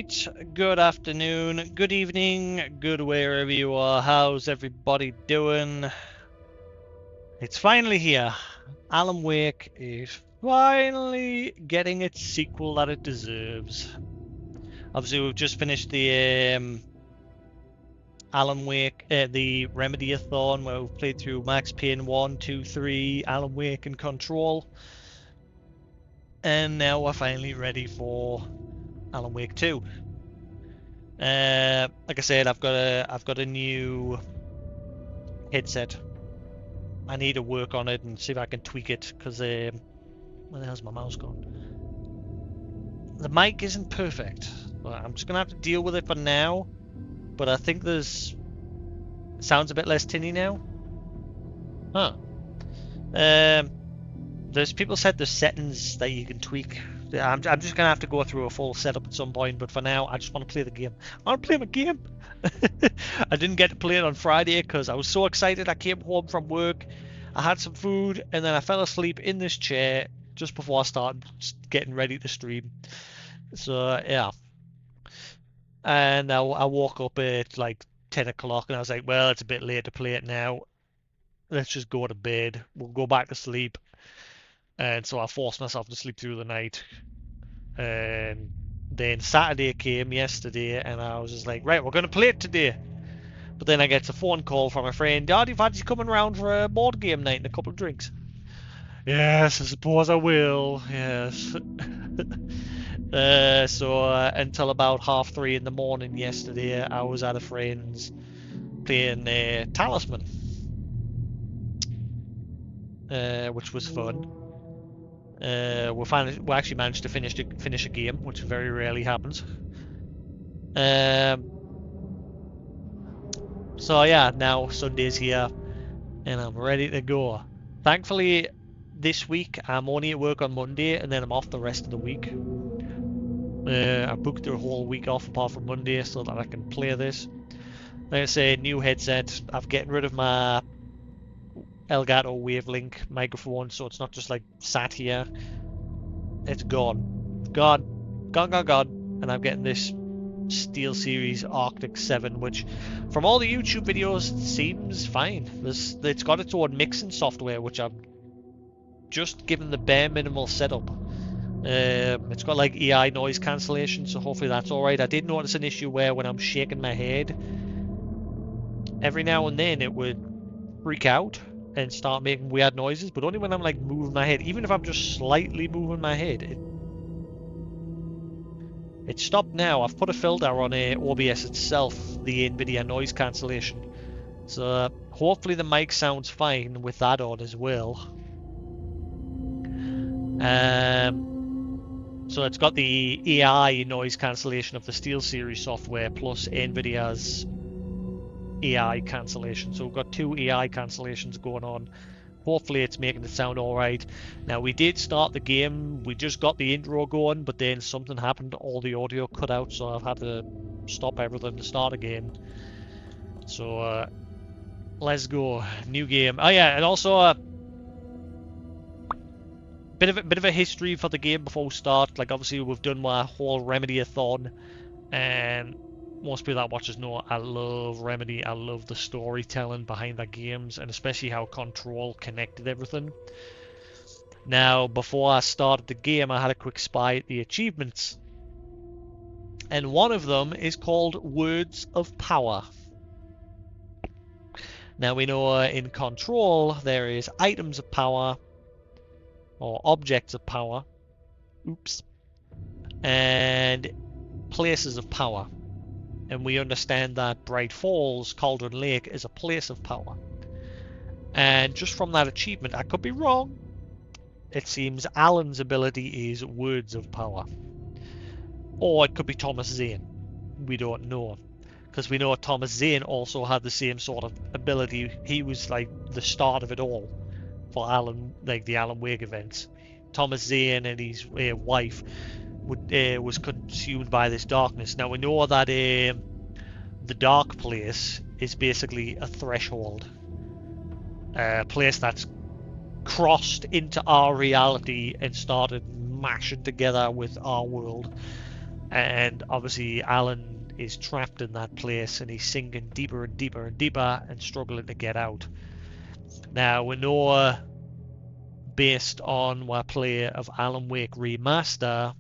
Right, good afternoon, good evening, good wherever you are. How's everybody doing? It's finally here. Alan Wake is finally getting its sequel that it deserves. Obviously, we've just finished the Alan Wake, the Remedy-a-thon, where we've played through Max Payne 1, 2, 3, Alan Wake and Control. And now we're finally ready for Alan Wake 2. Like I said, I've got a new headset. I need to work on it and see if I can tweak it because where the hell's my mouse gone? The mic isn't perfect, but I'm just gonna have to deal with it for now. But I think it sounds a bit less tinny now. Huh. There's people said there's settings that you can tweak. I'm just gonna have to go through a full setup at some point, but for now I just want to play the game. I want to play my game. I didn't get to play it on Friday because I was so excited. I came home from work, I had some food, and then I fell asleep in this chair just before I started getting ready to stream. So yeah, and I woke up at like 10 o'clock and I was like, well, it's a bit late to play it now. Let's just go to bed. We'll go back to sleep. And so I forced myself to sleep through the night. And then Saturday came yesterday, and I was just like, right, we're going to play it today. But then I get a phone call from a friend. Dad, you fancy coming around for a board game night and a couple of drinks? Yes, I suppose I will. Yes. So until about 3:30 in the morning yesterday, I was at a friend's playing Talisman, which was fun. We actually managed to finish a game, which very rarely happens. So yeah, now Sunday's here, and I'm ready to go. Thankfully, this week I'm only at work on Monday, and then I'm off the rest of the week. I booked the whole week off apart from Monday so that I can play this. Like I say, new headset. I've getting rid of my Elgato Wavelink microphone, so it's not just like sat here. It's gone, and I'm getting this SteelSeries Arctic 7, which, from all the YouTube videos, seems fine. It's got its own mixing software, which I've just given the bare minimal setup. It's got like AI noise cancellation, so hopefully that's alright. I did notice an issue where when I'm shaking my head, every now and then it would freak out and start making weird noises, but only when I'm like moving my head. Even if I'm just slightly moving my head, it stopped now. I've put a filter on OBS itself, the NVIDIA noise cancellation. So hopefully the mic sounds fine with that on as well. So it's got the AI noise cancellation of the SteelSeries software plus NVIDIA's AI cancellation. So we've got two AI cancellations going on. Hopefully it's making it sound alright. Now we did start the game, we just got the intro going, but then something happened, all the audio cut out, so I've had to stop everything to start again. So let's go, new game. Oh yeah, and also bit of a history for the game before we start. Like obviously we've done my whole Remedy-a-thon, and most people that watch us know I love Remedy. I love the storytelling behind their games, and especially how Control connected everything. Now, before I started the game, I had a quick spy at the achievements. And one of them is called Words of Power. Now, we know in Control there is items of power, or objects of power, and places of power. And we understand that Bright Falls, Cauldron Lake, is a place of power. And just from that achievement, I could be wrong, it seems Alan's ability is Words of Power. Or it could be Thomas Zane. We don't know. Because we know Thomas Zane also had the same sort of ability. He was like the start of it all for Alan, like the Alan Wake events. Thomas Zane and his wife was consumed by this darkness. Now we know that the dark place is basically a threshold, a place that's crossed into our reality and started mashing together with our world. And obviously Alan is trapped in that place, and he's sinking deeper and deeper and deeper and struggling to get out. Now we know, based on our play of Alan Wake Remaster,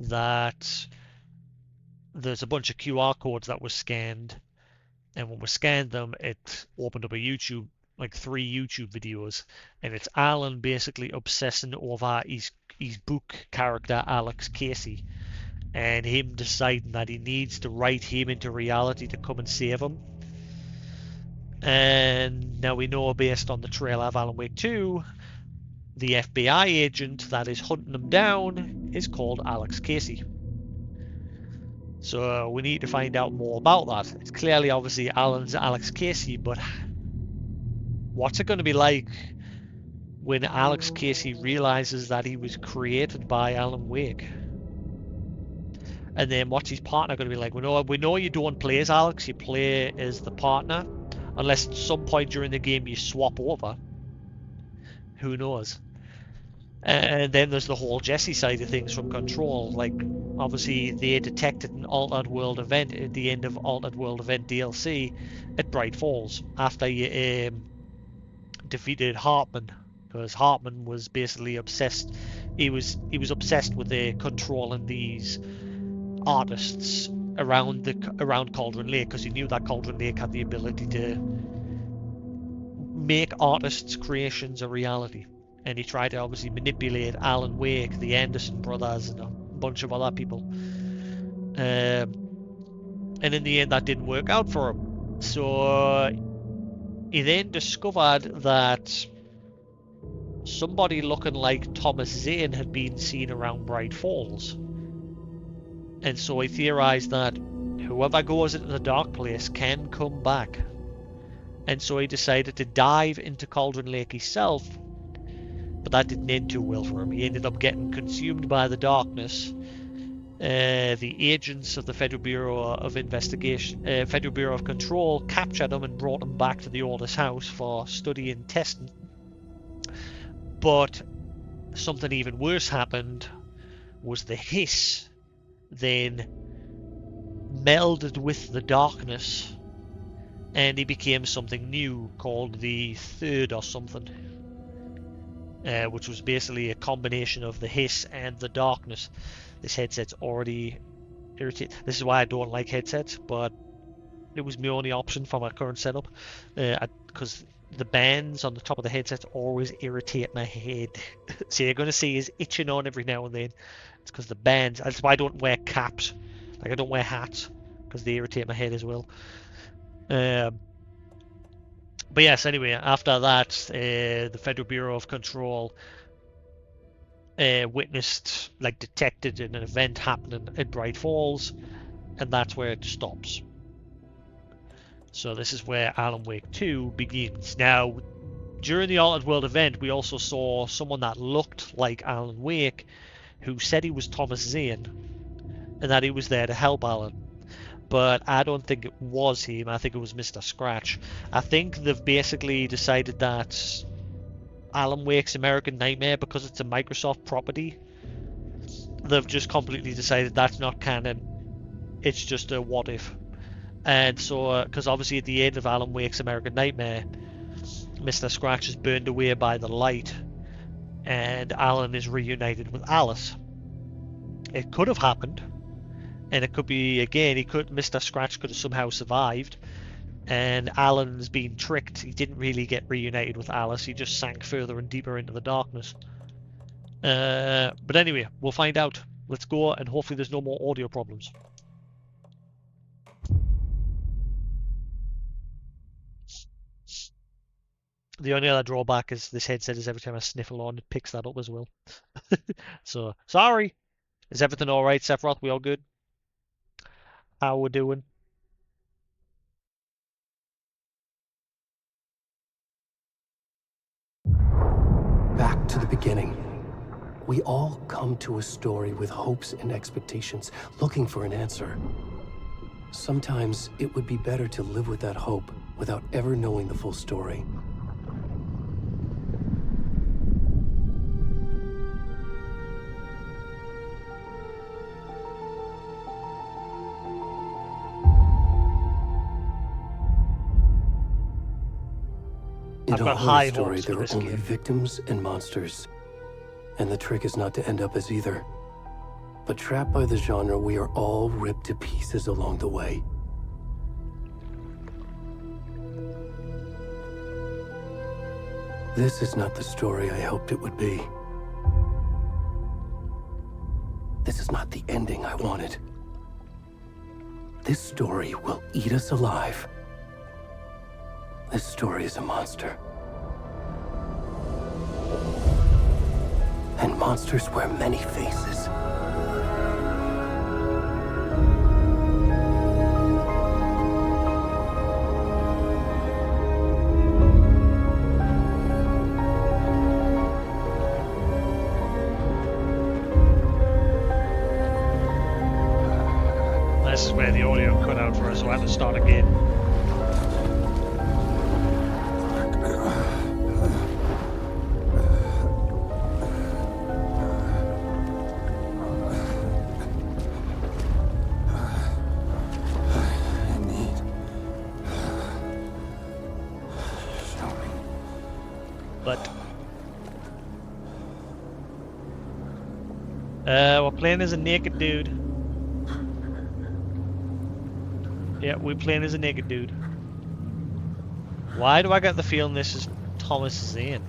that there's a bunch of QR codes that were scanned, and when we scanned them, it opened up a YouTube, like 3 YouTube videos, and it's Alan basically obsessing over his book character Alex Casey, and him deciding that he needs to write him into reality to come and save him. And now we know, based on the trailer of Alan Wake 2, the FBI agent that is hunting him down is called Alex Casey. So we need to find out more about that. It's clearly, obviously, Alan's Alex Casey, but what's it going to be like when Alex Casey realizes that he was created by Alan Wake? And then what's his partner going to be like? We know you don't play as Alex, you play as the partner. Unless at some point during the game you swap over. Who knows? And then there's the whole Jesse side of things from Control. Like, obviously, they detected an Altered World event at the end of Altered World event DLC at Bright Falls after you defeated Hartman, because Hartman was basically obsessed. He was obsessed with controlling these artists around Cauldron Lake, because he knew that Cauldron Lake had the ability to make artists' creations a reality. And he tried to obviously manipulate Alan Wake, the Anderson brothers, and a bunch of other people. And in the end, that didn't work out for him. So he then discovered that somebody looking like Thomas Zane had been seen around Bright Falls. And so he theorized that whoever goes into the dark place can come back. And so he decided to dive into Cauldron Lake himself, but that didn't end too well for him. He ended up getting consumed by the darkness. The agents of the Federal Bureau of Federal Bureau of Control captured him and brought him back to the Orders house for study and testing. But something even worse happened. Was the hiss then melded with the darkness, and he became something new called the Third or something, which was basically a combination of the hiss and the darkness. This headset's already irritated. This is why I don't like headsets, but it was my only option for my current setup, because the bands on the top of the headsets always irritate my head. So you're going to see is itching on every now and then. It's because the bands. That's why I don't wear caps. Like, I don't wear hats, because they irritate my head as well. But yes, anyway, after that, the Federal Bureau of Control witnessed, like, detected an event happening at Bright Falls, and that's where it stops. So this is where Alan Wake 2 begins. Now, during the Altered World event, we also saw someone that looked like Alan Wake, who said he was Thomas Zane, and that he was there to help Alan. But I don't think it was him. I think it was Mr. Scratch. I think they've basically decided that Alan Wake's American Nightmare, because it's a Microsoft property, they've just completely decided that's not canon. It's just a what if. And so, because obviously at the end of Alan Wake's American Nightmare, Mr. Scratch is burned away by the light, and Alan is reunited with Alice. It could have happened, and it could be, again, Mr. Scratch could have somehow survived, and Alan's been tricked. He didn't really get reunited with Alice, he just sank further and deeper into the darkness. But anyway, we'll find out. Let's go, and hopefully there's no more audio problems. The only other drawback is this headset is every time I sniffle on, it picks that up as well. So, sorry. Is everything alright, Sephiroth? We all good? How we doing? Back to the beginning. We all come to a story with hopes and expectations, looking for an answer. Sometimes it would be better to live with that hope without ever knowing the full story. In I've a got horror high story, hopes for there are this only game. victims and monsters. And the trick is not to end up as either. But trapped by the genre, we are all ripped to pieces along the way. This is not the story I hoped it would be. This is not the ending I wanted. This story will eat us alive. This story is a monster. And monsters wear many faces. This is where the audio cut out for us, so I had to start again. But we're playing as a naked dude. Yeah, we're playing as a naked dude. Why do I get the feeling this is Thomas Zane?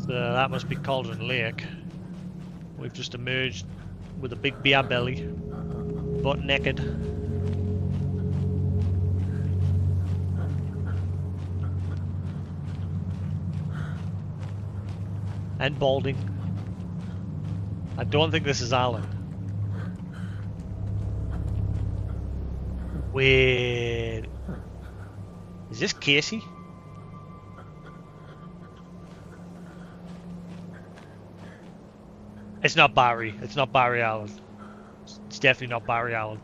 So that must be Cauldron Lake. We've just emerged with a big beer belly, butt naked. And balding. I don't think this is Alan. Wait. Is this Casey? It's not Barry. It's not Barry Allen. It's definitely not Barry Allen.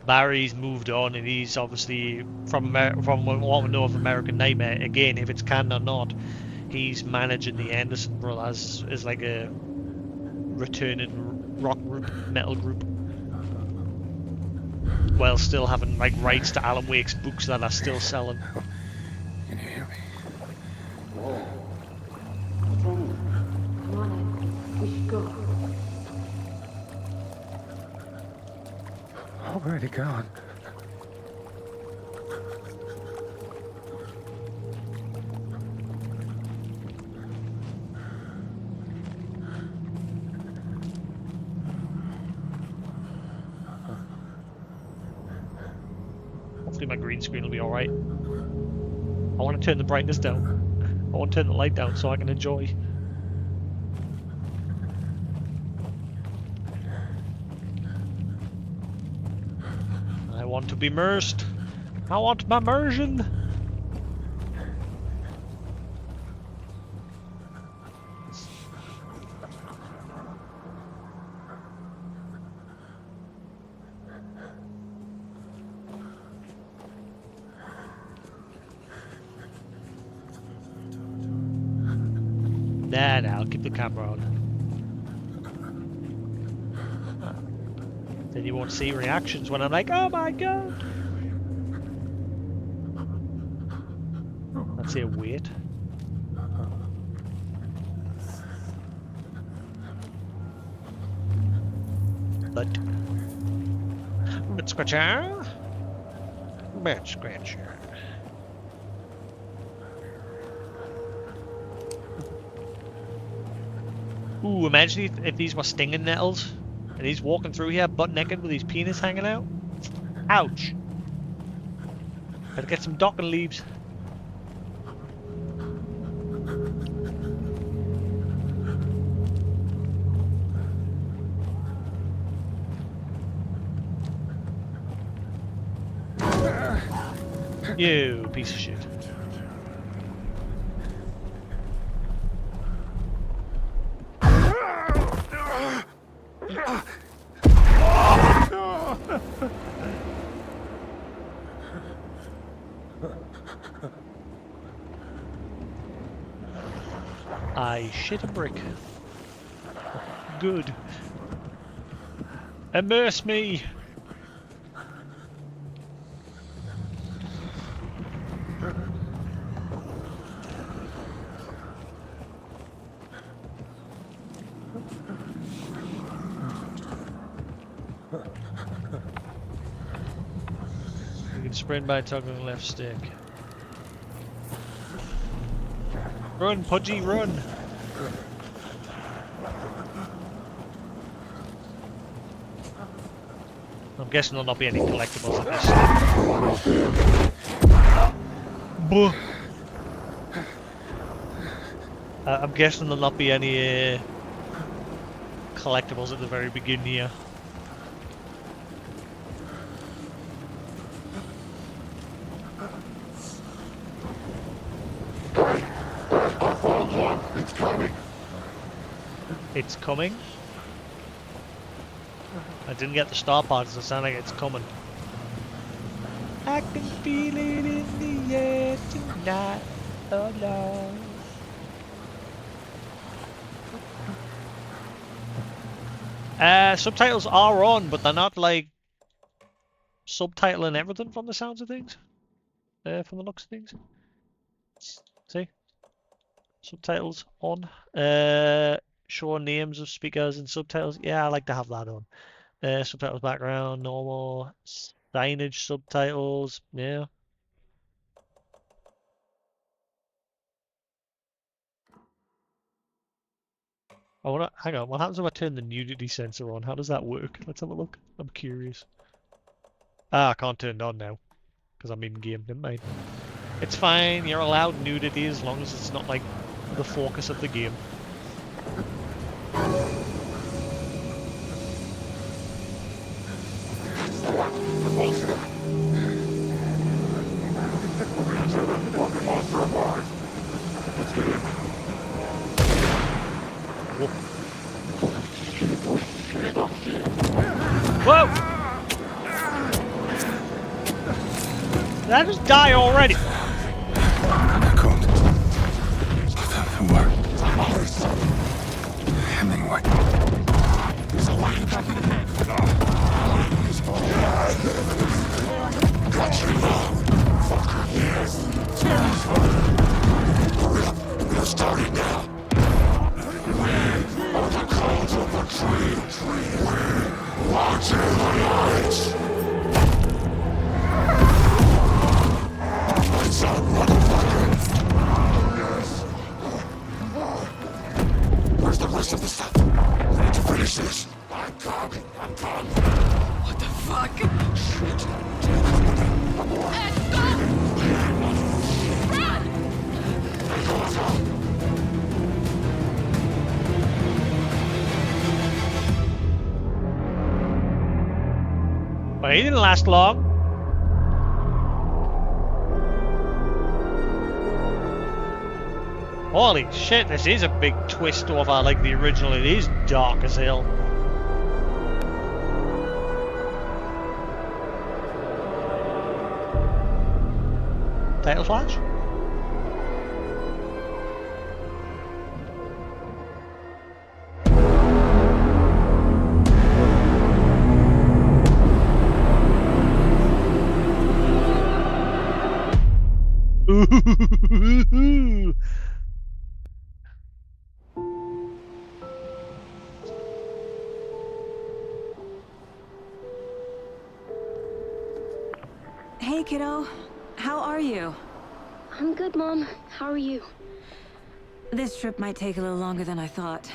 Barry's moved on, and he's obviously from what we know of American Nightmare. Again, if it's canon or not, he's managing the Anderson Brothers as like a returning rock group, metal group, while still having like rights to Alan Wake's books that are still selling. Can you hear me? What's wrong? Come on, Ed. We should go. Already gone. Hopefully my green screen will be alright. I want to turn the brightness down. I want to turn the light down so I can enjoy. I want to be immersed. I want my immersion. Nah, I'll keep the camera on. Then you won't see reactions when I'm like, oh my god! Let's say wait. But scratcher. Bed scratcher. Ooh, imagine if these were stinging nettles and he's walking through here butt naked with his penis hanging out. Ouch. Better get some docking leaves. You piece of shit. I shit a brick. Good. Immerse me! You can sprint by toggling left stick. Run, Pudgy, run! I'm guessing there'll not be any collectibles at this. Buh. I'm guessing there'll not be any collectibles at the very beginning here. It's coming. It's coming? I didn't get the start part, so it sounds like it's coming. I can feel it in the air tonight. Oh no. Subtitles are on, but they're not like subtitling everything from the sounds of things. From the looks of things. See? Subtitles on. Show names of speakers and subtitles. Yeah, I like to have that on. Subtitles background, normal. Signage subtitles. Yeah. I wanna hang on. What happens if I turn the nudity sensor on? How does that work? Let's have a look. I'm curious. Ah, I can't turn it on now because I'm in game. Never mind. It's fine. You're allowed nudity as long as it's not like the focus of the game. Whoa! Did I just die already? Cold. The word. Hemingway. We're starting now. The clouds of the tree. Watch the lights. It's a motherfucker. Yes. Where's the rest of the stuff? I need to finish this. I'm coming. What the fuck? Shit. But he didn't last long. Holy shit, this is a big twist over like the original. It is dark as hell. Title flash? Ooh. Hey, kiddo. How are you? I'm good, Mom. How are you? This trip might take a little longer than I thought.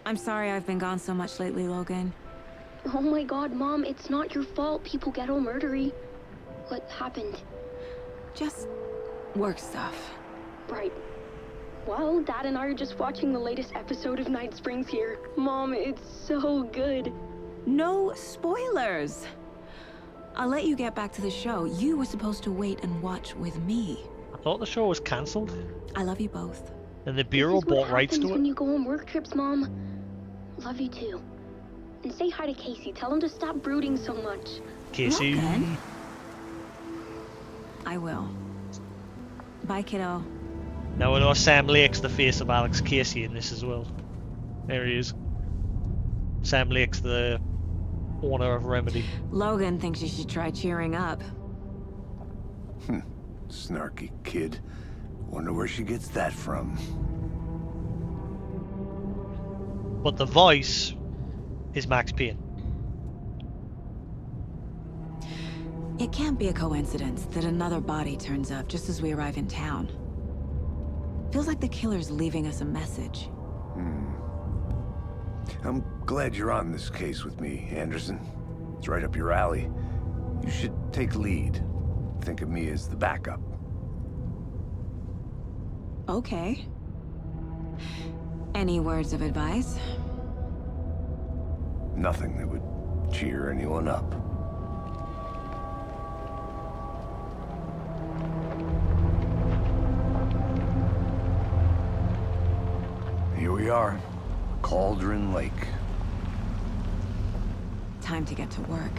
I'm sorry I've been gone so much lately, Logan. Oh my god, Mom, it's not your fault people get all murdery. What happened? Just work stuff. Right. Well, Dad and I are just watching the latest episode of Night Springs here. Mom, it's so good. No spoilers. I'll let you get back to the show. You were supposed to wait and watch with me. I thought the show was cancelled, I love you both. and the This Bureau is what bought rights happens to when it. you go on work trips, Mom. Love you too. And say hi to Casey. Tell him to stop brooding so much. Casey. Logan. I will. Bye, kiddo. Now I know Sam Lake's the face of Alex Casey in this as well. There he is. Sam Lake's the owner of Remedy. Logan thinks you should try cheering up. Snarky kid. Wonder where she gets that from. But the voice is Max Payne. It can't be a coincidence that another body turns up just as we arrive in town. Feels like the killer's leaving us a message. I'm glad you're on this case with me, Anderson. It's right up your alley. You should take lead. Think of me as the backup. Okay. Any words of advice? Nothing that would cheer anyone up. Here we are. Cauldron Lake. Time to get to work.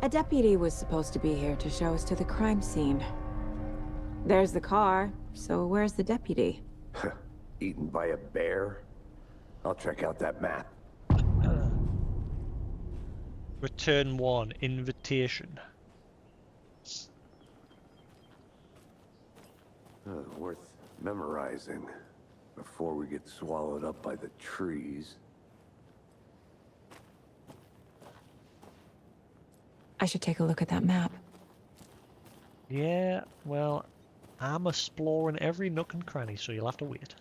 A deputy was supposed to be here to show us to the crime scene. There's the car, so where's the deputy? Eaten by a bear? I'll check out that map. Return 1, invitation. Worth memorizing before we get swallowed up by the trees. I should take a look at that map. Yeah, well, I'm exploring every nook and cranny, so you'll have to wait.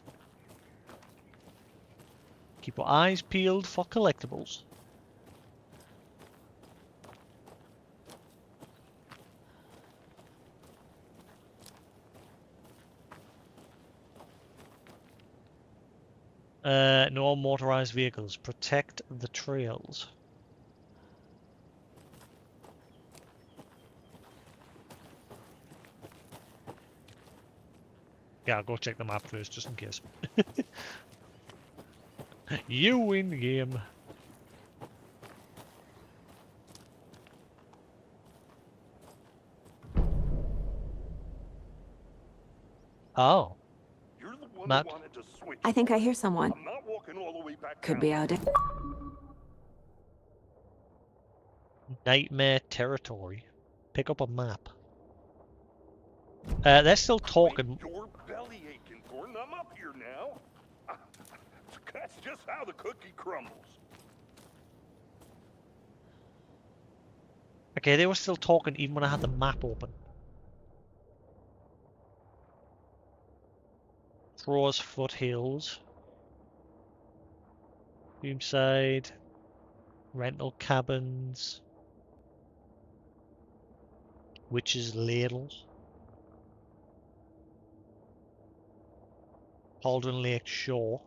Keep your eyes peeled for collectibles. No motorized vehicles. Protect the trails. Yeah, I'll go check the map first, just in case. You win the game. Oh. You're the one Matt? who wanted to switch. I think I hear someone. I'm not walking all the way back Could down. be out. Nightmare territory. Pick up a map. They're still talking. Your belly aching, Gordon. I'm up here now. That's just how the cookie crumbles. Okay, they were still talking even when I had the map open. Crow's Foothills. Boomside. Rental cabins. Witch's Ladle. Cauldron Lake Shore.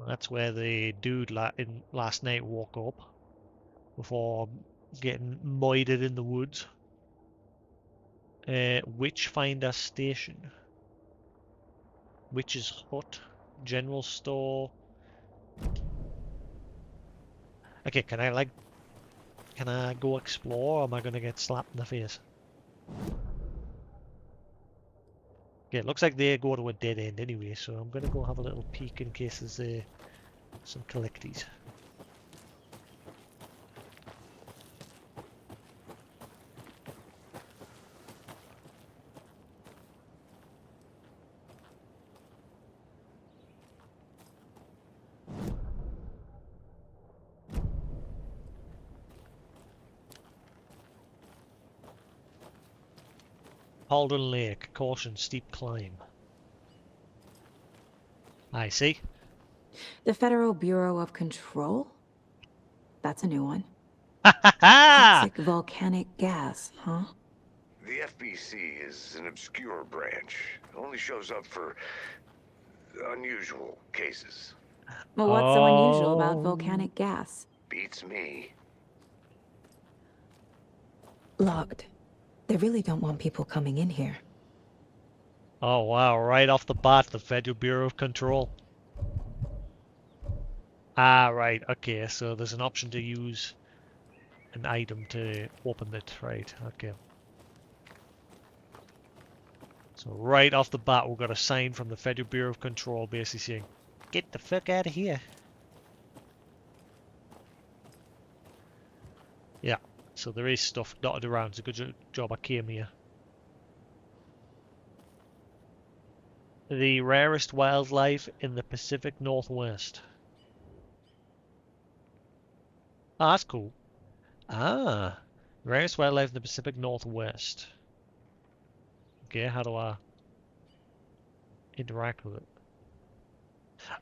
That's where the dude last night woke up before getting moided in the woods. Witchfinder Station. Witch's Hut. General Store. Okay, can I go explore, or am I gonna get slapped in the face? Okay, it looks like they go to a dead end anyway, so I'm gonna go have a little peek in case there's some collecties. Cauldron Lake, caution, steep climb. I see. The Federal Bureau of Control? That's a new one. Ha ha ha! Toxic volcanic gas, huh? The FBC is an obscure branch. It only shows up for unusual cases. Well, what's so unusual about Oh. volcanic gas? Beats me. Logged. They really don't want people coming in here. Oh wow, right off the bat, the Federal Bureau of Control. Ah, right, okay, so there's an option to use an item to open it, right, okay. So right off the bat, we've got a sign from the Federal Bureau of Control basically saying, get the fuck out of here. Yeah, so there is stuff dotted around. It's a good job I came here. The rarest wildlife in the Pacific Northwest. Ah, that's cool. Ah, rarest wildlife in the Pacific Northwest. Okay, how do I interact with it?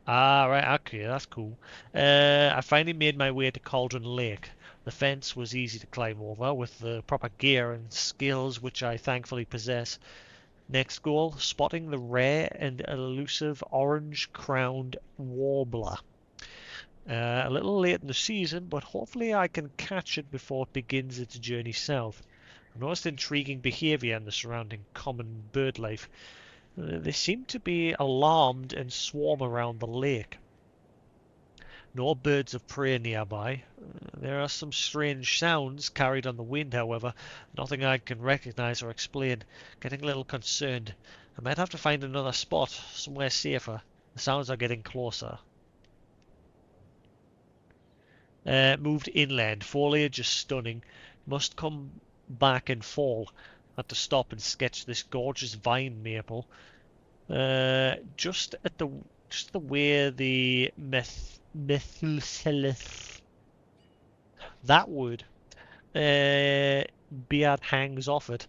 Ah, right, okay, that's cool. I finally made my way to Cauldron Lake. The fence was easy to climb over with the proper gear and skills which I thankfully possess. Next goal, spotting the rare and elusive orange-crowned warbler. A little late in the season, but hopefully I can catch it before it begins its journey south. I've noticed intriguing behavior in the surrounding common bird life. They seem to be alarmed and swarm around the lake. No birds of prey nearby. There are some strange sounds carried on the wind, however. Nothing I can recognize or explain. Getting a little concerned. I might have to find another spot, somewhere safer. The sounds are getting closer. Moved inland. Foliage is stunning. Must come back in fall. Had to stop and sketch this gorgeous vine maple. Just the way the methylcellus, that word, beard hangs off it.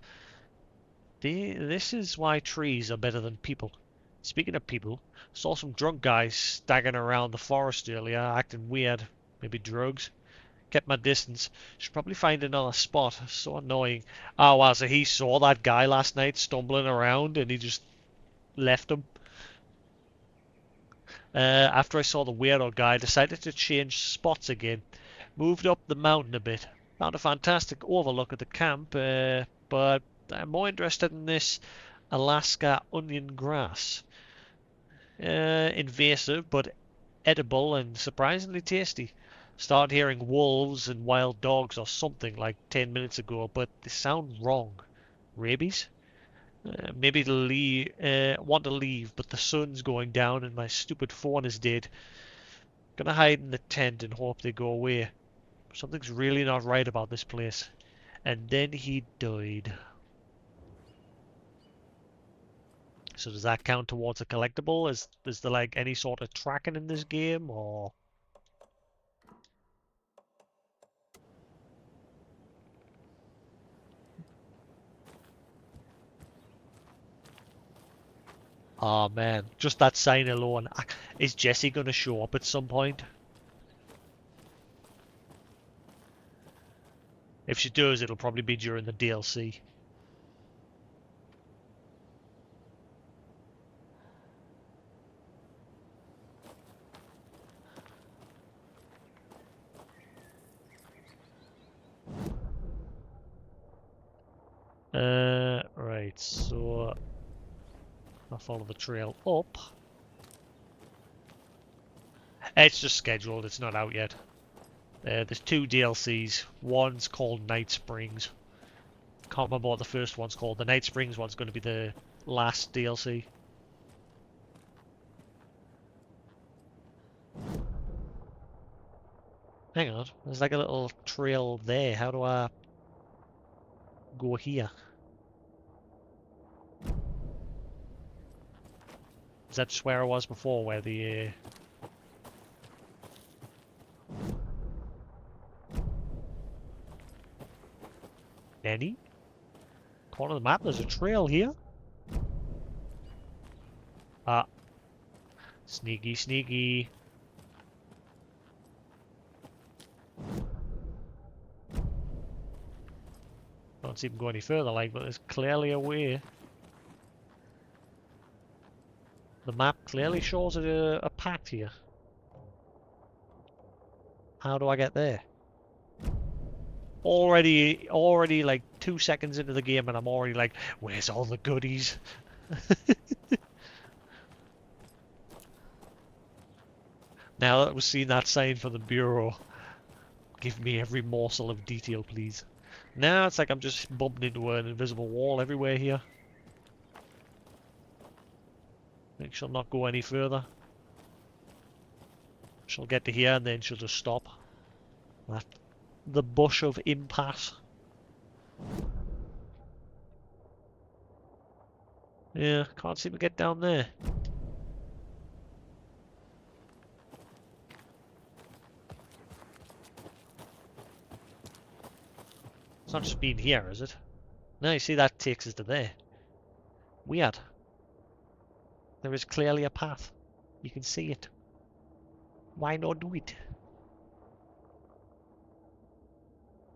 This is why trees are better than people. Speaking of people, saw some drunk guys staggering around the forest earlier, acting weird. Maybe drugs. Kept my distance. Should probably find another spot. So annoying. Oh wow, so he saw that guy last night stumbling around and he just left him. After I saw the weirdo guy, I decided to change spots again. Moved up the mountain a bit. Found a fantastic overlook at the camp, but I'm more interested in this Alaska onion grass. Invasive, but edible and surprisingly tasty. Started hearing wolves and wild dogs or something like 10 minutes ago, but they sound wrong. Rabies? Maybe to leave, want to leave, but the sun's going down and my stupid phone is dead. Gonna hide in the tent and hope they go away. Something's really not right about this place. And then he died. So does that count towards a collectible? Is there like any sort of tracking in this game or? Oh man, just that sign alone. Is Jesse gonna show up at some point? If she does, it'll probably be during the DLC. Right, so I'll follow the trail up. It's just scheduled, it's not out yet. There's two DLCs. One's called Night Springs. Can't remember what the first one's called. The Night Springs one's going to be the last DLC. Hang on, there's like a little trail there. How do I go here? Is that just where I was before, where the... Nanny? Corner of the map, there's a trail here. Ah. Sneaky, sneaky. Can't see him go any further, like, but there's clearly a way. The map clearly shows a path here. How do I get there? Already like 2 seconds into the game and I'm already like, where's all the goodies? Now that we've seen that sign for the Bureau, give me every morsel of detail, please. Now it's like I'm just bumping into an invisible wall everywhere here. I think she'll not go any further. She'll get to here and then she'll just stop. That, the bush of impasse. Yeah, can't seem to get down there. It's not just being here, is it? No, you see that takes us to there. Weird. There is clearly a path. You can see it. Why not do it?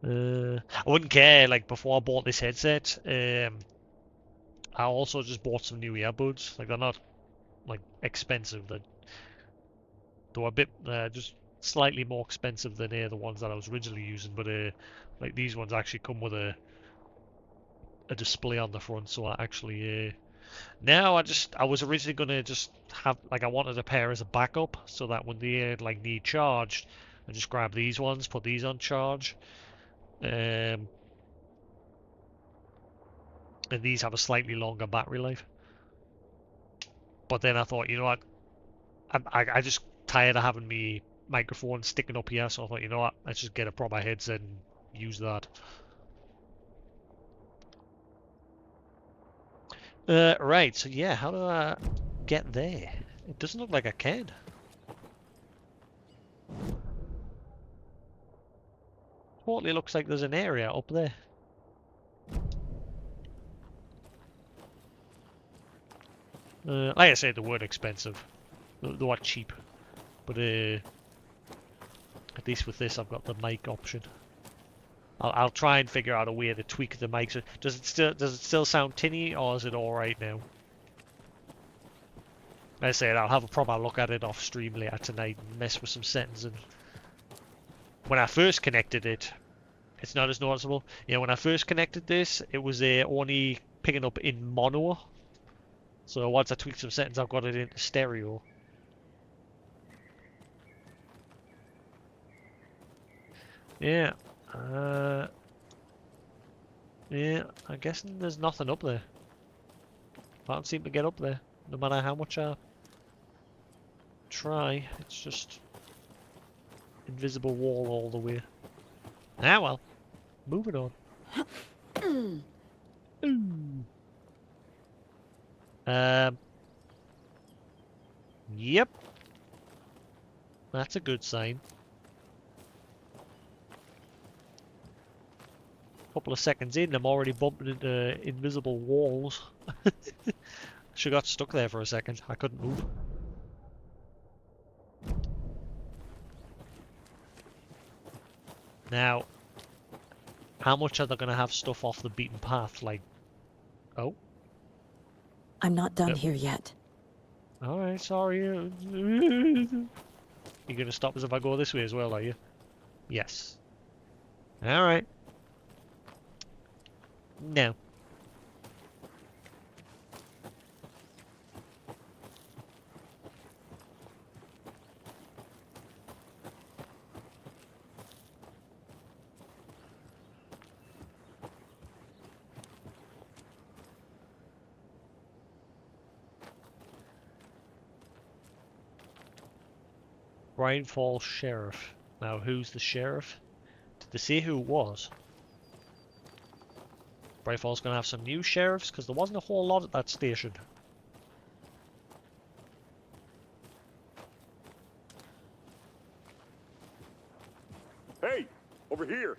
I wouldn't care, like, before I bought this headset, I also just bought some new earbuds. Like, they're not, like, expensive. They're a bit, just slightly more expensive than the ones that I was originally using, but, like, these ones actually come with a display on the front, so I actually, now I was originally gonna just have, like, I wanted a pair as a backup, so that when they, like, need charged, I just grab these ones, put these on charge. And these have a slightly longer battery life. But then I thought, you know what, I just tired of having me microphone sticking up here, so I thought, you know what, let's just get a proper headset and use that. Right, so yeah, how do I get there? It doesn't look like I can. Totally looks like there's an area up there. Like I said, they weren't expensive. They were cheap. But at least with this, I've got the mic option. I'll try and figure out a way to tweak the mic. Does it still sound tinny, or is it all right now? Like I said, I'll have a proper look at it off stream later tonight and mess with some settings. And when I first connected it, it's not as noticeable. Yeah, when I first connected this, it was only picking up in mono. So once I tweaked some settings, I've got it into stereo. Yeah. Yeah, I'm guessing there's nothing up there. Can't seem to get up there, no matter how much I try. It's just invisible wall all the way. Ah well, moving on. Yep. That's a good sign. Couple of seconds in, I'm already bumping into invisible walls. She got stuck there for a second. I couldn't move. Now, how much are they going to have stuff off the beaten path? Like, oh. I'm not done here yet. Alright, sorry. You're going to stop us if I go this way as well, are you? Yes. Alright. No. Brian Falls Sheriff. Now, who's the sheriff? Did they say who it was? Brian Falls gonna have some new sheriffs, because there wasn't a whole lot at that station. Hey, over here.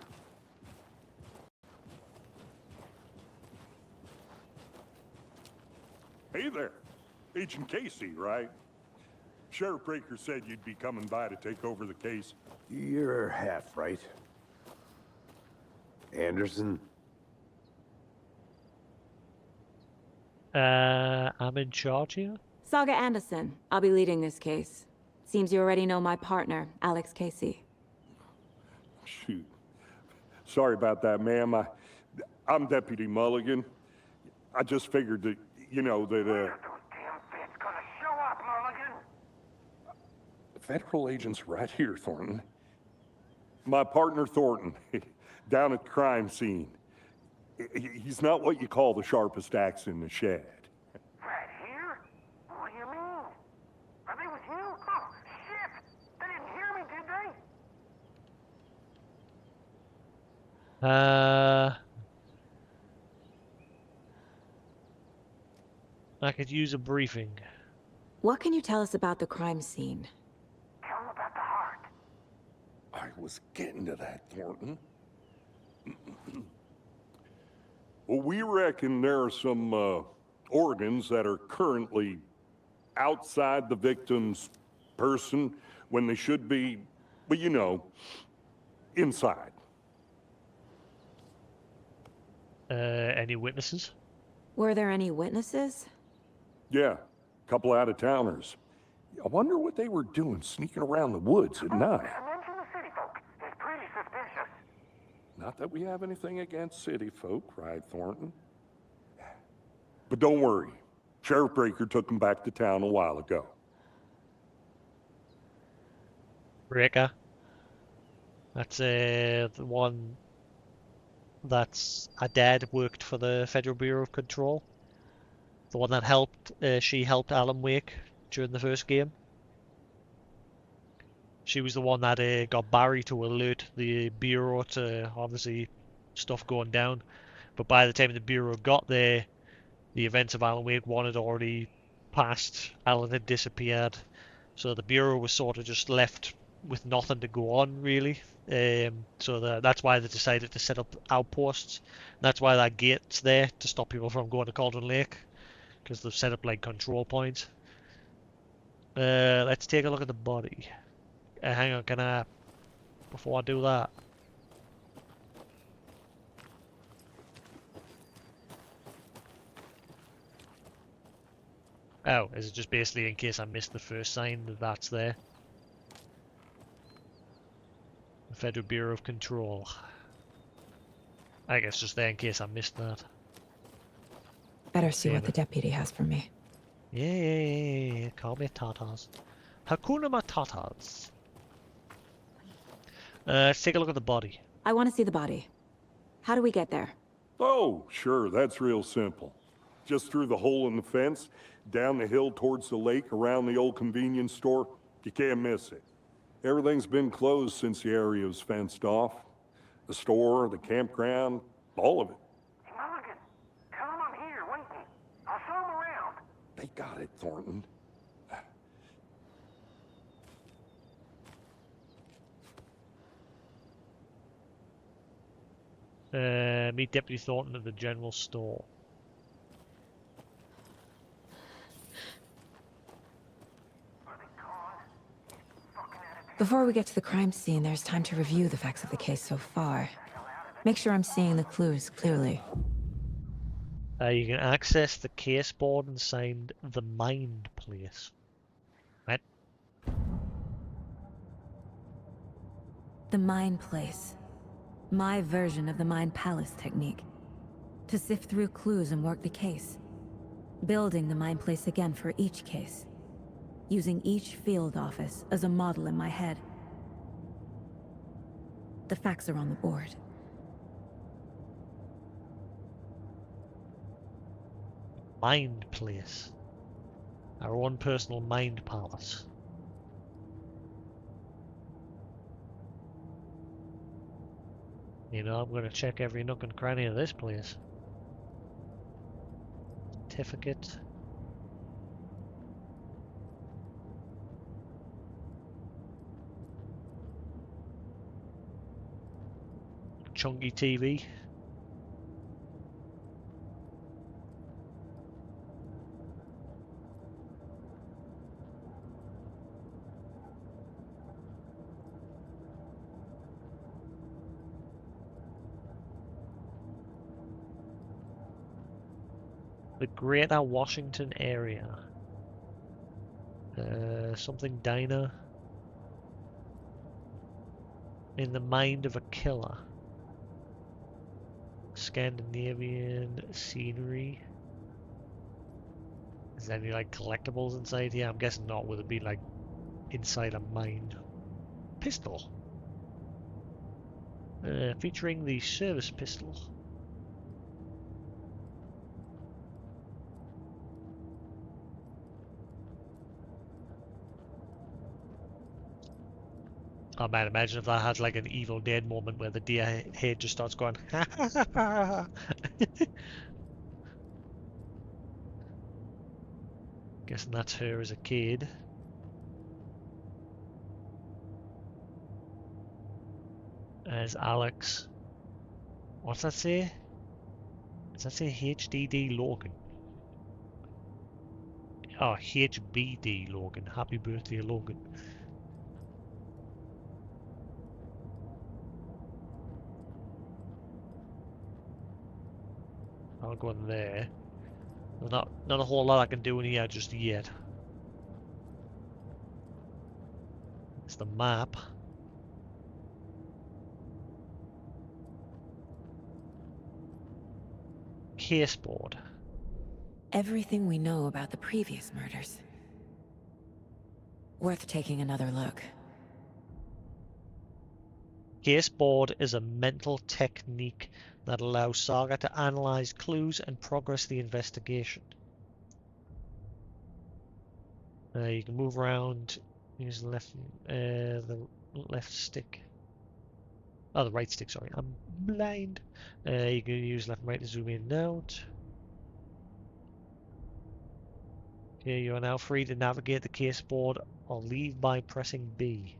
Hey there. Agent Casey, right? Sheriff Breaker said you'd be coming by to take over the case. You're half right. Anderson? I'm in charge here. Saga Anderson. I'll be leading this case. Seems you already know my partner, Alex Casey. Shoot. Sorry about that, ma'am. I'm Deputy Mulligan. I just figured that, that, Those damn feds gonna show up, Mulligan. Federal agent's right here, Thornton. My partner, Thornton, down at the crime scene. He's not what you call the sharpest axe in the shed. Right here? What do you mean? Are they with you? Oh, shit! They didn't hear me, did they? I could use a briefing. What can you tell us about the crime scene? Tell them about the heart. I was getting to that, Thornton. Well, we reckon there are some organs that are currently outside the victim's person when they should be, well, inside. Any witnesses? Were there any witnesses? Yeah, a couple out-of-towners. I wonder what they were doing sneaking around the woods at night. Mention the city folk. It's pretty suspicious. Not that we have anything against city folk, right, Thornton? But don't worry. Sheriff Breaker took them back to town a while ago. Breaker. That's the one that's a dad worked for the Federal Bureau of Control. The one that helped, she helped Alan Wake during the first game. She was the one that got Barry to alert the Bureau to obviously stuff going down. But by the time the Bureau got there, the events of Alan Wake 1 had already passed. Alan had disappeared. So the Bureau was sort of just left with nothing to go on, really. That's why they decided to set up outposts. That's why that gate's there, to stop people from going to Cauldron Lake. Because they've set up like control points. Let's take a look at the body. Hang on, can I... Before I do that... Oh, is it just basically in case I missed the first sign that that's there? The Federal Bureau of Control. I guess just there in case I missed that. Better see what the deputy has for me. Yeah. Call me Tatas. Hakuna Matatas. Let's take a look at the body. I want to see the body. How do we get there? Oh, sure, that's real simple. Just through the hole in the fence, down the hill towards the lake, around the old convenience store. You can't miss it. Everything's been closed since the area was fenced off. The store, the campground, all of it. Mulligan, tell them I'm here, waiting. I'll show them around. They got it, Thornton. Meet Deputy Thornton at the general store. Before we get to the crime scene, there's time to review the facts of the case so far. Make sure I'm seeing the clues clearly. You can access the case board and signed The Mind Place. Right? The Mind Place. My version of the Mind Palace technique. To sift through clues and work the case. Building the Mind Place again for each case. Using each field office as a model in my head. The facts are on the board. Mind Place. Our own personal mind palace. You know, I'm gonna check every nook and cranny of this place. Certificate. Chunky TV. The Greater Washington area. Something diner. In the mind of a killer. Scandinavian scenery. Is there any like collectibles inside here? I'm guessing not. Would it be like inside a mine? Pistol. Featuring the service pistol. Oh man, imagine if that had like an Evil Dead moment where the deer head just starts going ha ha ha ha. Guessing that's her as a kid. As Alex. What's that say? Does that say HDD Logan? Oh, HBD Logan. Happy birthday, Logan. I'll go in there. There's not a whole lot I can do in here just yet. It's the map. Caseboard. Everything we know about the previous murders. Worth taking another look. Caseboard is a mental technique that allows Saga to analyze clues and progress the investigation. You can move around, use the left stick. Oh, the right stick, sorry. I'm blind. You can use left and right to zoom in and out. Okay, you are now free to navigate the caseboard or leave by pressing B.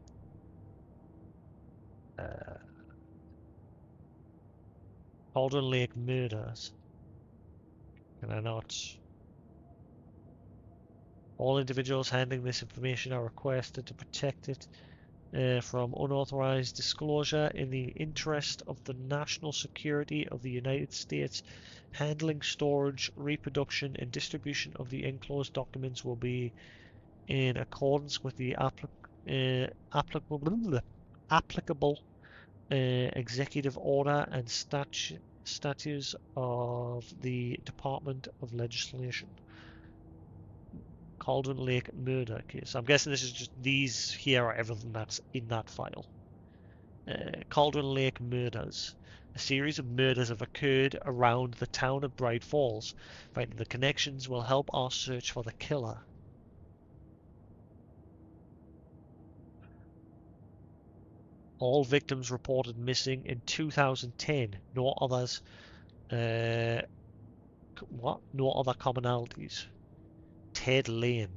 Cauldron Lake murders. Can I not? All individuals handling this information are requested to protect it from unauthorized disclosure in the interest of the national security of the United States. Handling, storage, reproduction, and distribution of the enclosed documents will be in accordance with the applicable executive order and statutes of the Department of Legislation. Cauldron Lake murder case. I'm guessing this is just these here are everything that's in that file. Cauldron Lake murders. A series of murders have occurred around the town of Bright Falls. Finding the connections will help our search for the killer. All victims reported missing in 2010. No others. What? No other commonalities. Ted Lane.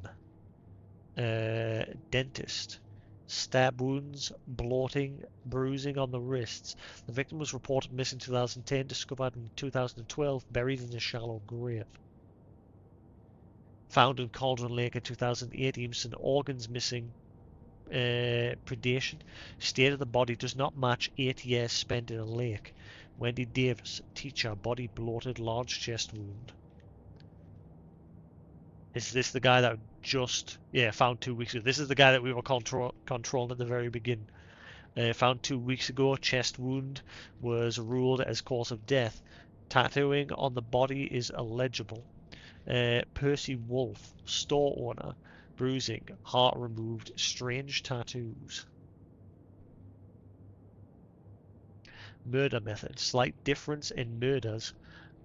Dentist. Stab wounds, bloating, bruising on the wrists. The victim was reported missing in 2010, discovered in 2012, buried in a shallow grave. Found in Cauldron Lake in 2018, some organs missing. Predation. State of the body does not match 8 years spent in a lake. Wendy Davis, teacher, body bloated, large chest wound. Is this the guy that just, found 2 weeks ago? This is the guy that we were controlling at the very beginning. Found 2 weeks ago, chest wound was ruled as cause of death. Tattooing on the body is illegible. Percy Wolf, store owner, bruising, heart removed, strange tattoos. Murder method, slight difference in murders.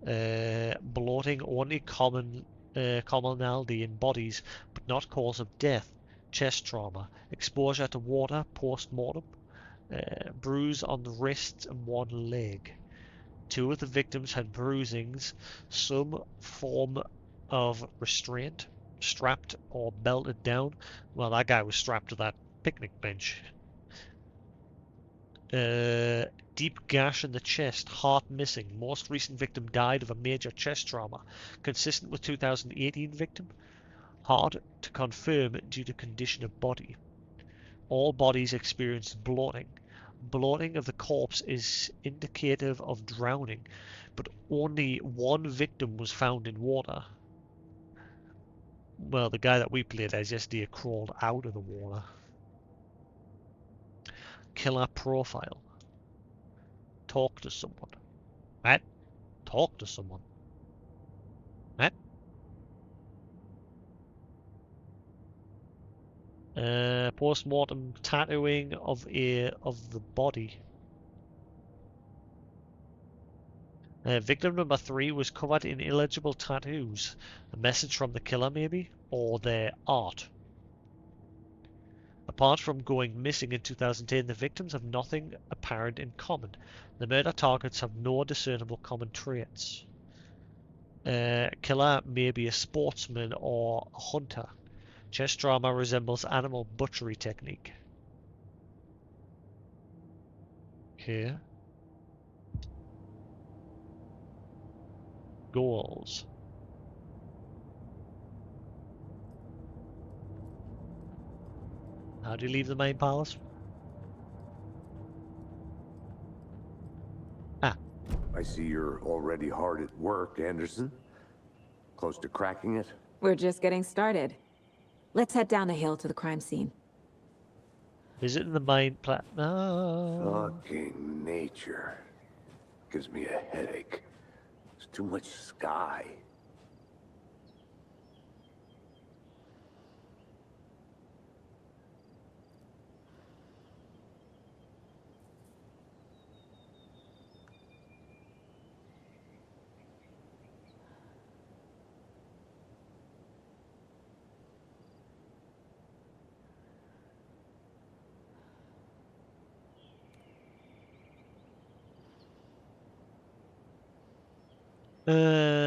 Bloating only commonality in bodies, but not cause of death. Chest trauma, exposure to water post-mortem. Bruise on the wrists and one leg. 2 of the victims had bruisings, some form of restraint, strapped or belted down. Well, that guy was strapped to that picnic bench. Deep gash in the chest, heart missing. Most recent victim died of a major chest trauma, consistent with 2018 victim. Hard to confirm due to condition of body. All bodies experienced bloating. Bloating of the corpse is indicative of drowning. but only one victim was found in water. Well, the guy that we played as yesterday crawled out of the water. Killer profile. Talk to someone. Matt? Talk to someone. Matt? Post-mortem tattooing of the body. Victim number 3 was covered in illegible tattoos. A message from the killer, maybe? Or their art. Apart from going missing in 2010, the victims have nothing apparent in common. The murder targets have no discernible common traits. Killer may be a sportsman or a hunter. Chest trauma resembles animal butchery technique. Okay. Goals. How do you leave the main palace? Ah. I see you're already hard at work, Anderson. Close to cracking it? We're just getting started. Let's head down the hill to the crime scene. Visiting the main plat. No. Fucking nature. Gives me a headache. There's too much sky.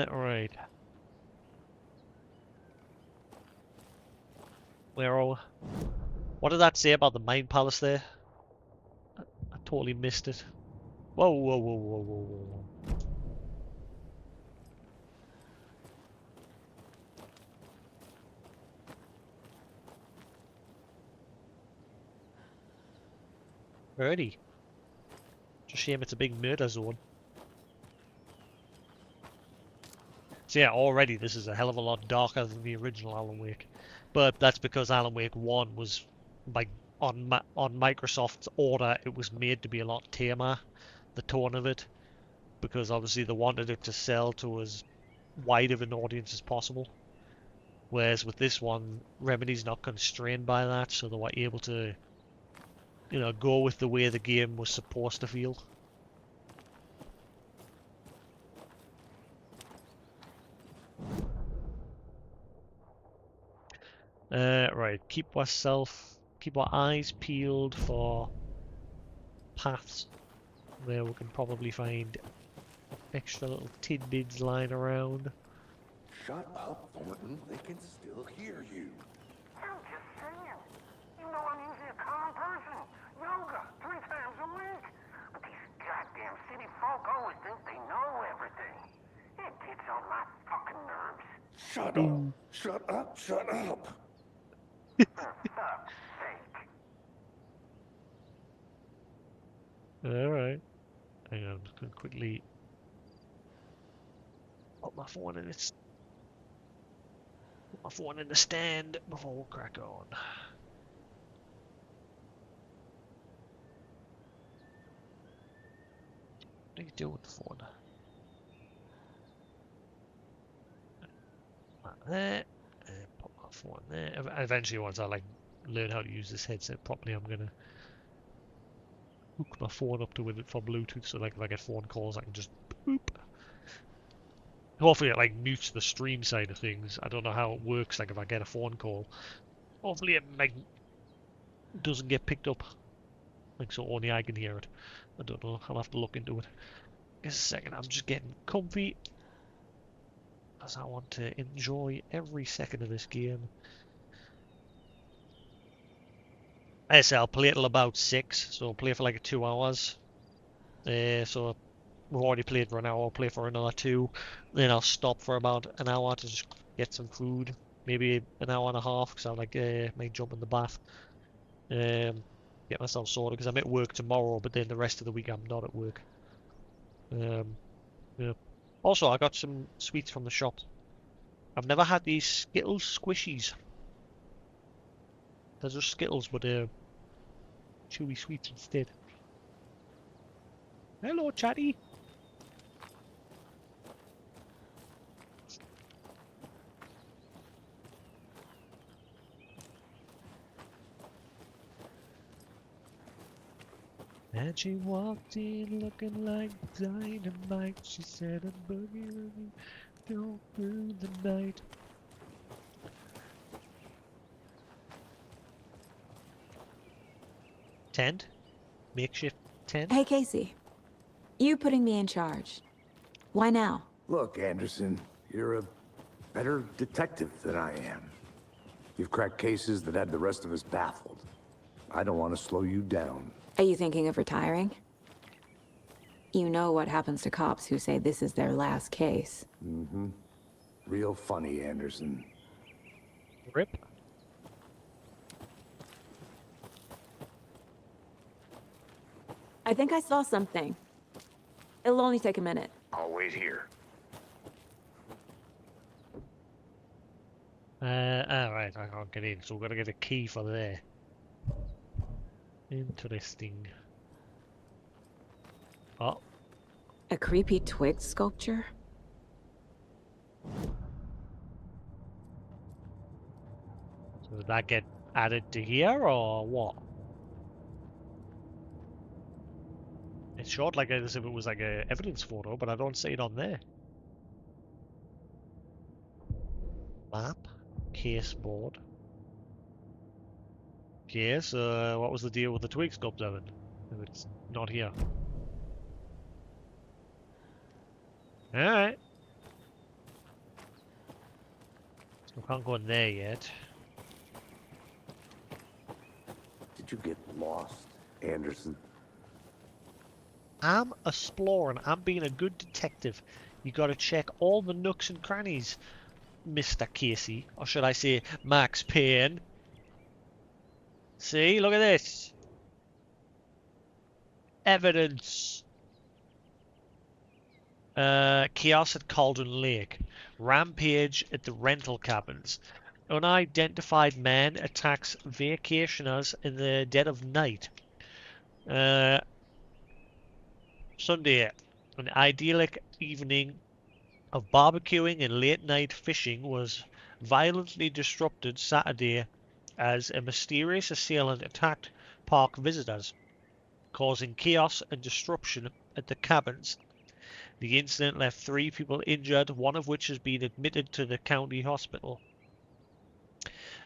Right. Where are we? What did that say about the main palace there? I totally missed it. Whoa, whoa, whoa, whoa, whoa, whoa. Alrighty. Just a shame it's a big murder zone. So yeah, already this is a hell of a lot darker than the original Alan Wake. But that's because Alan Wake 1 was, like, on Microsoft's order, it was made to be a lot tamer, the tone of it. Because obviously they wanted it to sell to as wide of an audience as possible. Whereas with this one, Remedy's not constrained by that, so they were able to, you know, go with the way the game was supposed to feel. Right, keep our eyes peeled for paths where we can probably find extra little tidbits lying around. Shut up, Thornton. They can still hear you. I'm just saying. You know I'm usually a calm person. Yoga 3 times a week. But these goddamn city folk always think they know everything. It gets on my fucking nerves. Shut up. Shut up. Shut up. For fuck's sake. Alright. Hang on, I'm just gonna quickly put my phone in the stand before we crack on. What are you doing with the phone? There. Put my phone there. Eventually, once I like learn how to use this headset properly, I'm gonna hook my phone up to it for Bluetooth, so like if I get phone calls, I can just boop. Hopefully, it like mutes the stream side of things. I don't know how it works. Like if I get a phone call, hopefully it like doesn't get picked up. Like so only I can hear it. I don't know. I'll have to look into it. Just a second. I'm just getting comfy, as I want to enjoy every second of this game. I say I'll play till about 6, so I'll play for like 2 hours. So we've already played for an hour, I'll play for another 2. Then I'll stop for about an hour to just get some food. Maybe an hour and a half, because I like may jump in the bath. Get myself sorted, because I'm at work tomorrow, but then the rest of the week I'm not at work. Yeah. Also, I got some sweets from the shop. I've never had these Skittles squishies. They're just Skittles, but chewy sweets instead. Hello, chatty. And she walked in looking like dynamite. She said a boogie woogie go through the night. Tent? Makeshift tent? Hey, Casey. You putting me in charge. Why now? Look, Anderson, you're a better detective than I am. You've cracked cases that had the rest of us baffled. I don't want to slow you down. Are you thinking of retiring? You know what happens to cops who say this is their last case. Mm-hmm. Real funny, Anderson. Rip? I think I saw something. It'll only take a minute. I'll wait here. Alright, I can't get in, so we're gonna get a key for there. Interesting. Oh, A creepy twig sculpture? so did that get added to here, or what? It's short like as if it was like a evidence photo, but I don't see it on there. Map, case board. Okay, so what was the deal with the twig sculpture then? If it's not here. Alright. So we can't go in there yet. Did you get lost, Anderson? I'm exploring. I'm being a good detective. You gotta check all the nooks and crannies, Mr. Casey. Or should I say, Max Payne. See, look at this. Evidence. Chaos at Cauldron Lake. Rampage at the rental cabins. Unidentified man attacks vacationers in the dead of night. Sunday, an idyllic evening of barbecuing and late night fishing was violently disrupted Saturday as a mysterious assailant attacked park visitors, causing chaos and disruption at the cabins. The incident left 3 people injured, one of which has been admitted to the county hospital.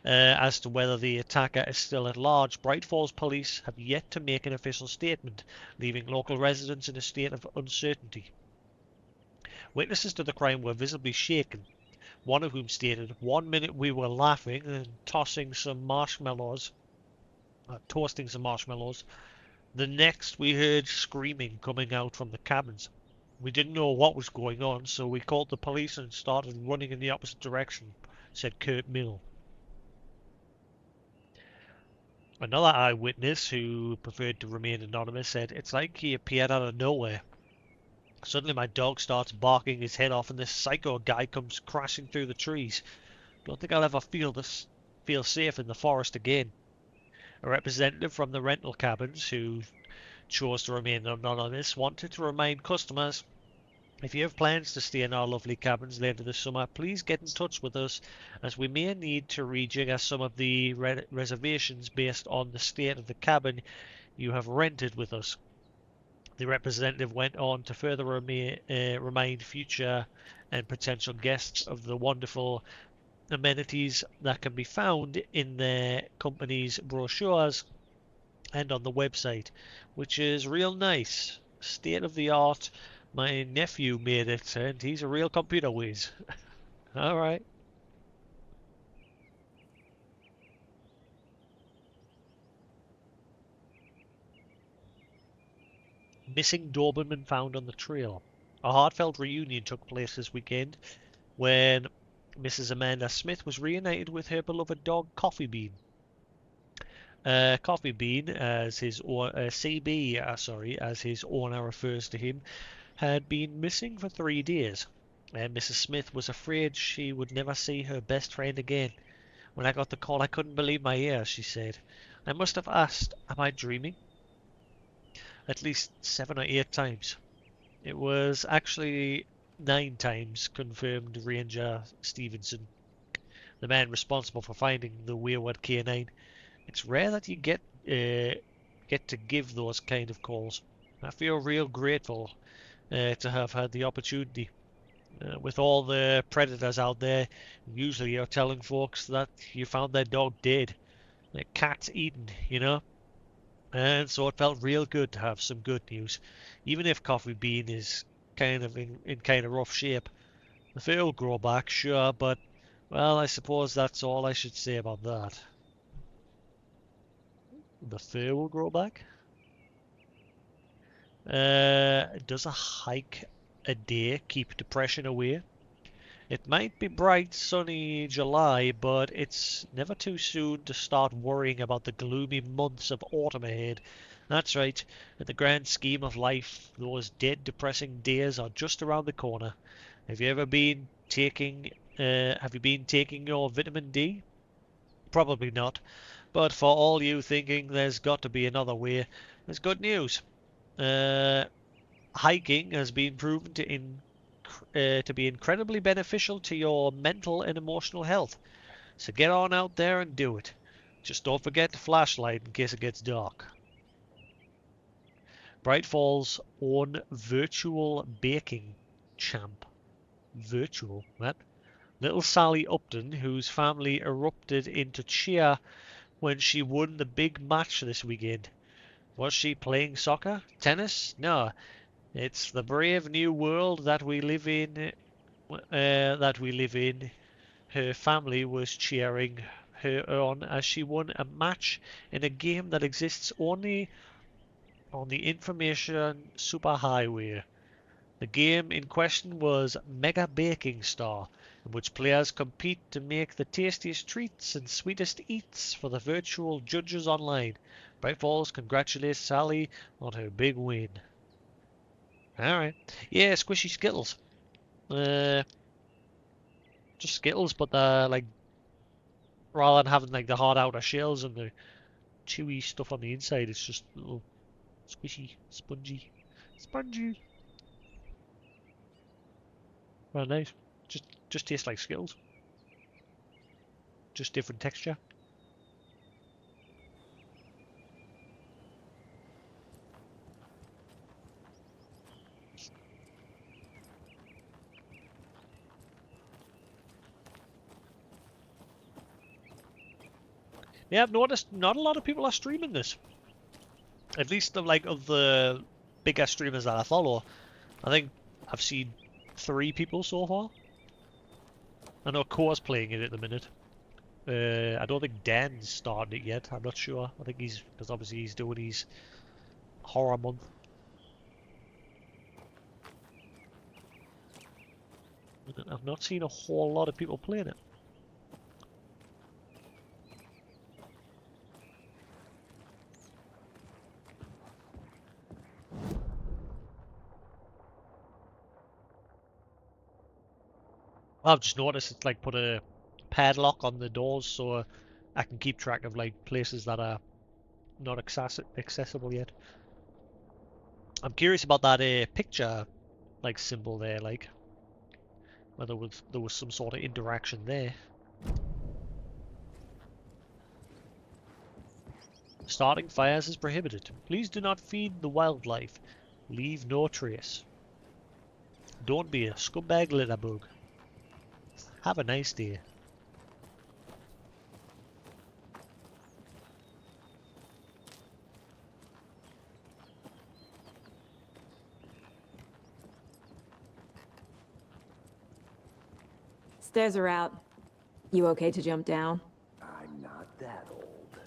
As to whether the attacker is still at large, Bright Falls police have yet to make an official statement, leaving local residents in a state of uncertainty. Witnesses to the crime were visibly shaken, one of whom stated, "One minute we were laughing and toasting some marshmallows. The next we heard screaming coming out from the cabins. We didn't know what was going on, so we called the police and started running in the opposite direction," said Kurt Mill. Another eyewitness, who preferred to remain anonymous, said, "It's like he appeared out of nowhere. Suddenly my dog starts barking his head off and this psycho guy comes crashing through the trees. Don't think I'll ever feel safe in the forest again." A representative from the rental cabins, who chose to remain anonymous, wanted to remind customers, "If you have plans to stay in our lovely cabins later this summer, please get in touch with us, as we may need to rejigger some of the reservations based on the state of the cabin you have rented with us." The representative went on to further remind future and potential guests of the wonderful amenities that can be found in their company's brochures and on the website, which is real nice. State of the art. My nephew made it, and he's a real computer whiz. All right. Missing Doberman found on the trail. A heartfelt reunion took place this weekend when Mrs. Amanda Smith was reunited with her beloved dog Coffee Bean. Coffee Bean, as his CB, as his owner refers to him, had been missing for 3 days, and Mrs. Smith was afraid she would never see her best friend again. When I got the call, I couldn't believe my ears, she said. I must have asked, am I dreaming? At least 7 or 8 times. It was actually 9 times, confirmed Ranger Stevenson, the man responsible for finding the wayward canine. It's rare that you get to give those kind of calls. I feel real grateful to have had the opportunity. With all the predators out there, usually you're telling folks that you found their dog dead, their cat's eaten, you know? And so it felt real good to have some good news, even if Coffee Bean is kind of in kind of rough shape. The fur will grow back, sure, but, well, I suppose that's all I should say about that. The fur will grow back? Does a hike a day keep depression away? It might be bright, sunny July, but it's never too soon to start worrying about the gloomy months of autumn ahead. That's right, in the grand scheme of life, those dead, depressing days are just around the corner. Have you been taking your vitamin D? Probably not, but for all you thinking there's got to be another way, there's good news. Uh, Hiking has been proven to be incredibly beneficial to your mental and emotional health. So get on out there and do it. Just don't forget the flashlight in case it gets dark. Bright Falls' own virtual baking champ. Virtual, what? Little Sally Upton, whose family erupted into cheer when she won the big match this weekend. Was she playing soccer? Tennis? No, it's the brave new world that we live in. Her family was cheering her on as she won a match in a game that exists only on the information superhighway. The game in question was Mega Baking Star, in which players compete to make the tastiest treats and sweetest eats for the virtual judges online. Bright Falls congratulates Sally on her big win. Alright. Yeah, squishy Skittles. Uh, just Skittles, but like rather than having like the hard outer shells and the chewy stuff on the inside, it's just little squishy, spongy. Well, nice. Just tastes like Skittles, just different texture. Yeah, I've noticed not a lot of people are streaming this. At least of the bigger streamers that I follow. I think I've seen 3 people so far. I know Core's playing it at the minute. I don't think Dan's started it yet. I'm not sure. I think because obviously he's doing his horror month. I've not seen a whole lot of people playing it. I've just noticed it's like put a padlock on the doors so I can keep track of like places that are not accessible yet. I'm curious about that picture like symbol there, like whether there was some sort of interaction there. Starting fires is prohibited. Please do not feed the wildlife. Leave no trace. Don't be a scumbag litterbug. Have a nice day. Stairs are out. You okay to jump down? I'm not that old.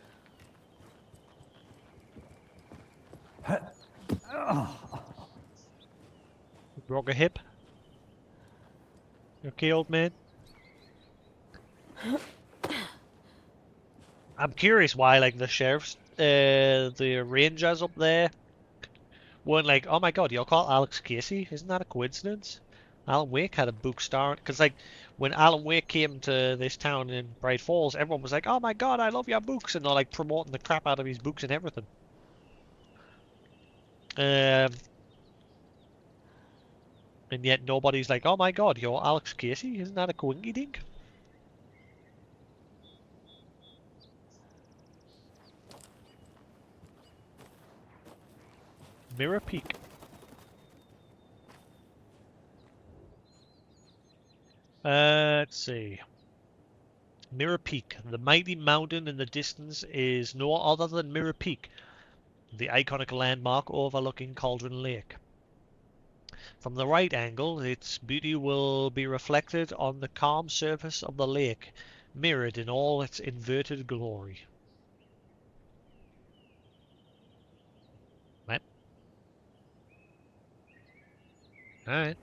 You broke a hip? You okay, old man? I'm curious why, like, the sheriff's, the rangers up there weren't like, oh my god, you're called Alex Casey? Isn't that a coincidence? Alan Wake had a book star, because like when Alan Wake came to this town in Bright Falls, everyone was like, oh my god, I love your books, and they're like promoting the crap out of his books and everything. Um, and yet nobody's like, oh my god, you're Alex Casey? Isn't that a coinky dink? Mirror Peak. Let's see. Mirror Peak. The mighty mountain in the distance is no other than Mirror Peak, the iconic landmark overlooking Cauldron Lake. From the right angle, its beauty will be reflected on the calm surface of the lake, mirrored in all its inverted glory. Right? Alright.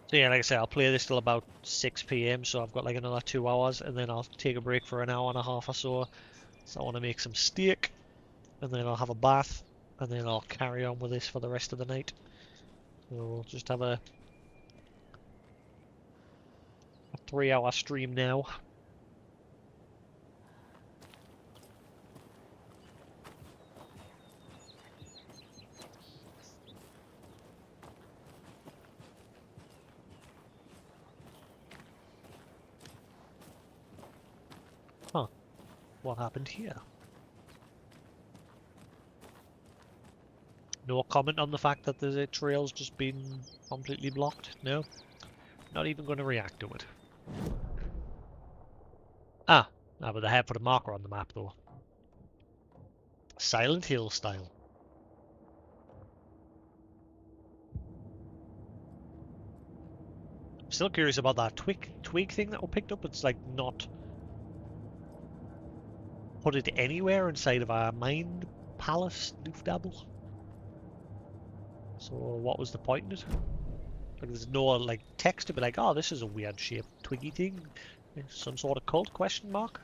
So yeah, like I said, I'll play this till about 6 p.m, so I've got like another 2 hours, and then I'll take a break for an hour and a half or so. So I want to make some steak, and then I'll have a bath, and then I'll carry on with this for the rest of the night. So we'll just have a 3-hour stream now. Huh. What happened here? No comment on the fact that the trail's just been completely blocked? No? Not even going to react to it. Ah, but they have put a marker on the map though. Silent Hill style. I'm still curious about that twig thing that we picked up. It's like not put it anywhere inside of our mind palace doofdabble. So what was the point in it? Like there's no like text to be like, oh, this is a weird shaped twiggy thing. Some sort of cult question mark?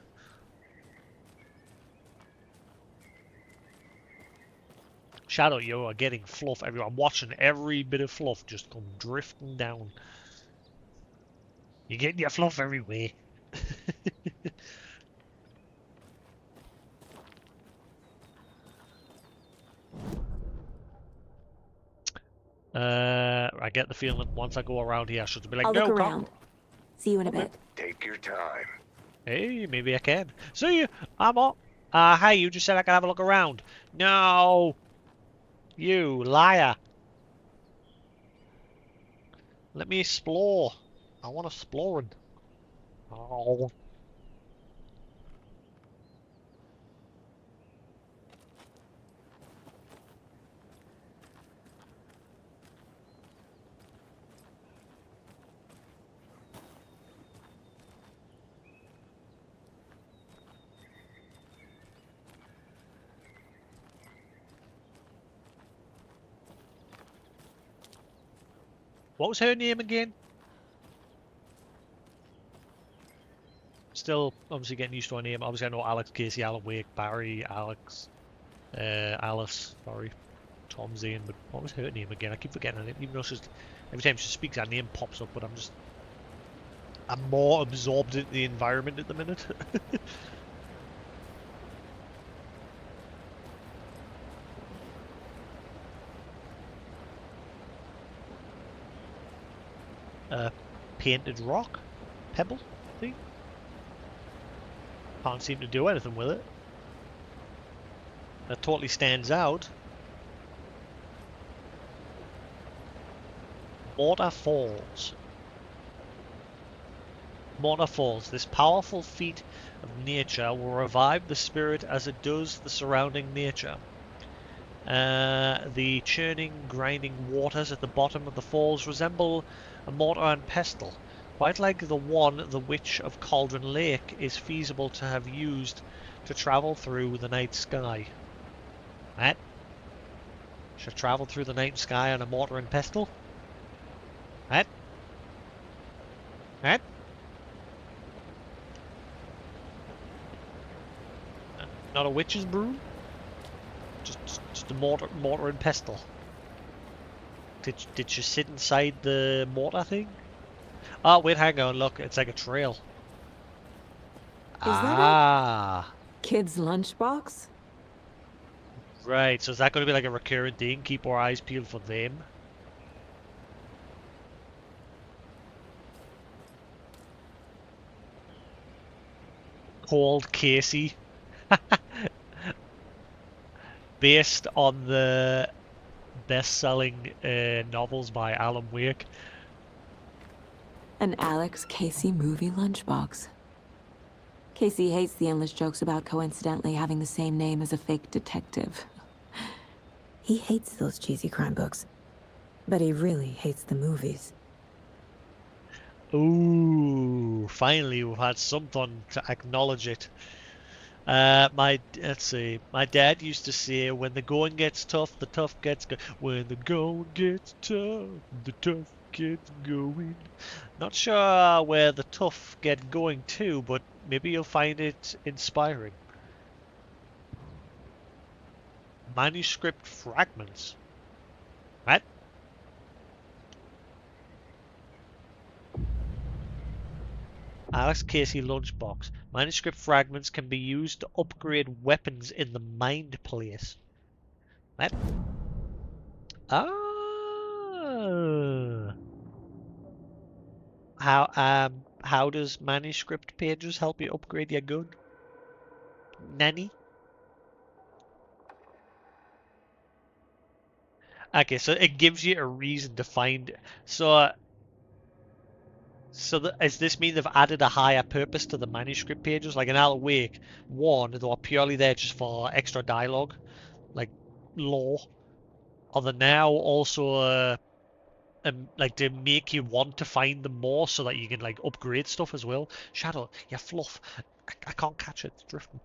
Shadow, you are getting fluff everywhere. I'm watching every bit of fluff just come drifting down. You're getting your fluff everywhere. I get the feeling that once I go around here, I should be like, I'll no, look come. around. See you in a bit. Take your time. Hey, maybe I can. See you. I'm up. Hey, you just said I could have a look around. No. You liar. Let me explore. I want exploring. Oh. What was her name again? Still, obviously getting used to her name. Obviously, I know Alex, Casey, Alan Wake, Barry, Alex, Alice, sorry, Tom Zane, but what was her name again? I keep forgetting her name, even though she's, every time she speaks, her name pops up, but I'm more absorbed in the environment at the minute. Painted rock? Pebble? Thing? Can't seem to do anything with it. That totally stands out. Mortar Falls. Mortar Falls. This powerful feat of nature will revive the spirit as it does the surrounding nature. The churning, grinding waters at the bottom of the falls resemble a mortar and pestle, quite like the one the Witch of Cauldron Lake is feasible to have used to travel through the night sky. What? Should travel through the night sky on a mortar and pestle? What? What? Not a witch's broom? Just a mortar and pestle. Did you sit inside the mortar thing? Oh, wait, hang on, look, it's like a trail. Is that Ah, kid's lunchbox? right, so is that going to be like a recurring thing? Keep our eyes peeled for them? Called Casey. Based on the best-selling novels by Alan Wake. An Alex Casey movie lunchbox. Casey hates the endless jokes about coincidentally having the same name as a fake detective. He hates those cheesy crime books, but he really hates the movies. Ooh, finally we've had something to acknowledge it. Let's see. My dad used to say, "When the going gets tough, the tough gets go. When the going gets tough, the tough gets going." Not sure where the tough get going to, but maybe you'll find it inspiring. Manuscript fragments. What? Alex Casey lunchbox. Manuscript fragments can be used to upgrade weapons in the Mind Place. What? Ah. How does manuscript pages help you upgrade your gun? Nanny? Okay, so it gives you a reason to find. So, does this mean they've added a higher purpose to the manuscript pages? Like in Alan Wake 1, they were purely there just for extra dialogue, like lore. Are they now also like to make you want to find them more so that you can like upgrade stuff as well? Shadow, you fluff. I can't catch it. It's drifting.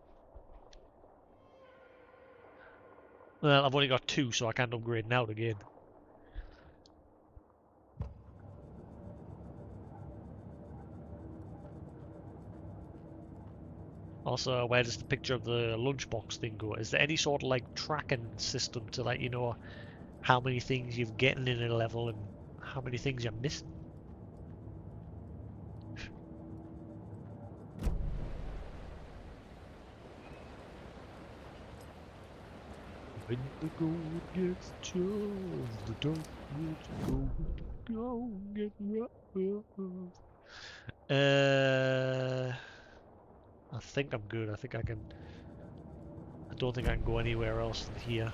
Well, I've only got 2, so I can't upgrade now again. Also, where does the picture of the lunchbox thing go? Is there any sort of like tracking system to let you know how many things you've gotten in a level and how many things you're missing? When the going gets tough, the tough gets going, get rough. I think I'm good. I think I can. I don't think I can go anywhere else than here.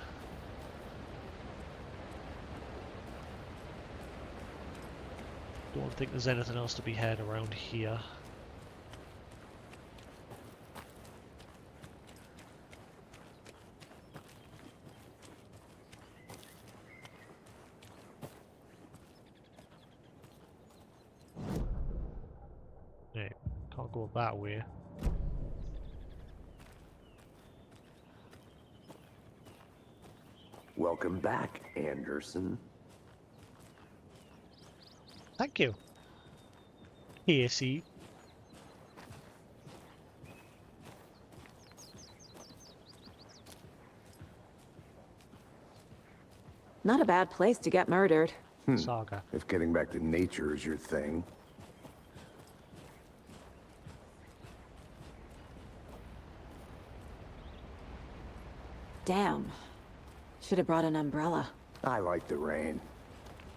Don't think there's anything else to be had around here. Right, can't go that way. Welcome back, Anderson. Thank you. Casey. Not a bad place to get murdered. Saga. If getting back to nature is your thing. Damn. Should have brought an umbrella. I like the rain.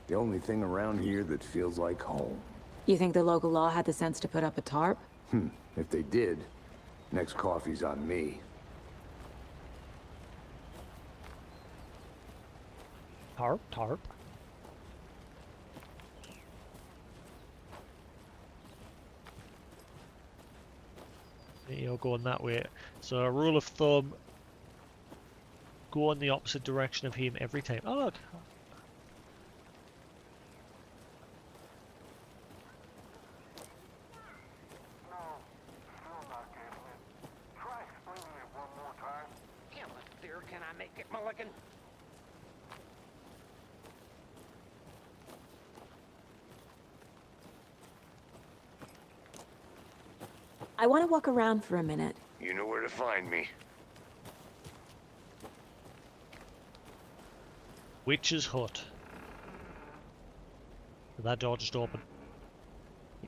The only thing around here that feels like home. You think the local law had the sense to put up a tarp? If they did, next coffee's on me. Tarp. You're going that way. So a rule of thumb, go in the opposite direction of him every time. Oh look. No, still not getting it. Try explaining it one more time. How much clearer can I make it, Mulligan? I want to walk around for a minute. You know where to find me. Witch's hut. Did that door just open?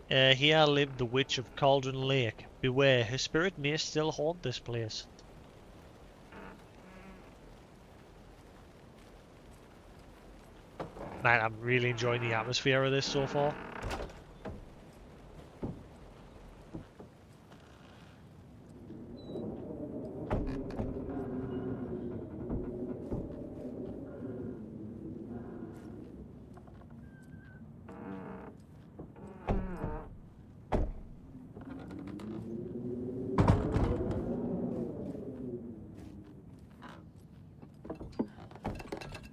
Here lived the witch of Cauldron Lake. Beware, her spirit may still haunt this place. Man, I'm really enjoying the atmosphere of this so far.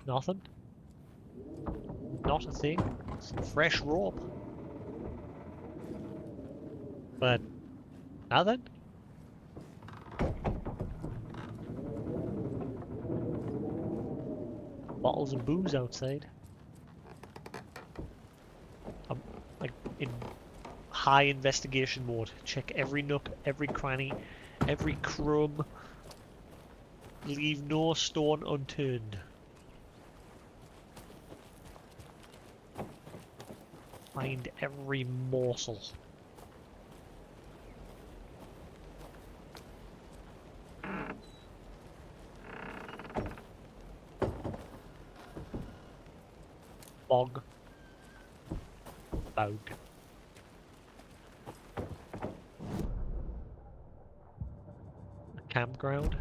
Nothing. Not a thing. Some fresh rope. But nothing. Bottles of booze outside. I'm like in high investigation mode. Check every nook, every cranny, every crumb. Leave no stone unturned. Find every morsel. Bog. Bog. A campground.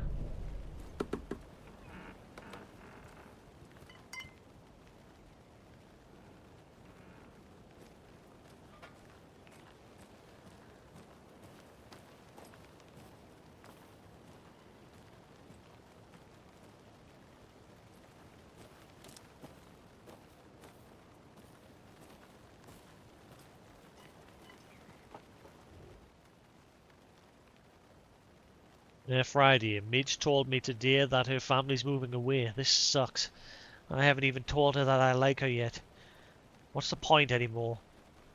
Friday, Midge told me today that her family's moving away. This sucks. I haven't even told her that I like her yet. What's the point anymore?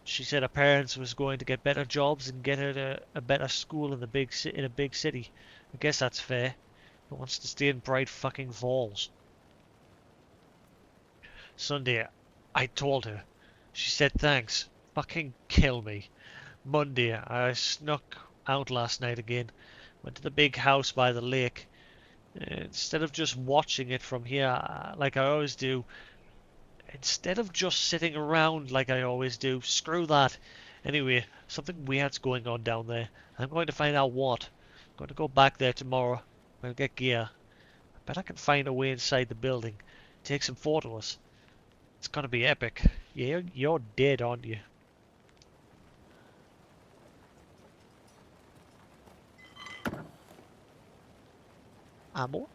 She said her parents was going to get better jobs and get her to a better school in a big city. I guess that's fair. Who wants to stay in Bright fucking Falls? Sunday, I told her. She said thanks. Fucking kill me. Monday, I snuck out last night again. Went to the big house by the lake. Instead of just watching it from here, like I always do, instead of just sitting around like I always do, screw that. Anyway, something weird's going on down there. I'm going to find out what. I'm going to go back there tomorrow. We'll get gear. I bet I can find a way inside the building. Take some photos. It's gonna be epic. Yeah, you're dead, aren't you? Ammo?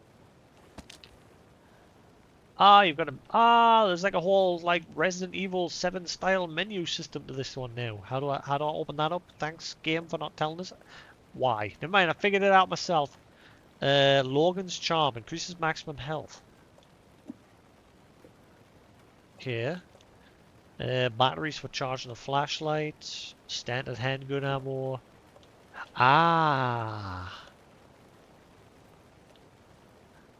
You've got a... there's like a whole, like, Resident Evil 7 style menu system to this one now. How do I open that up? Thanks, game, for not telling us. Why? Never mind, I figured it out myself. Logan's Charm increases maximum health. Okay. Batteries for charging the flashlight. Standard handgun ammo.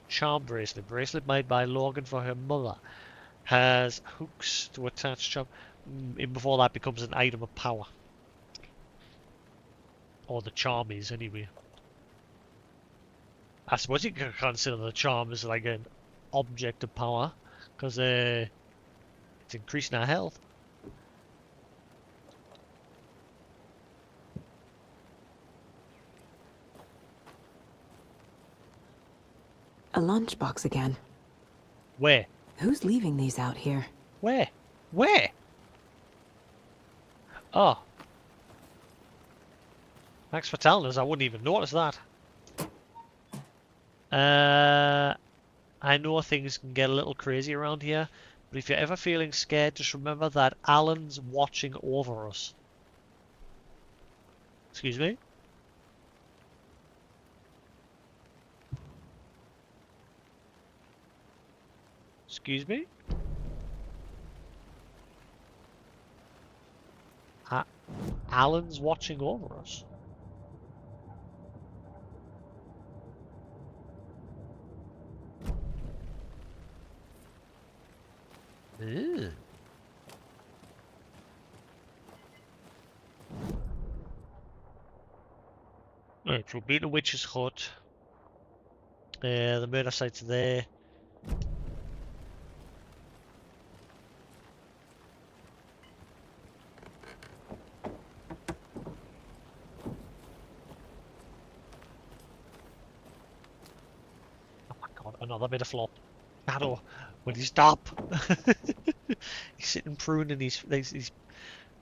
Charm bracelet. Bracelet made by Logan for her mother. Has hooks to attach charm. Before that becomes an item of power. Or the charm is, anyway. I suppose you could consider the charm as like an object of power. Because it's increasing our health. A lunchbox again. Where? Who's leaving these out here? Where? Where? Oh. Thanks for telling us. I wouldn't even notice that. I know things can get a little crazy around here, but if you're ever feeling scared, just remember that Alan's watching over us. Excuse me? Excuse me? Alan's watching over us. Ooh. Right, so we'll be in the witch's hut. The murder site's there. Oh my god, another bit of flop. Shadow, will you stop? He's sitting pruning he's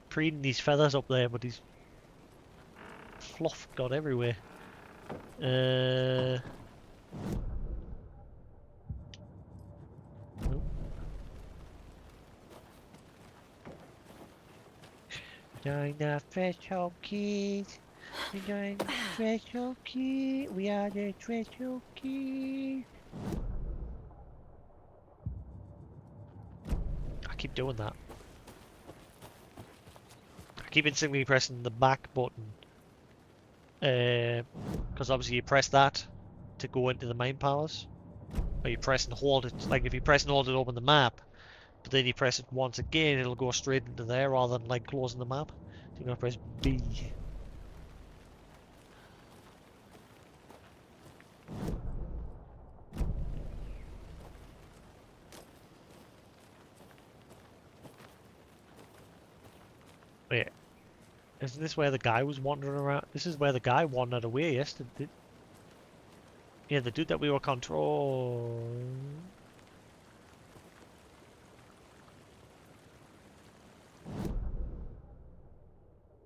preening his feathers up there, but his fluff got everywhere. Nope. Join the threshold kids. Join the threshold kids. We are the threshold kids. I keep doing that. I keep instantly pressing the back button. Because obviously you press that to go into the main palace. Or you press and hold it. Like if you press and hold it open the map, but then you press it once again, it'll go straight into there rather than like closing the map. So you're gonna press B. Wait, isn't this where the guy was wandering around? This is where the guy wandered away yesterday. Yeah, the dude that we were controlling.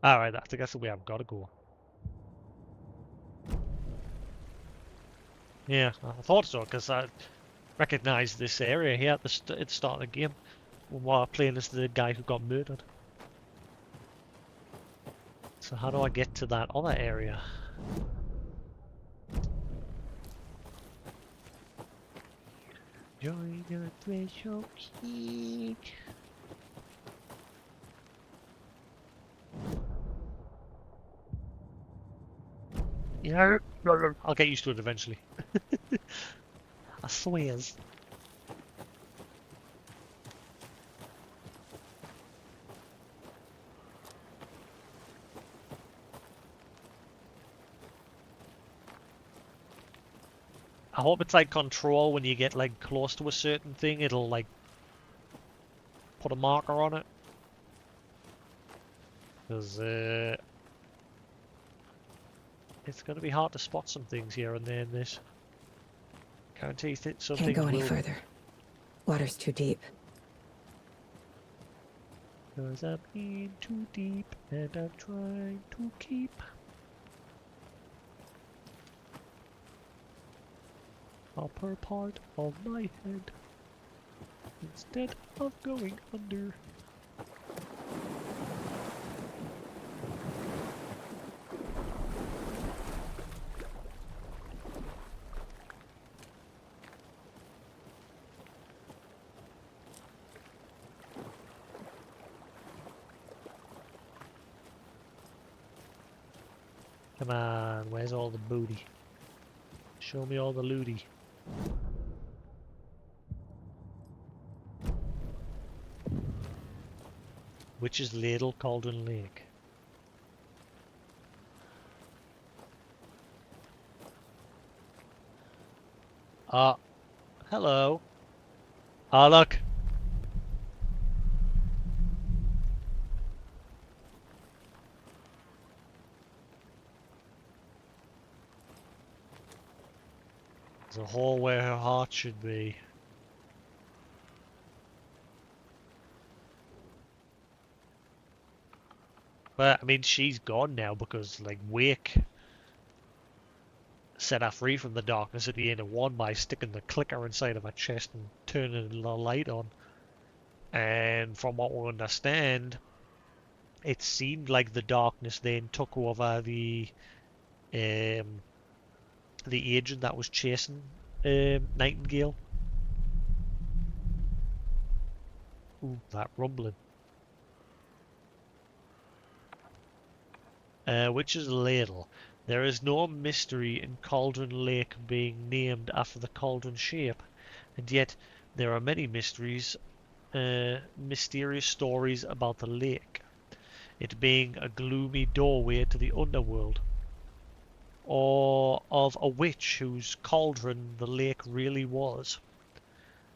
Alright, I think that's the way I've got to go. Yeah, I thought so, because I recognised this area here at the start of the game while playing as the guy who got murdered. So how do I get to that other area? Join the threshold key. Yeah, I'll get used to it eventually. I swear. I hope it's like Control when you get like close to a certain thing, it'll like put a marker on it. Because it's going to be hard to spot some things here and there in this. Guarantee that some Can't things go any will. further. Water's too deep. Cause I'm in too deep and I'm trying to keep. Upper part of my head instead of going under. Come on, where's all the booty? Show me all the looty. Witch's Ladle, Cauldron Lake. Ah, hello. Ah, look. There's a hole where her heart should be. But, I mean, she's gone now because, like, Wake set her free from the darkness at the end of one by sticking the clicker inside of her chest and turning the light on. And from what we understand, it seemed like the darkness then took over the agent that was chasing Nightingale. Ooh, that rumbling. Witch's Ladle. There is no mystery in Cauldron Lake being named after the cauldron shape, and yet there are many mysteries mysterious stories about the lake, it being a gloomy doorway to the underworld, or of a witch whose cauldron the lake really was.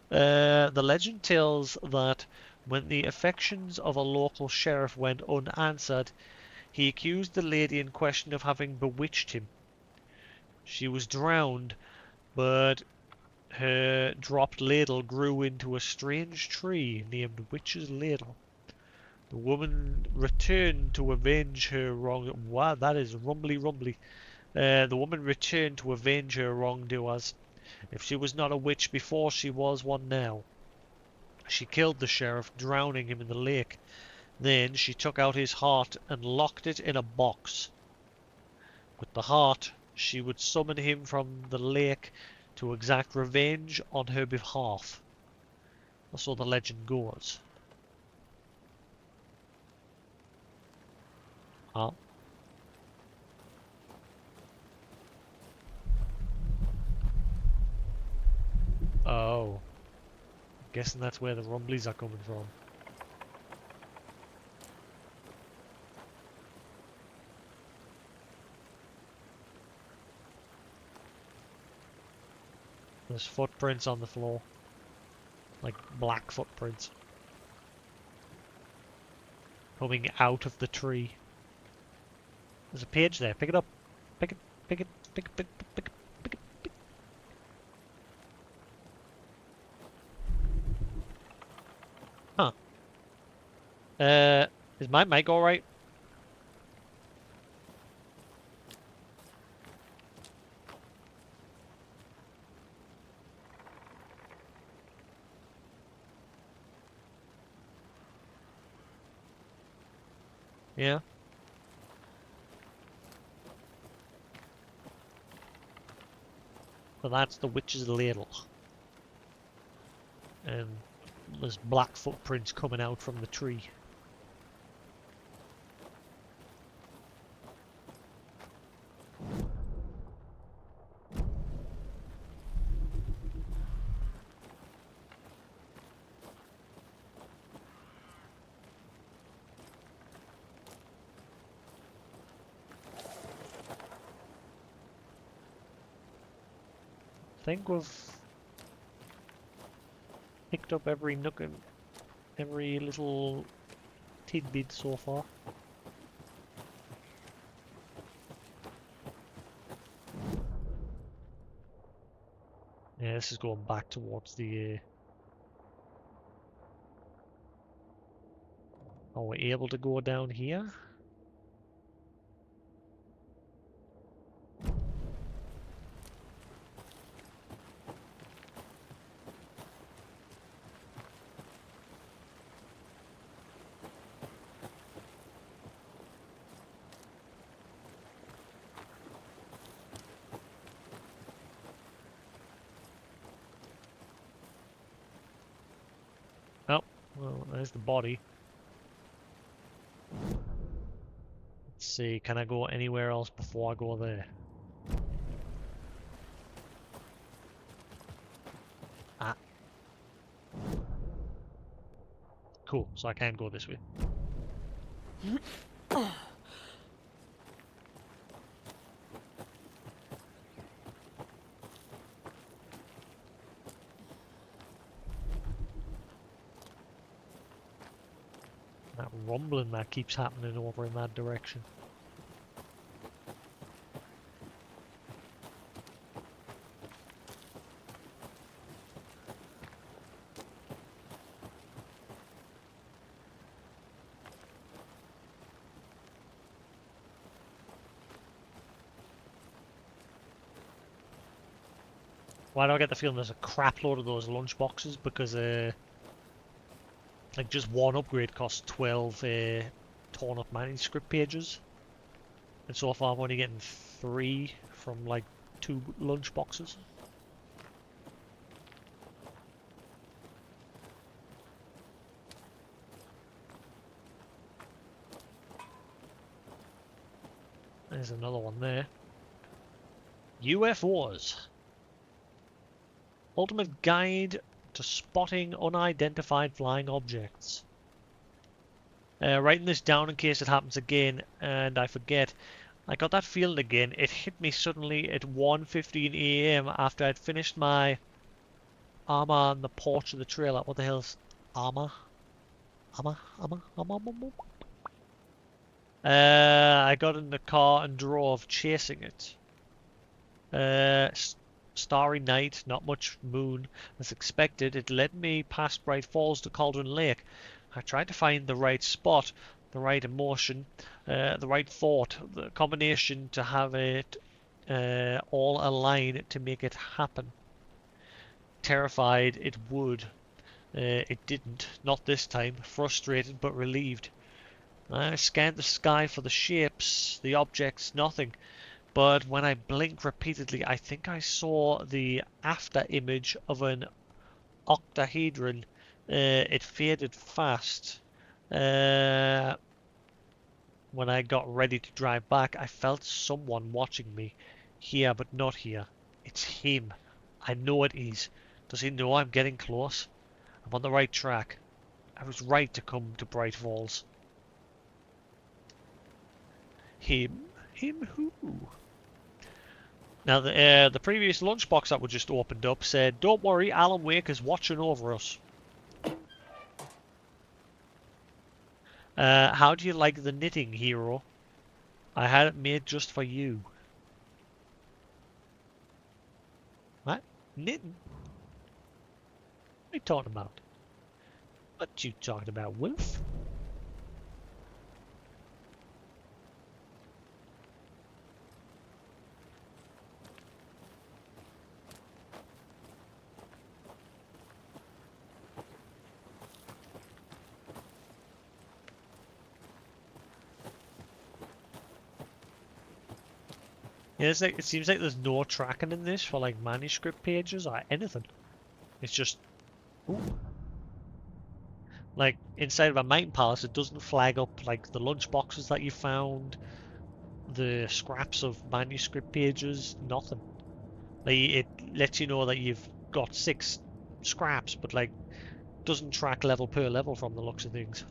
The legend tells that when the affections of a local sheriff went unanswered, he accused the lady in question of having bewitched him. She was drowned, but her dropped ladle grew into a strange tree named Witch's Ladle. The woman returned to avenge her wrong. Wow, that is rumbly rumbly. The woman returned to avenge her wrongdoers. If she was not a witch before, she was one now. She killed the sheriff, drowning him in the lake. Then she took out his heart and locked it in a box. With the heart, she would summon him from the lake to exact revenge on her behalf. So the legend goes. Huh? Oh. Guessing that's where the rumblies are coming from. There's footprints on the floor. Like black footprints. Coming out of the tree. There's a page there. Pick it up. Pick it. Pick it. Pick it. Pick it. Pick it. Pick it. Pick it. Huh. Is my mic alright? Yeah. So that's the witch's ladle. And there's black footprints coming out from the tree. I think we've picked up every nook and every little tidbit so far. Yeah, this is going back towards the... Are we able to go down here? Oh, well, there's the body. Let's see, can I go anywhere else before I go there? Ah. Cool, so I can go this way. That rumbling that keeps happening over in that direction. Why do I get the feeling there's a crap load of those lunch boxes? Because like just one upgrade costs 12 torn up manuscript pages. And so far I'm only getting 3 from like 2 lunch boxes. There's another one there. UFOs. Ultimate guide to spotting unidentified flying objects. Writing this down in case it happens again and I forget. I got that feeling again. It hit me suddenly at 1:15 a.m. after I'd finished my armor on the porch of the trailer. What the hell's armor? Armor. I got in the car and drove, chasing it. Starry night, not much moon. As expected, it led me past Bright Falls to Cauldron Lake. I tried to find the right spot, the right emotion, the right thought, the combination to have it all align to make it happen. Terrified it would. It didn't, not this time. Frustrated but relieved. I scanned the sky for the shapes, the objects, nothing. But when I blinked repeatedly, I think I saw the after image of an octahedron. It faded fast. When I got ready to drive back, I felt someone watching me. Here, but not here. It's him. I know it is. Does he know I'm getting close? I'm on the right track. I was right to come to Bright Falls. Him? Him who? Now, the previous lunchbox that we just opened up said, "Don't worry, Alan Wake is watching over us." How do you like the knitting, hero? I had it made just for you. What? Knitting? What are you talking about? What you talking about, Wolf? Yeah, it seems like there's no tracking in this for like manuscript pages or anything. It's just, ooh. Like inside of a mountain palace, it doesn't flag up like the lunch boxes that you found, the scraps of manuscript pages, nothing. Like it lets you know that you've got 6 scraps, but like doesn't track level per level from the looks of things.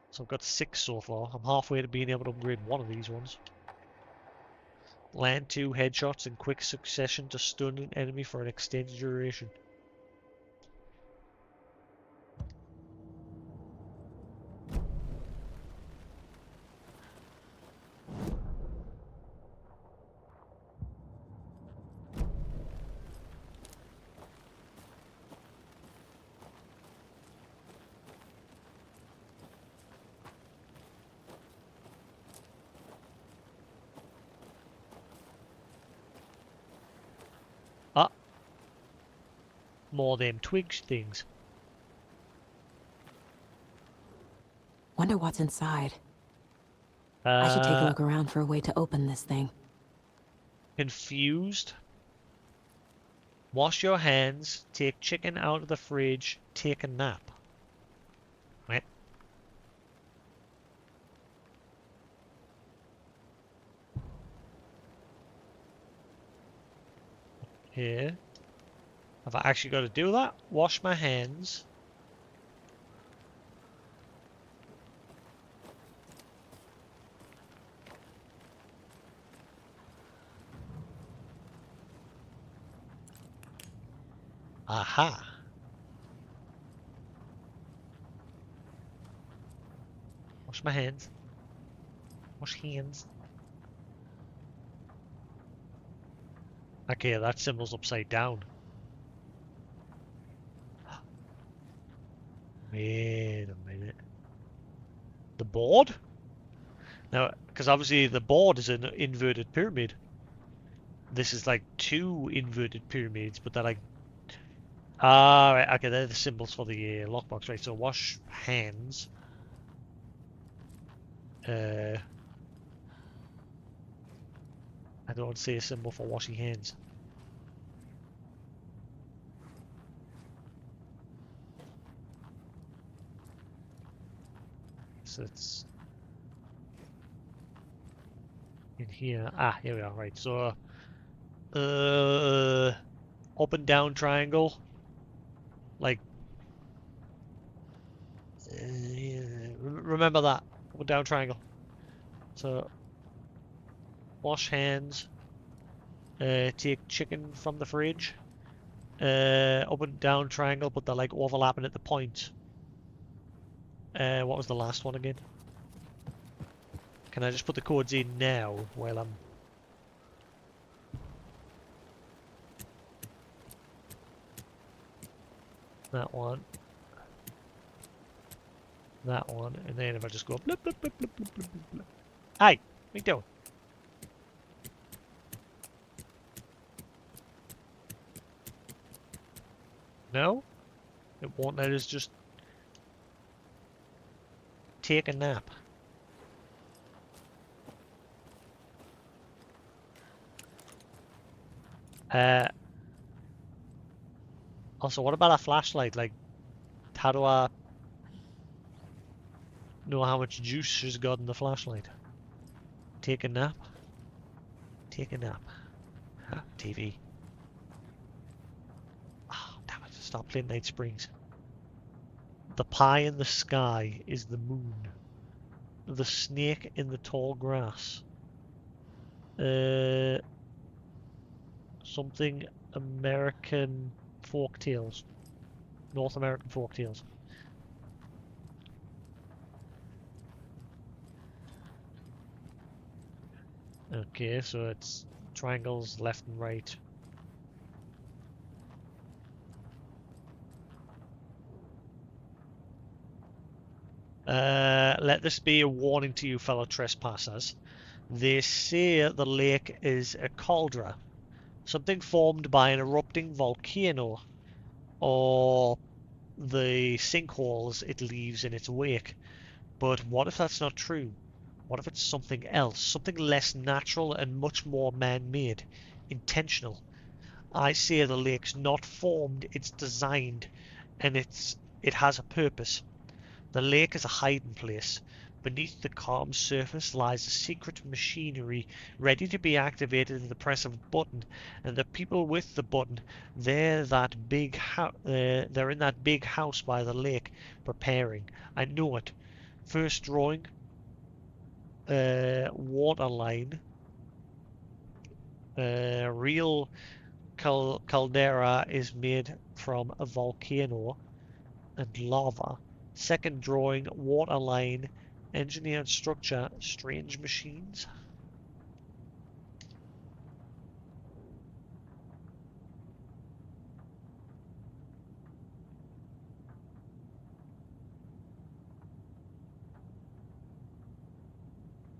So I've got 6 so far. I'm halfway to being able to upgrade one of these ones. Land 2 headshots in quick succession to stun an enemy for an extended duration. Ah, more them twigs things. Wonder what's inside. I should take a look around for a way to open this thing. Confused? Wash your hands, take chicken out of the fridge, take a nap. Right. Here. Have I actually got to do that? Wash my hands. Aha. Wash my hands. Wash hands. Okay, that symbol's upside down. Wait a minute. The board? Now, because obviously the board is an inverted pyramid. This is like 2 inverted pyramids, but they're like... Ah, right, okay, they're the symbols for the lockbox, right? So wash hands. I don't see a symbol for washing hands. So it's in here. Ah, here we are. Right. So, up and down triangle. Like, remember that. Up and down triangle. So, wash hands. Take chicken from the fridge. Up and down triangle, but they're like overlapping at the point. What was the last one again? Can I just put the codes in now while I'm... That one. That one. And then if I just go... Blip, blip, blip, blip, blip, blip, blip. Hey! What are you doing? No? It won't let us just take a nap. Also, what about a flashlight? Like, how do I know how much juice she's got in the flashlight? Take a nap? Take a nap. TV. Oh, damn it. Stop playing Night Springs. The pie in the sky is the moon. The snake in the tall grass. Something American folktales. North American folktales. Okay, so it's triangles left and right. Let this be a warning to you, fellow trespassers. They say the lake is a cauldron, something formed by an erupting volcano, or the sinkholes it leaves in its wake. But what if that's not true? What if it's something else, something less natural and much more man-made, intentional? I say the lake's not formed, it's designed, and it has a purpose. The lake is a hiding place. Beneath the calm surface lies a secret machinery ready to be activated at the press of a button, and the people with the button, they're in that big house by the lake, preparing. I know it. First drawing, water line, real caldera is made from a volcano and lava. Second drawing, water line, engineered structure, strange machines.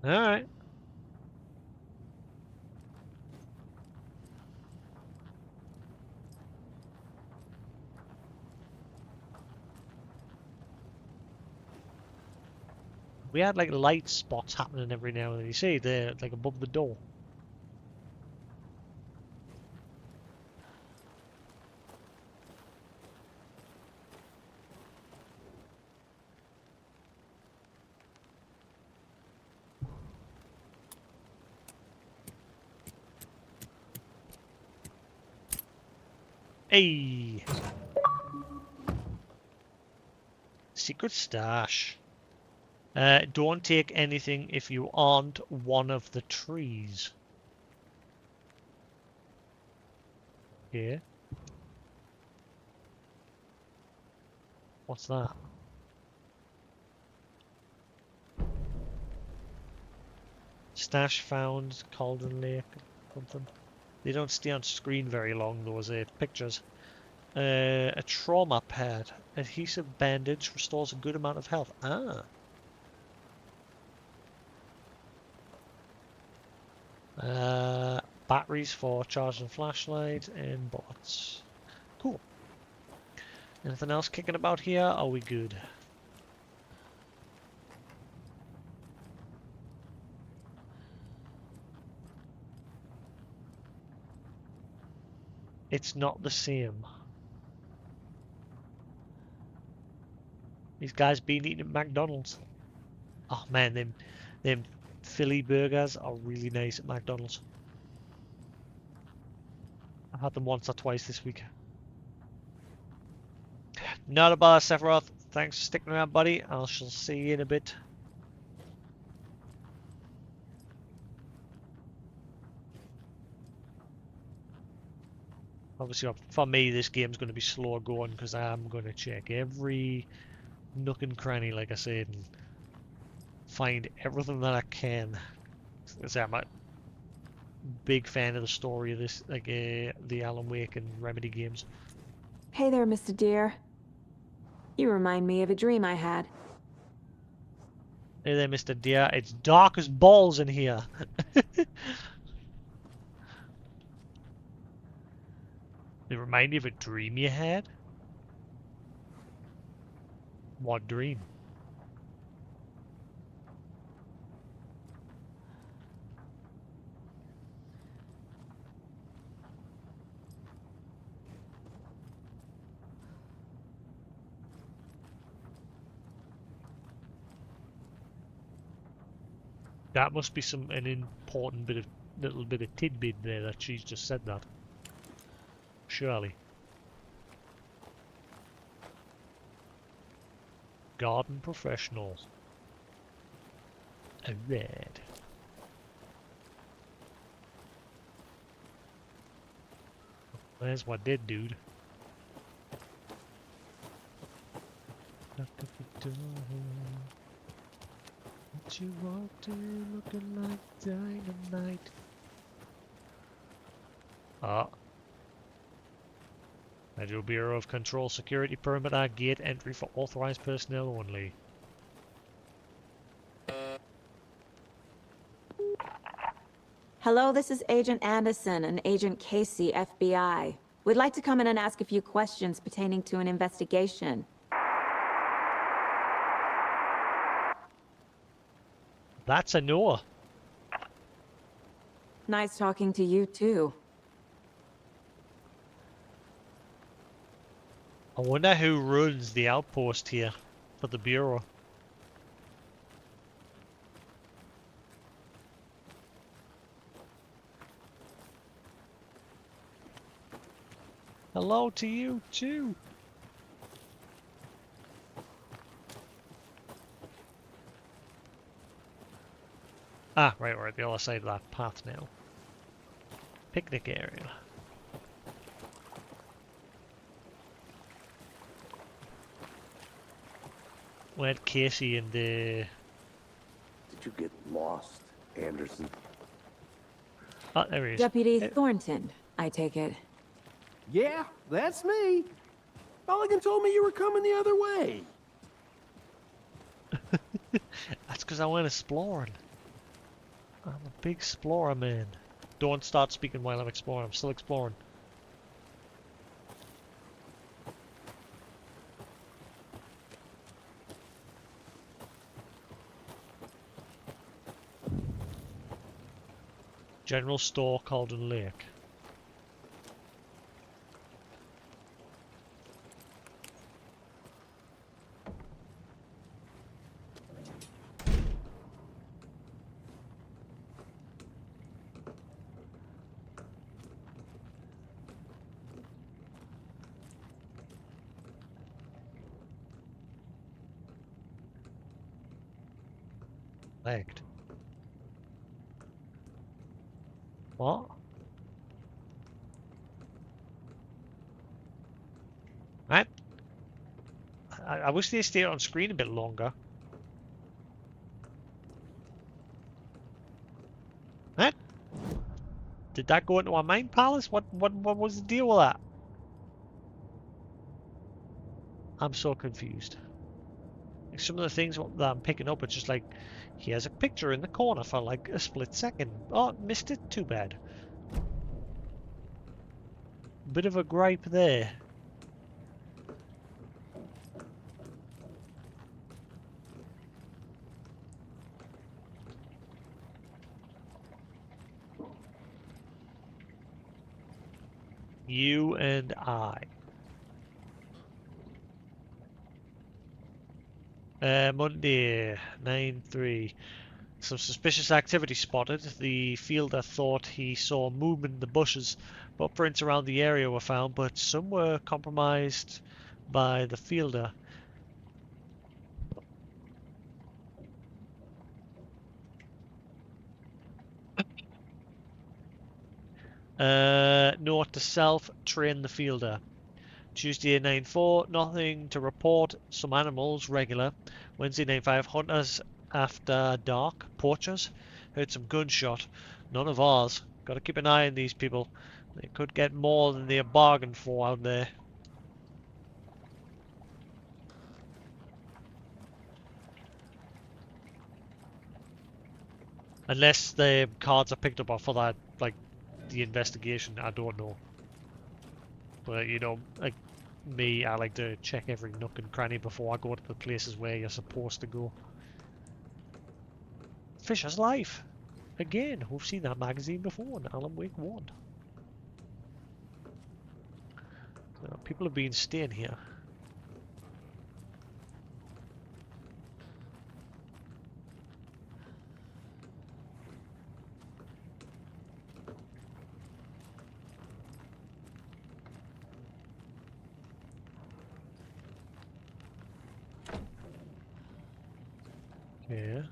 Alright. We had like light spots happening every now and then. You see, they're like above the door. Hey! Secret stash. Don't take anything if you aren't one of the trees. Okay. What's that? Stash found, Cauldron Lake, something. They don't stay on screen very long, those pictures. A trauma pad. Adhesive bandage restores a good amount of health. Ah. Batteries for charging flashlight and bullets. Cool. Anything else kicking about here? Are we good? It's not the same. These guys been eating at McDonald's. Oh man, them Philly burgers are really nice at McDonald's. I've had them once or twice this week. Not a bother, Sephiroth. Thanks for sticking around, buddy. I shall see you in a bit. Obviously, for me, this game's going to be slower going because I'm going to check every nook and cranny, like I said, and find everything that I can. I'm a big fan of the story of this, like the Alan Wake and Remedy games. Hey there, Mr. Deer. You remind me of a dream I had. Hey there, Mr. Deer. It's dark as balls in here. It remind you of a dream you had? What dream? That must be an important little bit of tidbit there that she's just said that. Surely. Garden professionals. A red. There's my dead dude. What you want to looking like dynamite. Federal Bureau of Control Security Perimeter Gate entry for authorized personnel only. Hello, this is Agent Anderson and Agent Casey, FBI. We'd like to come in and ask a few questions pertaining to an investigation. That's a Noah. Nice talking to you, too. I wonder who runs the outpost here for the Bureau. Hello to you, too. Ah, right, we're at the other side of that path now. Picnic area. Where'd Casey and Did you get lost, Anderson? Oh, there he is. Deputy Thornton, I take it. Yeah, that's me. Mulligan told me you were coming the other way. That's because I went exploring. I'm a big explorer, man. Don't start speaking while I'm exploring. I'm still exploring. General Store, Calden Lake. Lagged. What? Man, I wish they stayed on screen a bit longer. Man, did that go into our main palace? What was the deal with that? I'm so confused. Like some of the things that I'm picking up, it's just like, here's a picture in the corner for like a split second. Oh, missed it. Too bad. Bit of a gripe there. You and I. Monday, 9/3. Some suspicious activity spotted. The fielder thought he saw movement in the bushes. Footprints around the area were found, but some were compromised by the fielder. Note to self, train the fielder. Tuesday 9-4, nothing to report. Some animals, regular. Wednesday 9-5, hunters after dark. Poachers. Heard some gunshot. None of ours. Gotta keep an eye on these people. They could get more than they bargained for out there. Unless the cards are picked up for that, like, the investigation, I don't know. But, you know, like me, I like to check every nook and cranny before I go to the places where you're supposed to go. Fisher's Life! Again, we've seen that magazine before in Alan Wake 1. People have been staying here. Yeah.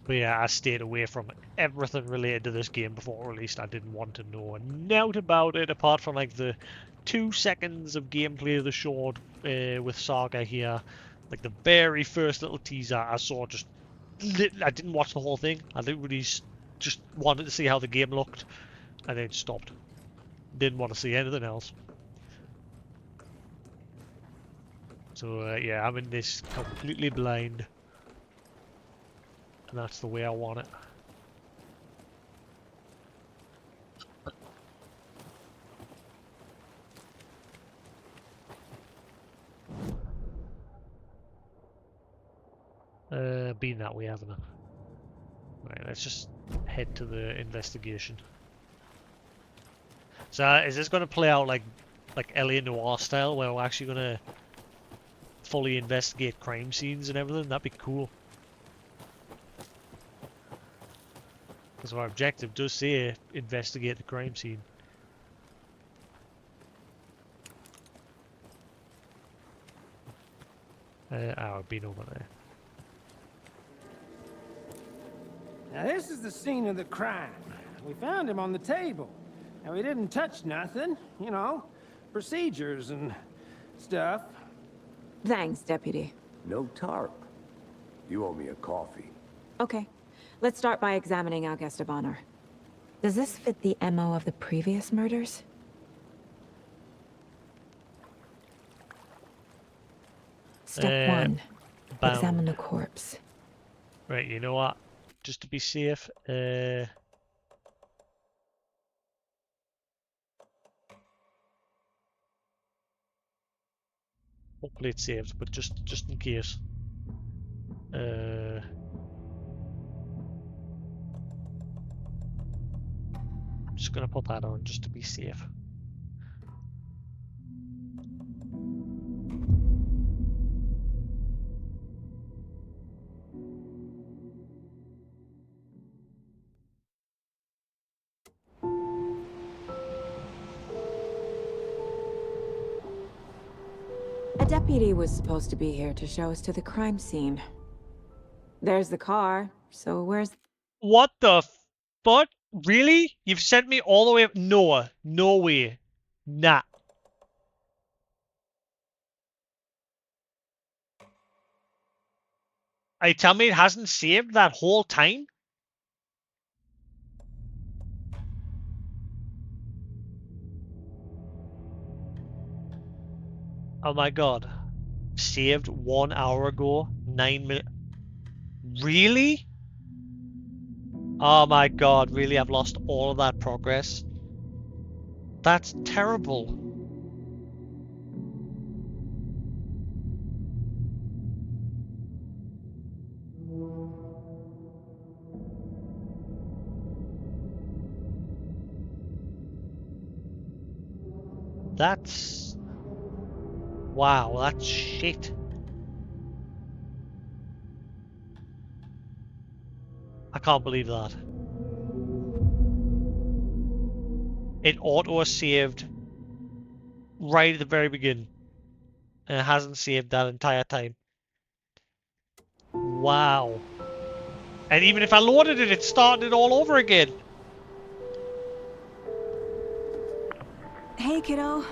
But yeah, I stayed away from everything related to this game before released. I didn't want to know a nout about it, apart from like the 2 seconds of gameplay they showed with Saga here. Like the very first little teaser I saw, I didn't watch the whole thing. I literally just wanted to see how the game looked, and then stopped. Didn't want to see anything else. So yeah, I'm in this completely blind. And that's the way I want it. Been that way, haven't I? Right, let's just head to the investigation. So is this going to play out like LA Noire style, where we're actually going to fully investigate crime scenes and everything? That'd be cool. Because our objective does say investigate the crime scene. I've been over there. Now this is the scene of the crime. We found him on the table. And we didn't touch nothing, you know, procedures and stuff. Thanks, Deputy. No tarp. You owe me a coffee. Okay, let's start by examining our guest of honor. Does this fit the MO of the previous murders? Step 1. Bound. Examine the corpse. Right, you know what? Just to be safe, hopefully it's saved, but just in case. I'm just gonna put that on just to be safe. A deputy was supposed to be here to show us to the crime scene. There's the car, so where's... What the fuck? Really? You've sent me all the way up? No. No way. Nah. I tell me it hasn't saved that whole time? Oh my god. Saved 1 hour ago. 9 minutes. Really? Oh my god, really? I've lost all of that progress? That's terrible. That's... Wow, that's shit. can't believe that. It auto-saved right at the very beginning. And it hasn't saved that entire time. Wow. And even if I loaded it, it started it all over again. Hey, kiddo.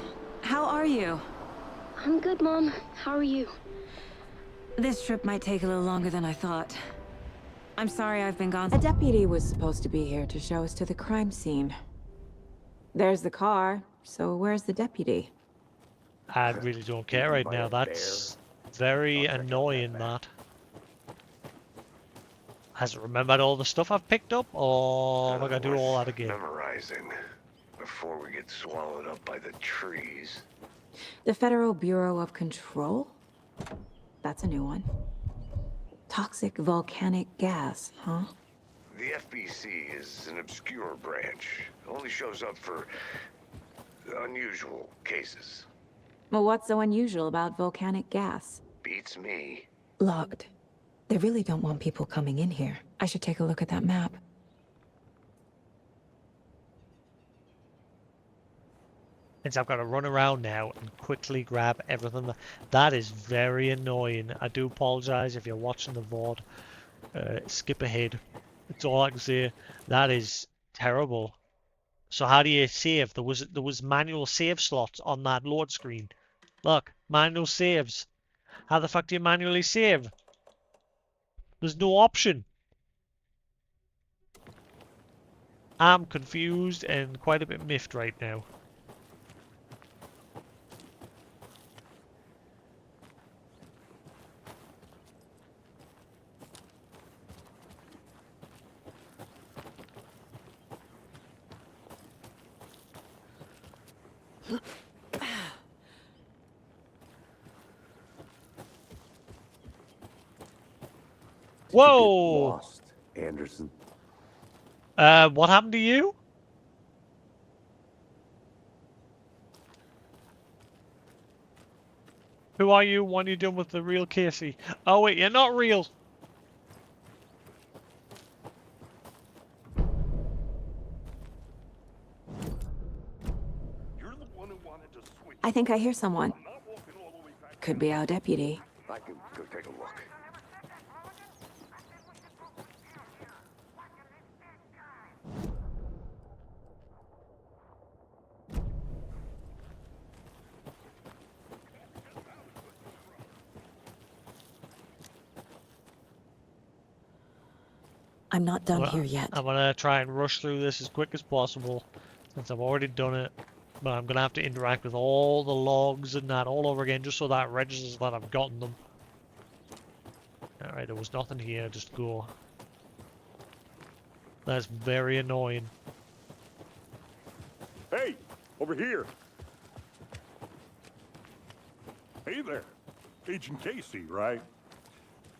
How are you? I'm good, Mom. How are you? This trip might take a little longer than I thought. I'm sorry I've been gone. A deputy was supposed to be here to show us to the crime scene. There's the car, so where's the deputy? I really don't care right By now. a bear. That's very I'll check out that annoying, map. that. Has it remembered all the stuff I've picked up, or am I gonna do all that again? Memorizing before we get swallowed up by the trees. The Federal Bureau of Control? That's a new one. Toxic volcanic gas, huh? The FBC is an obscure branch. Only shows up for unusual cases. Well, what's so unusual about volcanic gas? Beats me. Logged. They really don't want people coming in here. I should take a look at that map. Since I've got to run around now and quickly grab everything. That is very annoying. I do apologize if you're watching the VOD. Skip ahead. That's all I can say. That is terrible. So how do you save? There was manual save slots on that load screen. Look, manual saves. How the fuck do you manually save? There's no option. I'm confused and quite a bit miffed right now. Whoa! Lost, Anderson. What happened to you? Who are you? What are you doing with the real Casey? Oh wait, you're not real. You're the one who wanted to switch. I think I hear someone. I'm not walking all the way back. Could be our deputy. I can go take a look. I'm not done Well, here yet. I'm gonna try and rush through this as quick as possible, since I've already done it. But I'm gonna have to interact with all the logs and that all over again, just so that registers that I've gotten them. Alright, there was nothing here, just go. That's very annoying. Hey, over here. Hey there. Agent Casey, right?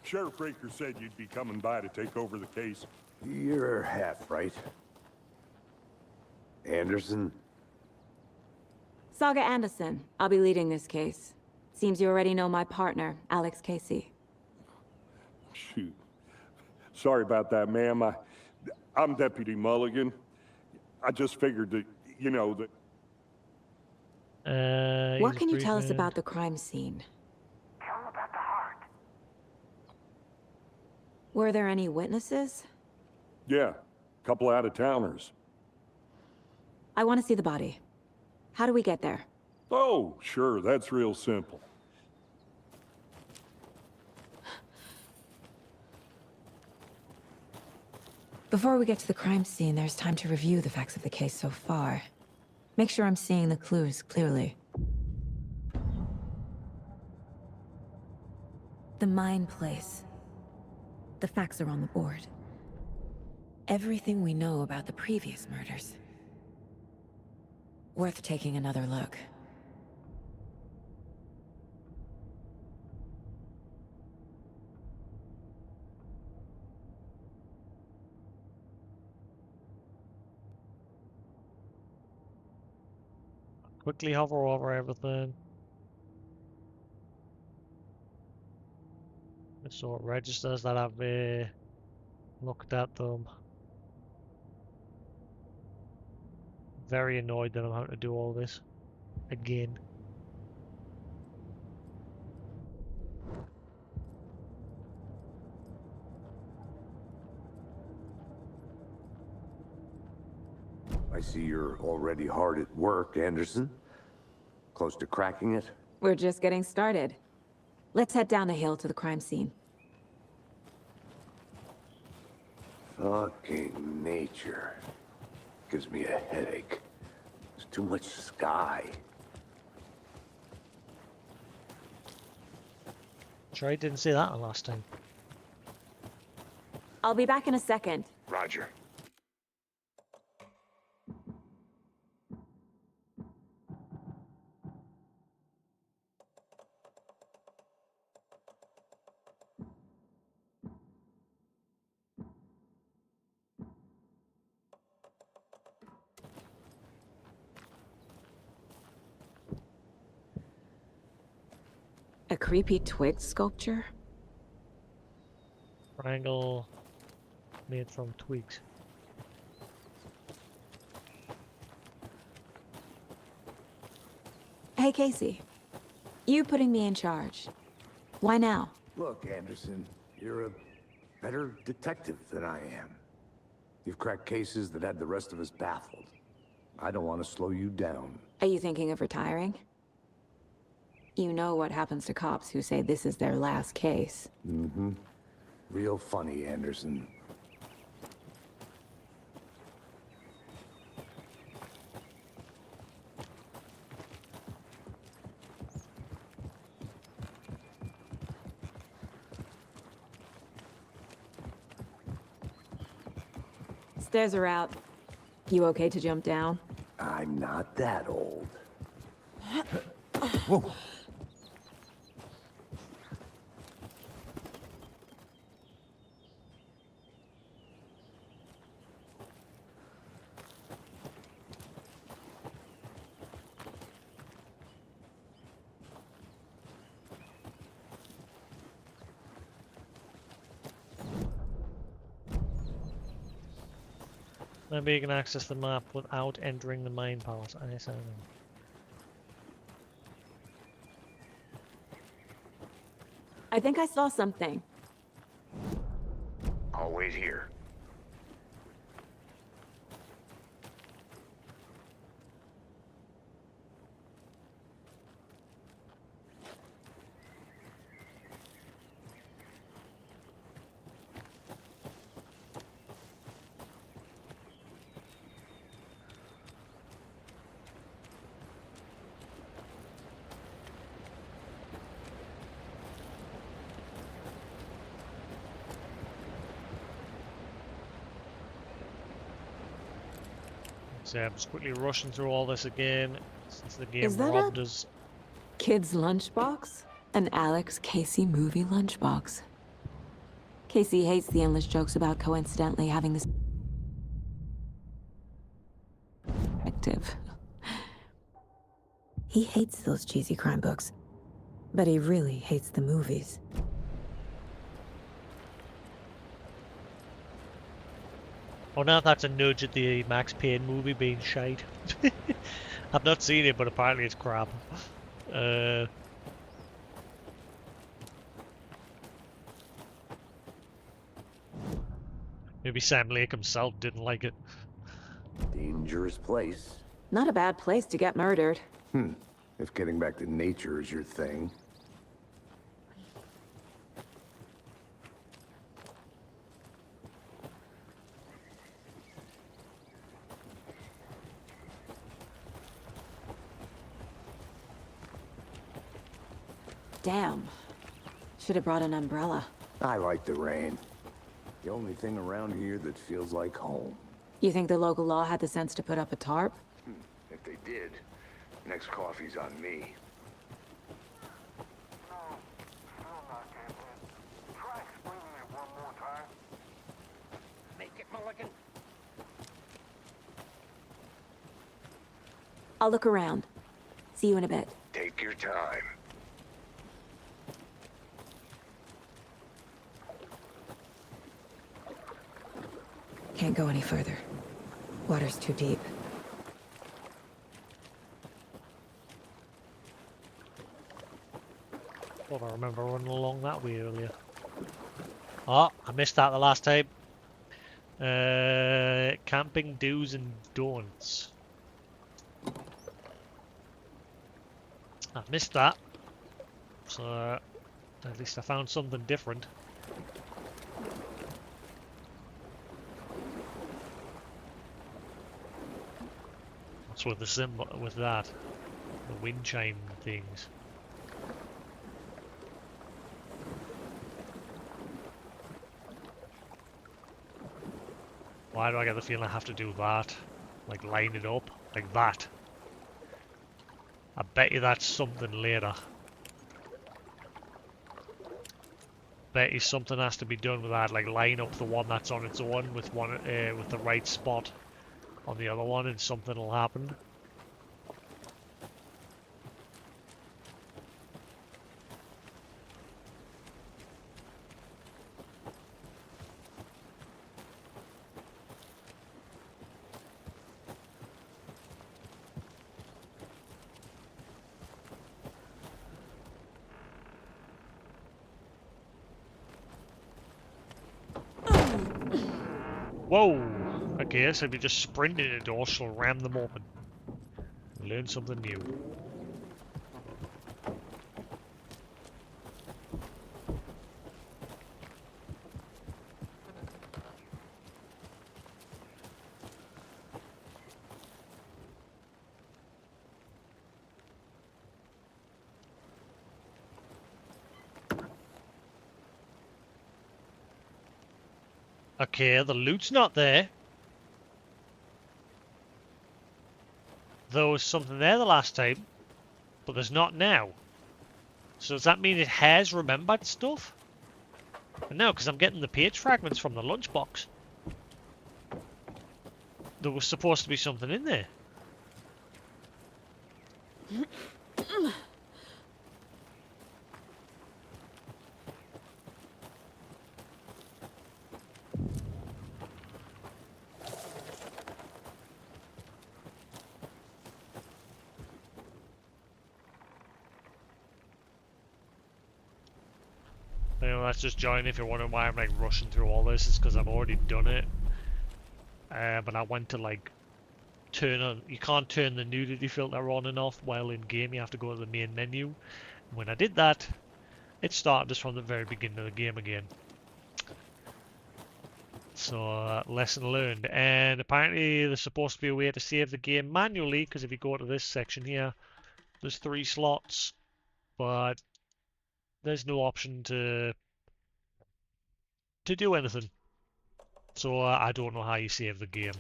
Sheriff Breaker said you'd be coming by to take over the case. You're half right. Anderson? Saga Anderson. I'll be leading this case. Seems you already know my partner, Alex Casey. Shoot. Sorry about that, ma'am. I'm Deputy Mulligan. I just figured that, you know, that... What can you tell us about the crime scene? Tell him about the heart. Were there any witnesses? Yeah, couple out-of-towners. I want to see the body. How do we get there? Oh, sure, that's real simple. Before we get to the crime scene, there's time to review the facts of the case so far. Make sure I'm seeing the clues clearly. The mine place. The facts are on the board. Everything we know about the previous murders. Worth taking another look. Quickly hover over everything. So it registers that I've Looked at them. Very annoyed that I'm having to do all this again. I see you're already hard at work, Anderson. Close to cracking it? We're just getting started. Let's head down the hill to the crime scene. Fucking nature. Gives me a headache. There's too much sky. Sure, I didn't say that the last time. I'll be back in a second. Roger. A creepy twig sculpture? Triangle made from twigs. Hey, Casey. You putting me in charge. Why now? Look, Anderson, you're a better detective than I am. You've cracked cases that had the rest of us baffled. I don't want to slow you down. Are you thinking of retiring? You know what happens to cops who say this is their last case. Mm-hmm. Real funny, Anderson. Stairs are out. You okay to jump down? I'm not that old. Whoa. Maybe you can access the map without entering the main palace. I don't know. I think I saw something. I'll wait here. So I'm just quickly rushing through all this again since the game Is that robbed us. Kid's lunchbox? An Alex Casey movie lunchbox. Casey hates the endless jokes about coincidentally having this perspective. He hates those cheesy crime books, but he really hates the movies. Oh, now that's a nudge at the Max Payne movie being shite. I've not seen it, but apparently it's crap. Maybe Sam Lake himself didn't like it. Dangerous place. Not a bad place to get murdered. If getting back to nature is your thing. Damn. Should have brought an umbrella. I like the rain. The only thing around here that feels like home. You think the local law had the sense to put up a tarp? If they did, next coffee's on me. No, still not getting it. Try explaining it one more time. Make it, Mulligan. I'll look around. See you in a bit. Take your time. Can't go any further. Water's too deep. Thought I remember running along that way earlier. Oh, I missed that the last time. Camping do's and don'ts. I missed that. So, at least I found something different. What's with the symbol, with that? The wind chime things. Why do I get the feeling I have to do that? Like line it up? Like that? I bet you that's something later. Bet you something has to be done with that, like line up the one that's on its own with one with the right spot on the other one, and something will happen. Whoa! Okay, so if you just sprint in a door, she'll ram them open. Learn something new. Okay, the loot's not there. There was something there the last time, but there's not now. So does that mean it has remembered stuff? No, because I'm getting the page fragments from the lunchbox. There was supposed to be something in there. Anyway, that's just join. If you're wondering why I'm like rushing through all this, it's because I've already done it. But I went to like turn on. You can't turn the nudity filter on and off while in game. You have to go to the main menu. When I did that, it started us from the very beginning of the game again. So lesson learned. And apparently there's supposed to be a way to save the game manually, because if you go to this section here, there's 3 slots, but there's no option to do anything. So I don't know how you save the game.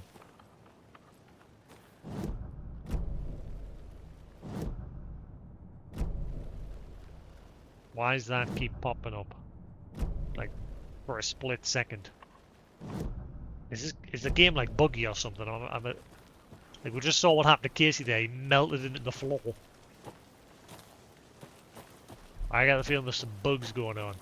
Why does that keep popping up? Like, for a split second. Is the game like buggy or something? Like, we just saw what happened to Casey there. He melted into the floor. I got the feeling there's some bugs going on.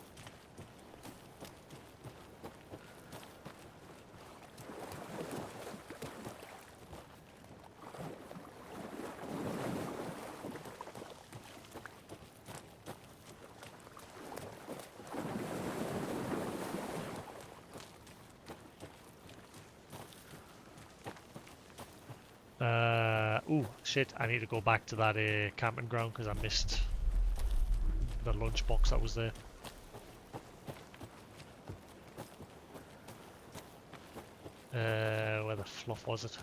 Ooh, shit, I need to go back to that camping ground because I missed the lunchbox that was there. Where the fluff was it?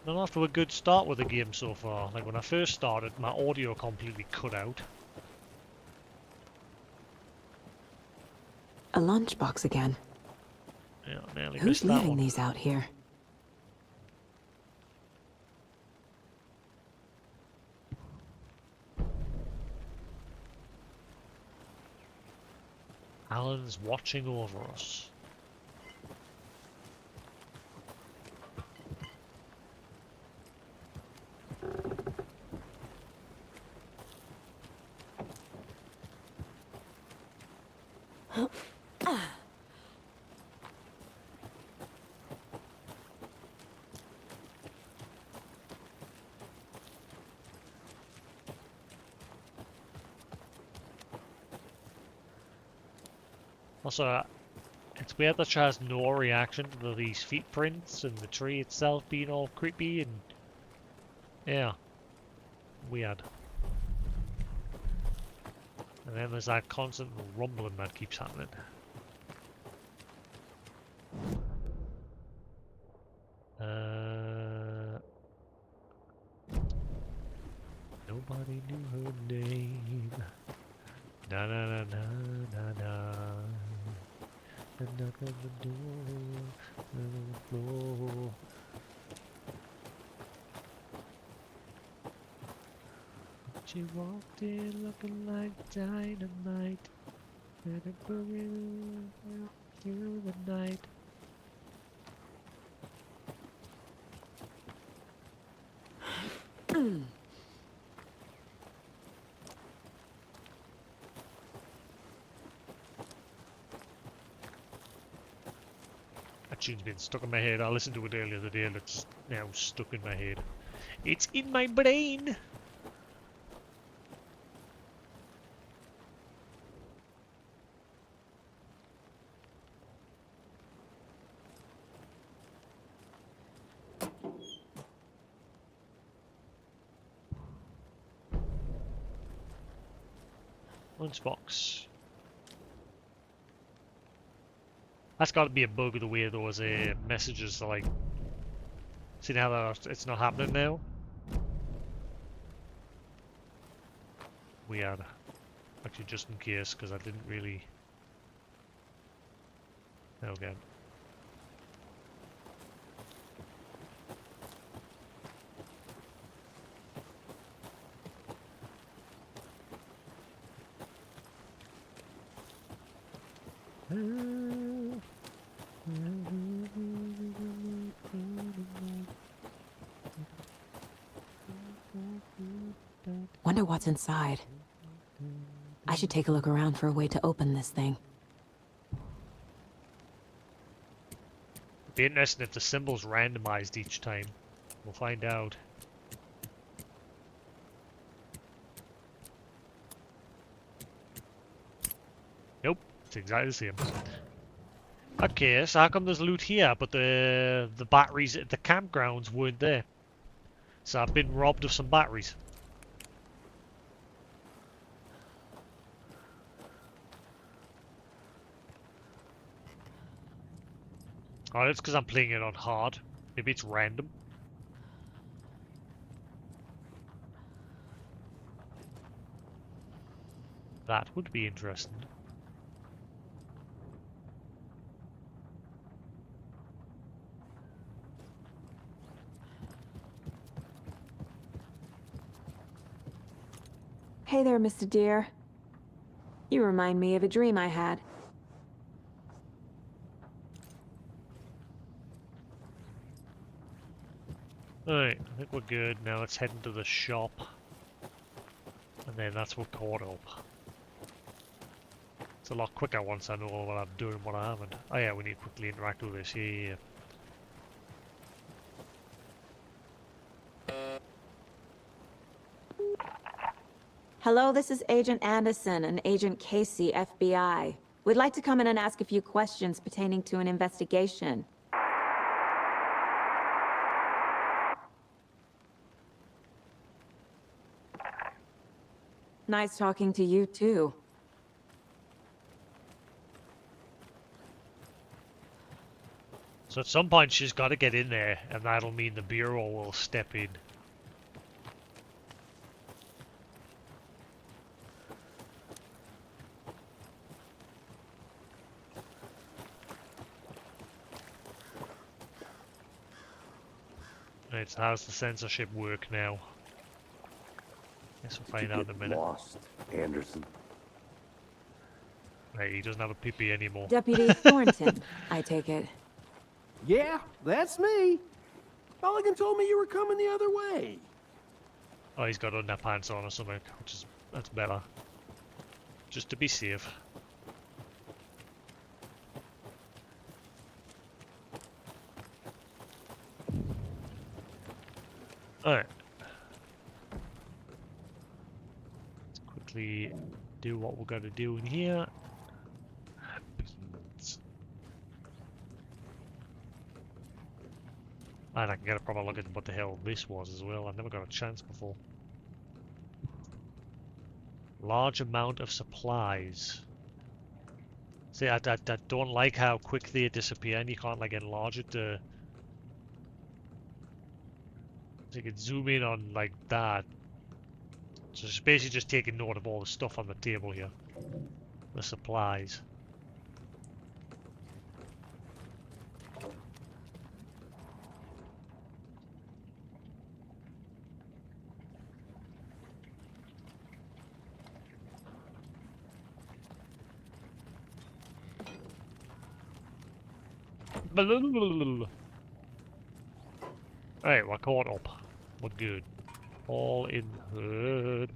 Not off to a good start with the game so far. Like when I first started, my audio completely cut out. A lunchbox again. Yeah, nearly Who's missed that leaving one. these out here? Alan's watching over us. Also, it's weird that she has no reaction to these feet prints and the tree itself being all creepy and yeah, weird. And then there's that constant rumbling that keeps happening. Nobody knew her name. Na na na na na na. And knock on the door, and on the floor. She walked in looking like dynamite, and it boogie through the night. That tune's been stuck in my head. I listened to it earlier today and it's now stuck in my head. It's in my brain! Lunchbox. That's got to be a bug of the way those messages are like. See how that it's not happening now? Weird. Actually, just in case, because I didn't really. Okay. Wonder what's inside. I should take a look around for a way to open this thing. It'd be interesting if the symbol's randomized each time. We'll find out. Nope, it's exactly the same. Okay, so how come there's loot here, but the batteries at the campgrounds weren't there? So I've been robbed of some batteries. Oh, that's because I'm playing it on hard. Maybe it's random. That would be interesting. Hey there, Mr. Deer. You remind me of a dream I had. Alright, I think we're good. Now let's head into the shop. And then that's what caught up. It's a lot quicker once I know what I'm doing and what I haven't. Oh yeah, we need to quickly interact with this. Yeah. Hello, this is Agent Anderson and Agent Casey, FBI. We'd like to come in and ask a few questions pertaining to an investigation. Nice talking to you, too. So at some point she's got to get in there, and that'll mean the Bureau will step in. Right, so how's the censorship work now? Guess we'll find out in a minute. Lost, Anderson. Right, he doesn't have a PP anymore. Deputy Thornton, I take it. Yeah, that's me. Mulligan told me you were coming the other way. Oh, he's got underpants on or something, that's better. Just to be safe. Alright. Let's quickly do what we're going to do in here. And I can get a proper look at what the hell this was as well. I've never got a chance before. Large amount of supplies. See, I don't like how quick they disappear, and you can't like enlarge it to. So you can zoom in on like that. So it's basically just taking note of all the stuff on the table here. The supplies. Alright, we're caught up. We're good. All in hood.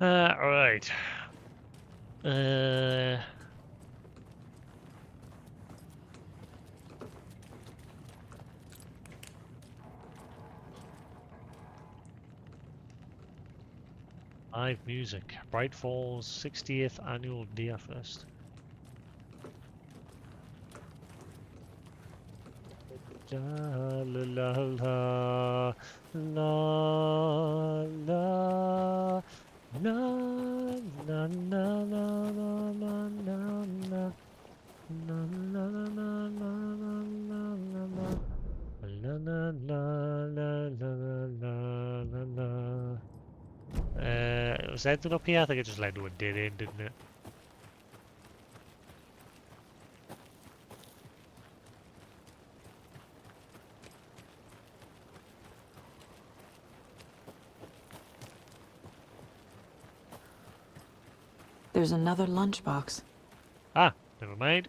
Alright. 5 music. Bright Falls 60th Annual Deer Fest. La la la la la la na na na na na na na na na na na. Was anything up here? I think it just led to a dead end, didn't it? There's another lunchbox. Ah, never mind.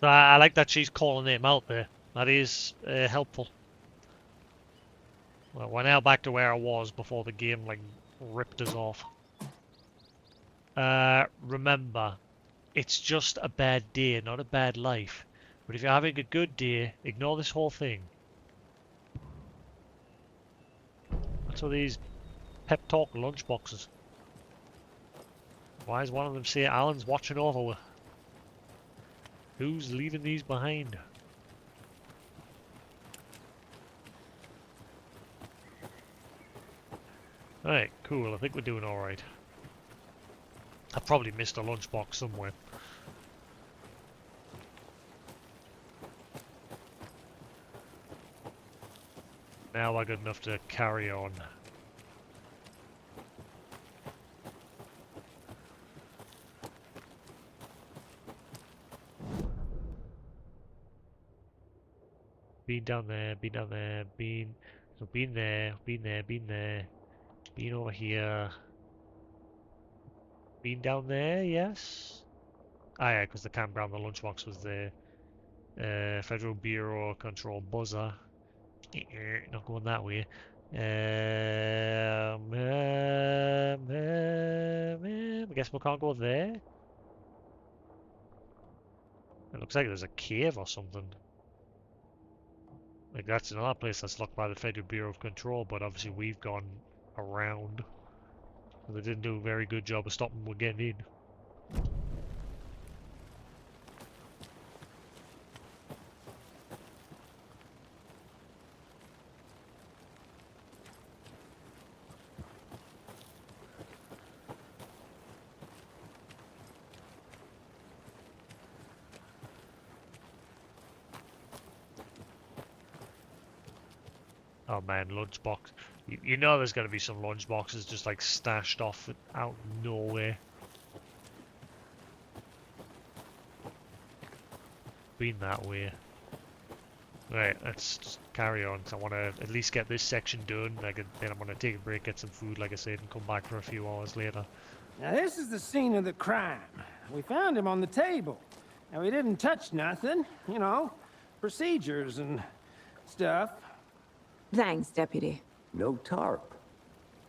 So I like that she's calling him out there. That is helpful. Well, we're now back to where I was before the game like ripped us off. Remember, it's just a bad day, not a bad life. But if you're having a good day, ignore this whole thing. What's all these pep talk lunchboxes? Why does one of them say Alan's watching over? Who's leaving these behind? Alright, cool. I think we're doing alright. I probably missed a lunchbox somewhere. Now I got enough to carry on. Been down there, been down there, been... So been there, been there, been there. Been over here. Been down there, yes? Ah yeah, because the campground, the lunchbox was there. Federal Bureau Control buzzer. Not going that way. I guess we can't go there. It looks like there's a cave or something. Like that's another place that's locked by the Federal Bureau of Control, but obviously we've gone around. So they didn't do a very good job of stopping us getting in. Oh man, lunchbox. You know there's going to be some lunchboxes just like stashed off out of nowhere. been that way. Right, let's just carry on. So I want to at least get this section done. Then I'm going to take a break, get some food, like I said, and come back for a few hours later. Now, this is the scene of the crime. We found him on the table. Now, we didn't touch nothing, you know, procedures and stuff. Thanks, Deputy. No tarp.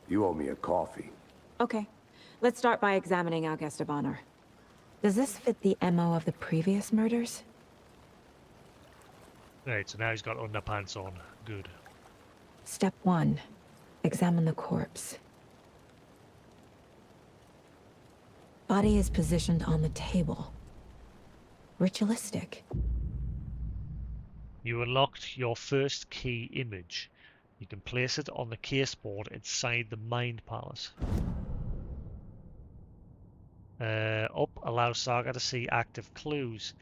You owe me a coffee. Okay, let's start by examining our guest of honor. Does this fit the MO of the previous murders? Right, so now he's got underpants on. Good. Step 1. Examine the corpse. Body is positioned on the table. Ritualistic. You unlocked your first key image. You can place it on the caseboard inside the Mind Palace. Up allows Saga to see active clues.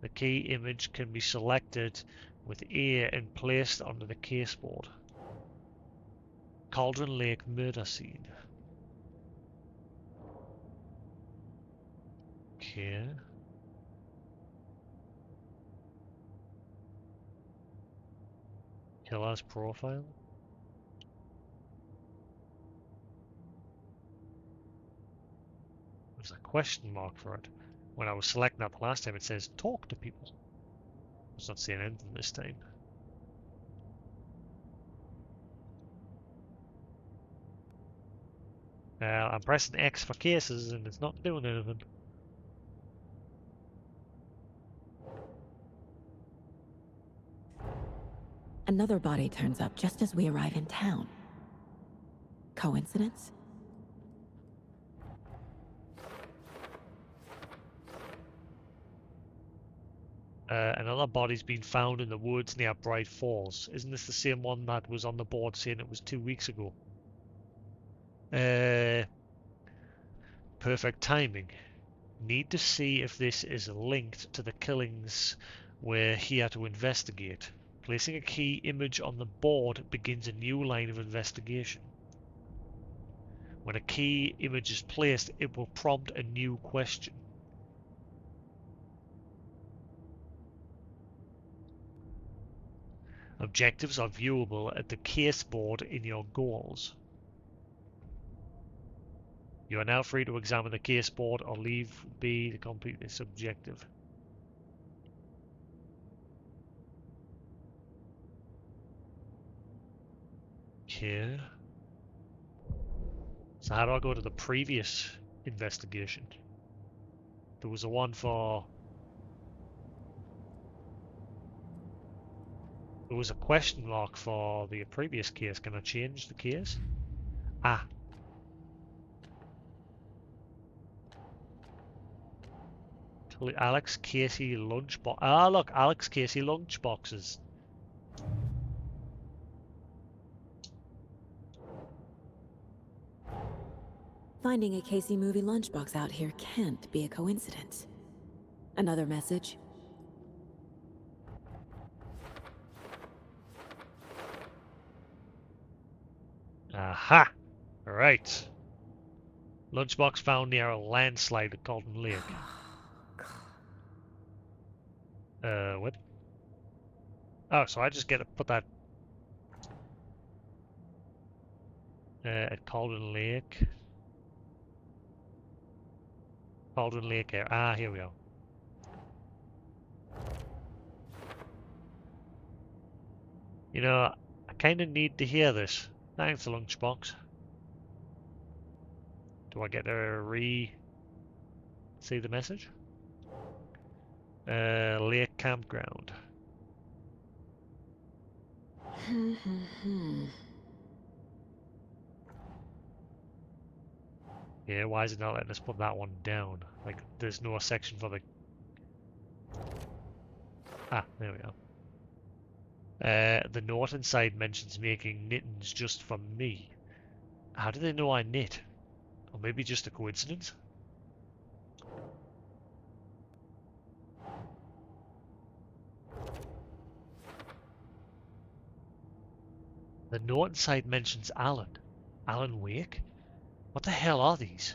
The key image can be selected with A and placed onto the caseboard. Cauldron Lake murder scene. Okay. Killer's profile. There's a question mark for it. When I was selecting that the last time, it says talk to people. It's not saying anything this time. I'm pressing X for cases and it's not doing anything. Another body turns up just as we arrive in town. Coincidence? Another body's been found in the woods near Bright Falls. Isn't this the same one that was on the board saying it was 2 weeks ago? Perfect timing. Need to see if this is linked to the killings we're here to investigate. Placing a key image on the board begins a new line of investigation. When a key image is placed, it will prompt a new question. Objectives are viewable at the caseboard in your goals. You are now free to examine the caseboard or leave be to complete this objective. Okay. So how do I go to the previous investigation? There was a one for... There was a question mark for the previous case. Can I change the case? Ah. Alex Casey lunchbox. Ah, look, Alex Casey lunchboxes. Finding a Casey movie lunchbox out here can't be a coincidence. Another message. Aha! Right. Lunchbox found near a landslide at Golden Lake. What? Oh, so I just get to put that at Golden Lake. Golden Lake here. Ah, here we go. You know, I kind of need to hear this. Thanks, Lunchbox. Do I get to see the message? Lake campground. Yeah, why is it not letting us put that one down? Like, there's no section for the... Ah, there we go. The note inside mentions making knittings just for me. How do they know I knit? Or maybe just a coincidence? The note inside mentions Alan. Alan Wake? What the hell are these?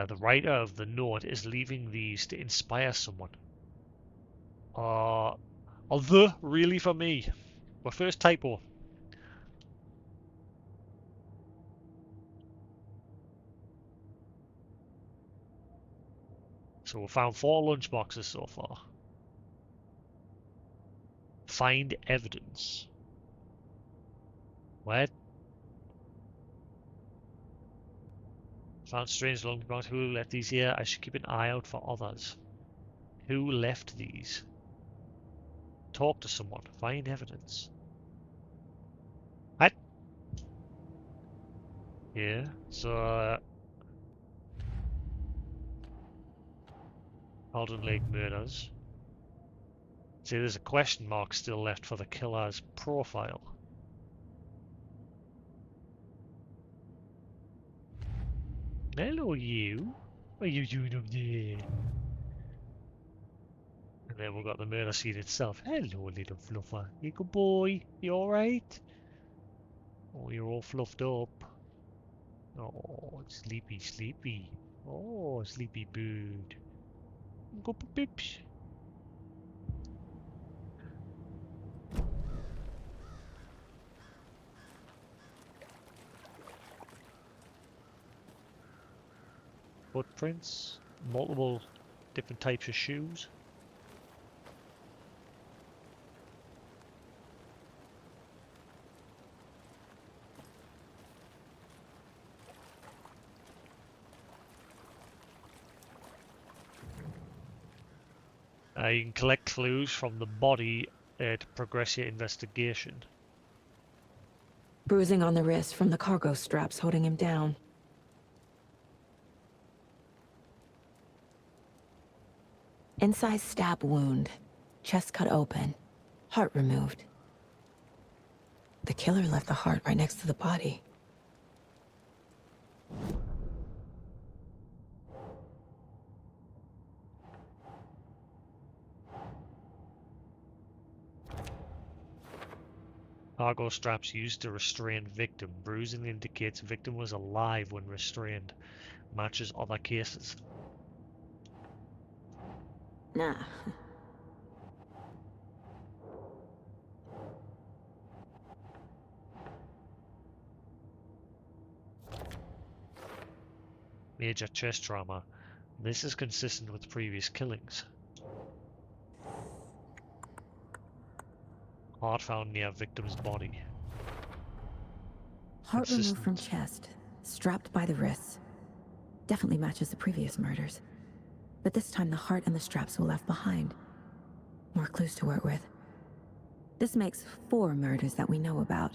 The writer of the note is leaving these to inspire someone. Are the really for me? My first typo. So we found 4 lunchboxes so far. Find evidence. What? Found strange lunchbox. Who left these here? I should keep an eye out for others. Who left these? Talk to someone. Find evidence. What? Yeah, so Alden Lake murders. See, there's a question mark still left for the killer's profile. Hello, you. What are you doing up there? And then we've got the murder scene itself. Hello, little fluffer. You good boy? You alright? Oh, you're all fluffed up. Oh, sleepy, sleepy. Oh, sleepy bird. Go pips. Footprints. Multiple different types of shoes. You can collect clues from the body to progress your investigation. Bruising on the wrist from the cargo straps holding him down. Inside stab wound. Chest cut open. Heart removed. The killer left the heart right next to the body. Cargo straps used to restrain victim. Bruising indicates victim was alive when restrained. Matches other cases. Nah. Major chest trauma. This is consistent with previous killings. Heart found near victim's body. Heart removed from chest, strapped by the wrists. Definitely matches the previous murders. But this time the heart and the straps were left behind. More clues to work with. This makes 4 murders that we know about.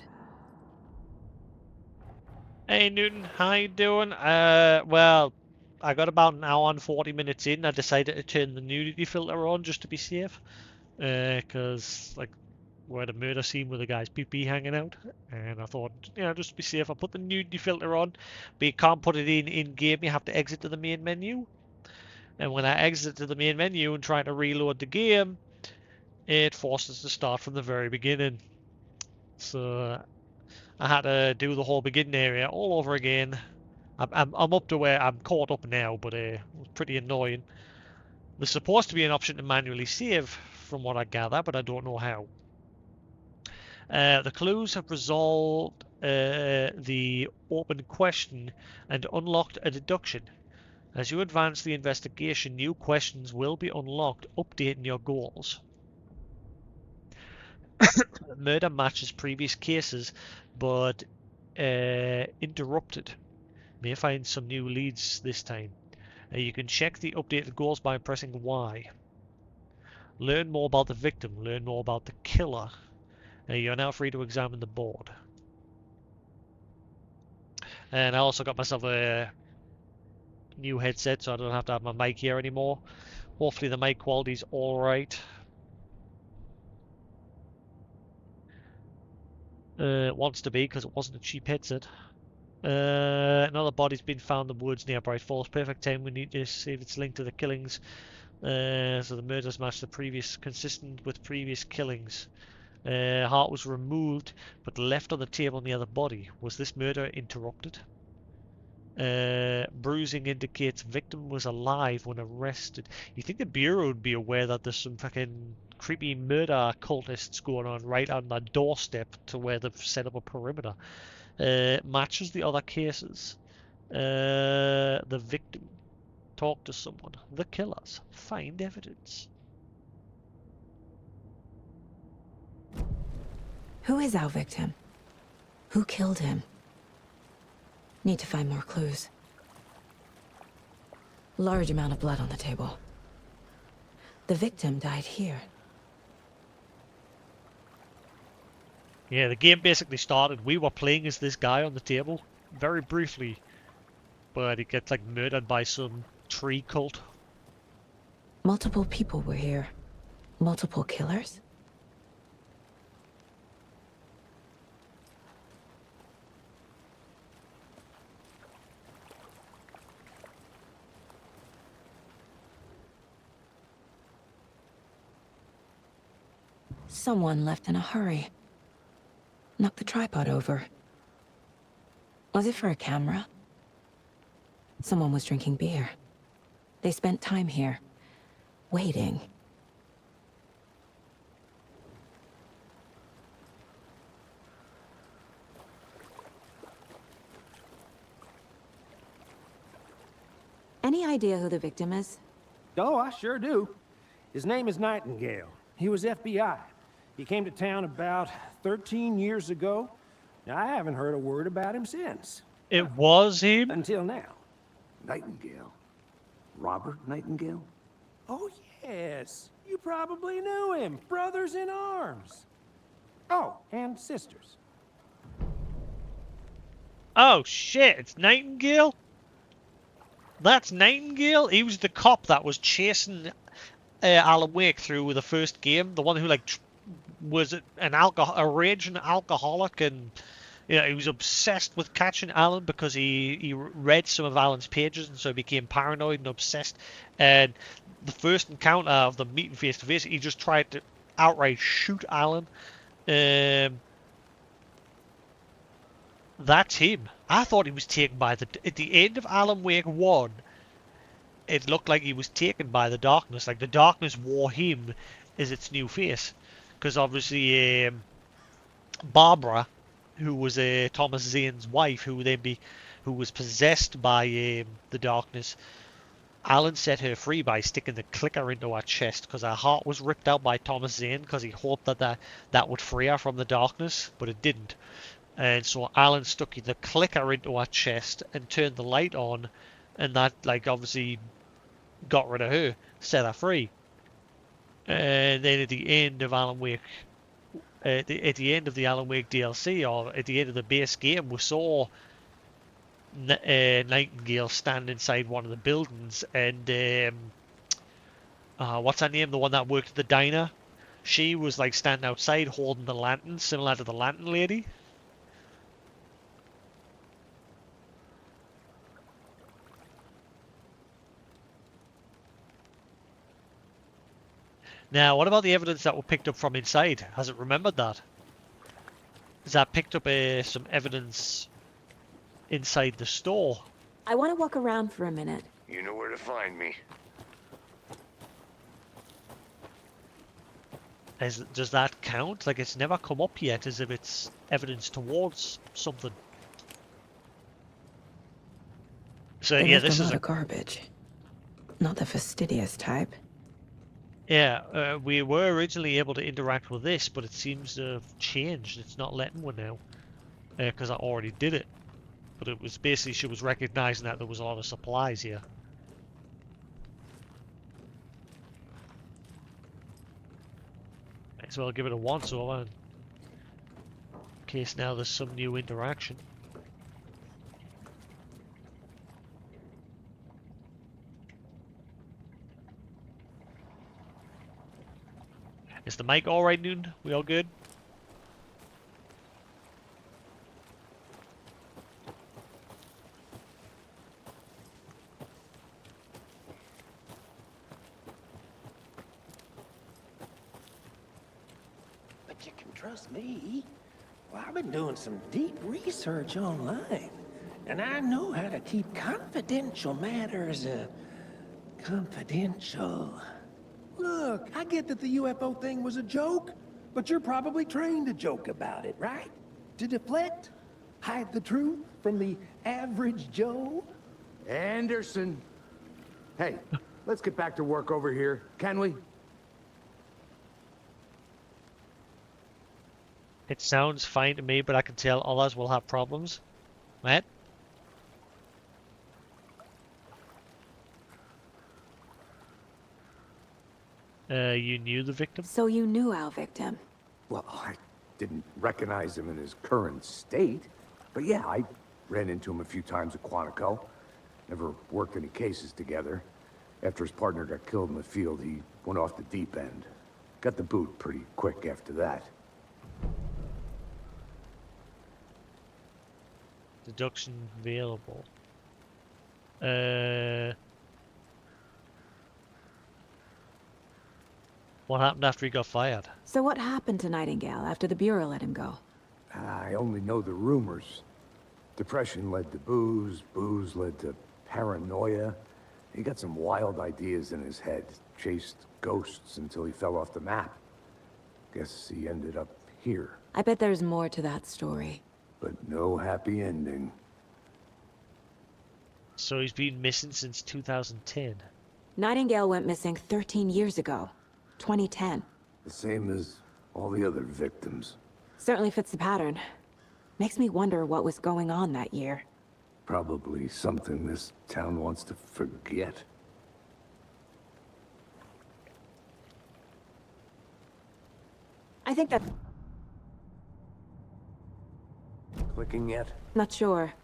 Hey Newton, how you doing? Well, I got about an hour and 40 minutes in. I decided to turn the nudity filter on just to be safe. Cause like we're at a murder scene with the guy's pee-pee hanging out, and I thought, just to be safe, I put the nudity filter on, but you can't put it in game. You have to exit to the main menu, and when I exit to the main menu and try to reload the game, it forces to start from the very beginning. So I had to do the whole beginning area all over again. I'm up to where I'm caught up now, but it was pretty annoying. There's supposed to be an option to manually save, from what I gather, but I don't know how. The clues have resolved the open question and unlocked a deduction. As you advance the investigation, new questions will be unlocked, updating your goals. Murder matches previous cases, but interrupted. May find some new leads this time. You can check the updated goals by pressing Y. Learn more about the victim. Learn more about the killer. You're now free to examine the board. And I also got myself a new headset, so I don't have to have my mic here anymore. Hopefully the mic quality's alright. It wants to be, because it wasn't a cheap headset. Another body's been found in the woods near Bright Falls. Perfect time. We need to see if it's linked to the killings. So the murders match the previous, consistent with previous killings. Heart was removed, but left on the table near the body. Was this murder interrupted? Bruising indicates victim was alive when arrested. You think the Bureau would be aware that there's some fucking creepy murder cultists going on right on their doorstep to where they've set up a perimeter. Matches the other cases. The victim. Talk to someone. The killers. Find evidence. Who is our victim? Who killed him? Need to find more clues. Large amount of blood on the table. The victim died here. Yeah, the game basically started. We were playing as this guy on the table, very briefly, but he gets like murdered by some tree cult. Multiple people were here. Multiple killers? Someone left in a hurry. Knocked the tripod over. Was it for a camera? Someone was drinking beer. They spent time here, waiting. Any idea who the victim is? Oh, I sure do. His name is Nightingale. He was FBI. He came to town about 13 years ago. Now, I haven't heard a word about him since. It was him? Until now. Nightingale? Robert Nightingale? Oh, yes. You probably knew him. Brothers in arms. Oh, and sisters. Oh shit, it's Nightingale? That's Nightingale? He was the cop that was chasing Alan Wake through the first game. The one who like was a raging alcoholic, and you know, he was obsessed with catching Alan because he read some of Alan's pages, and so he became paranoid and obsessed. And the first encounter of them meeting face to face, he just tried to outright shoot Alan. That's him. I thought he was taken by at the end of Alan Wake 1. It looked like he was taken by the darkness. Like the darkness wore him as its new face. Because obviously Barbara, who was Thomas Zane's wife, who was possessed by the darkness, Alan set her free by sticking the clicker into her chest because her heart was ripped out by Thomas Zane because he hoped that would free her from the darkness, but it didn't. And so Alan stuck the clicker into her chest and turned the light on, and that like obviously got rid of her, set her free. And then at the end of Alan Wake, at the end of the Alan Wake DLC, or at the end of the base game, we saw Nightingale stand inside one of the buildings, and what's her name? The one that worked at the diner. She was like standing outside holding the lantern, similar to the Lantern Lady. Now, what about the evidence that was picked up from inside? Has it remembered that? Has that picked up some evidence inside the store? I want to walk around for a minute. You know where to find me. Does that count? Like, it's never come up yet as if it's evidence towards something. So They yeah, left this a is lot of garbage. Not the fastidious type. Yeah, we were originally able to interact with this, but it seems to have changed. It's not letting one now, because I already did it. But it was basically, she was recognizing that there was a lot of supplies here. Might as well give it a once over, in case now there's some new interaction. Is the mic alright, Noon? We all good? But you can trust me. Well, I've been doing some deep research online. And I know how to keep confidential matters, confidential. Look, I get that the UFO thing was a joke, but you're probably trained to joke about it, right? To deflect? Hide the truth from the average Joe? Anderson! Hey, let's get back to work over here, can we? It sounds fine to me, but I can tell others will have problems. Right? You knew the victim? So you knew our victim. Well, I didn't recognize him in his current state. But yeah, I ran into him a few times at Quantico. Never worked any cases together. After his partner got killed in the field, he went off the deep end. Got the boot pretty quick after that. Deduction available. What happened after he got fired? So what happened to Nightingale after the Bureau let him go? I only know the rumors. Depression led to booze, booze led to paranoia. He got some wild ideas in his head, chased ghosts until he fell off the map. Guess he ended up here, I bet there's more to that story. but no happy ending. So he's been missing since 2010. Nightingale went missing 13 years ago. 2010. The same as all the other victims. Certainly fits the pattern. Makes me wonder what was going on that year. Probably something this town wants to forget. I think that... Clicking yet? Not sure.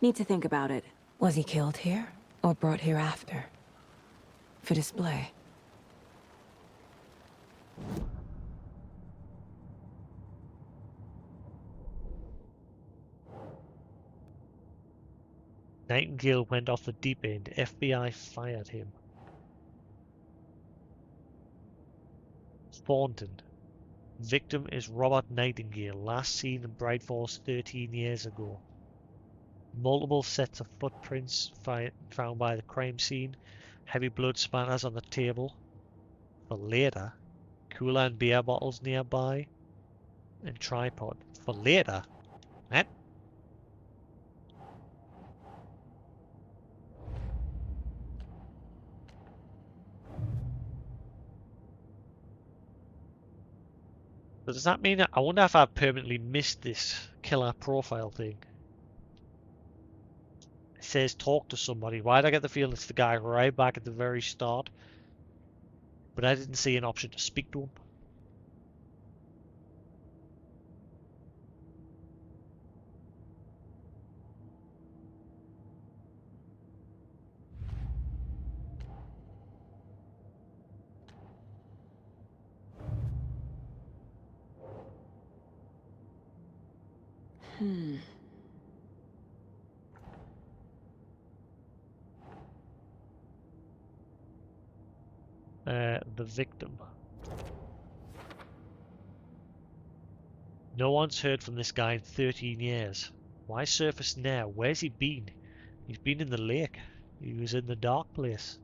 Need to think about it. Was he killed here? Or brought here after? For display? Nightingale went off the deep end. FBI fired him. Thornton. Victim is Robert Nightingale, last seen in Bright Falls 13 years ago. Multiple sets of footprints found by the crime scene. Heavy blood spatters on the table. For later. Cooler and beer bottles nearby. And tripod. For later? What? So does that mean I wonder if I permanently missed this killer profile thing? It says talk to somebody. Why did I get the feeling it's the guy right back at the very start? But I didn't see an option to speak to him. The victim. No one's heard from this guy in 13 years. Why surface now? Where's he been? He's been in the lake. He was in the dark place.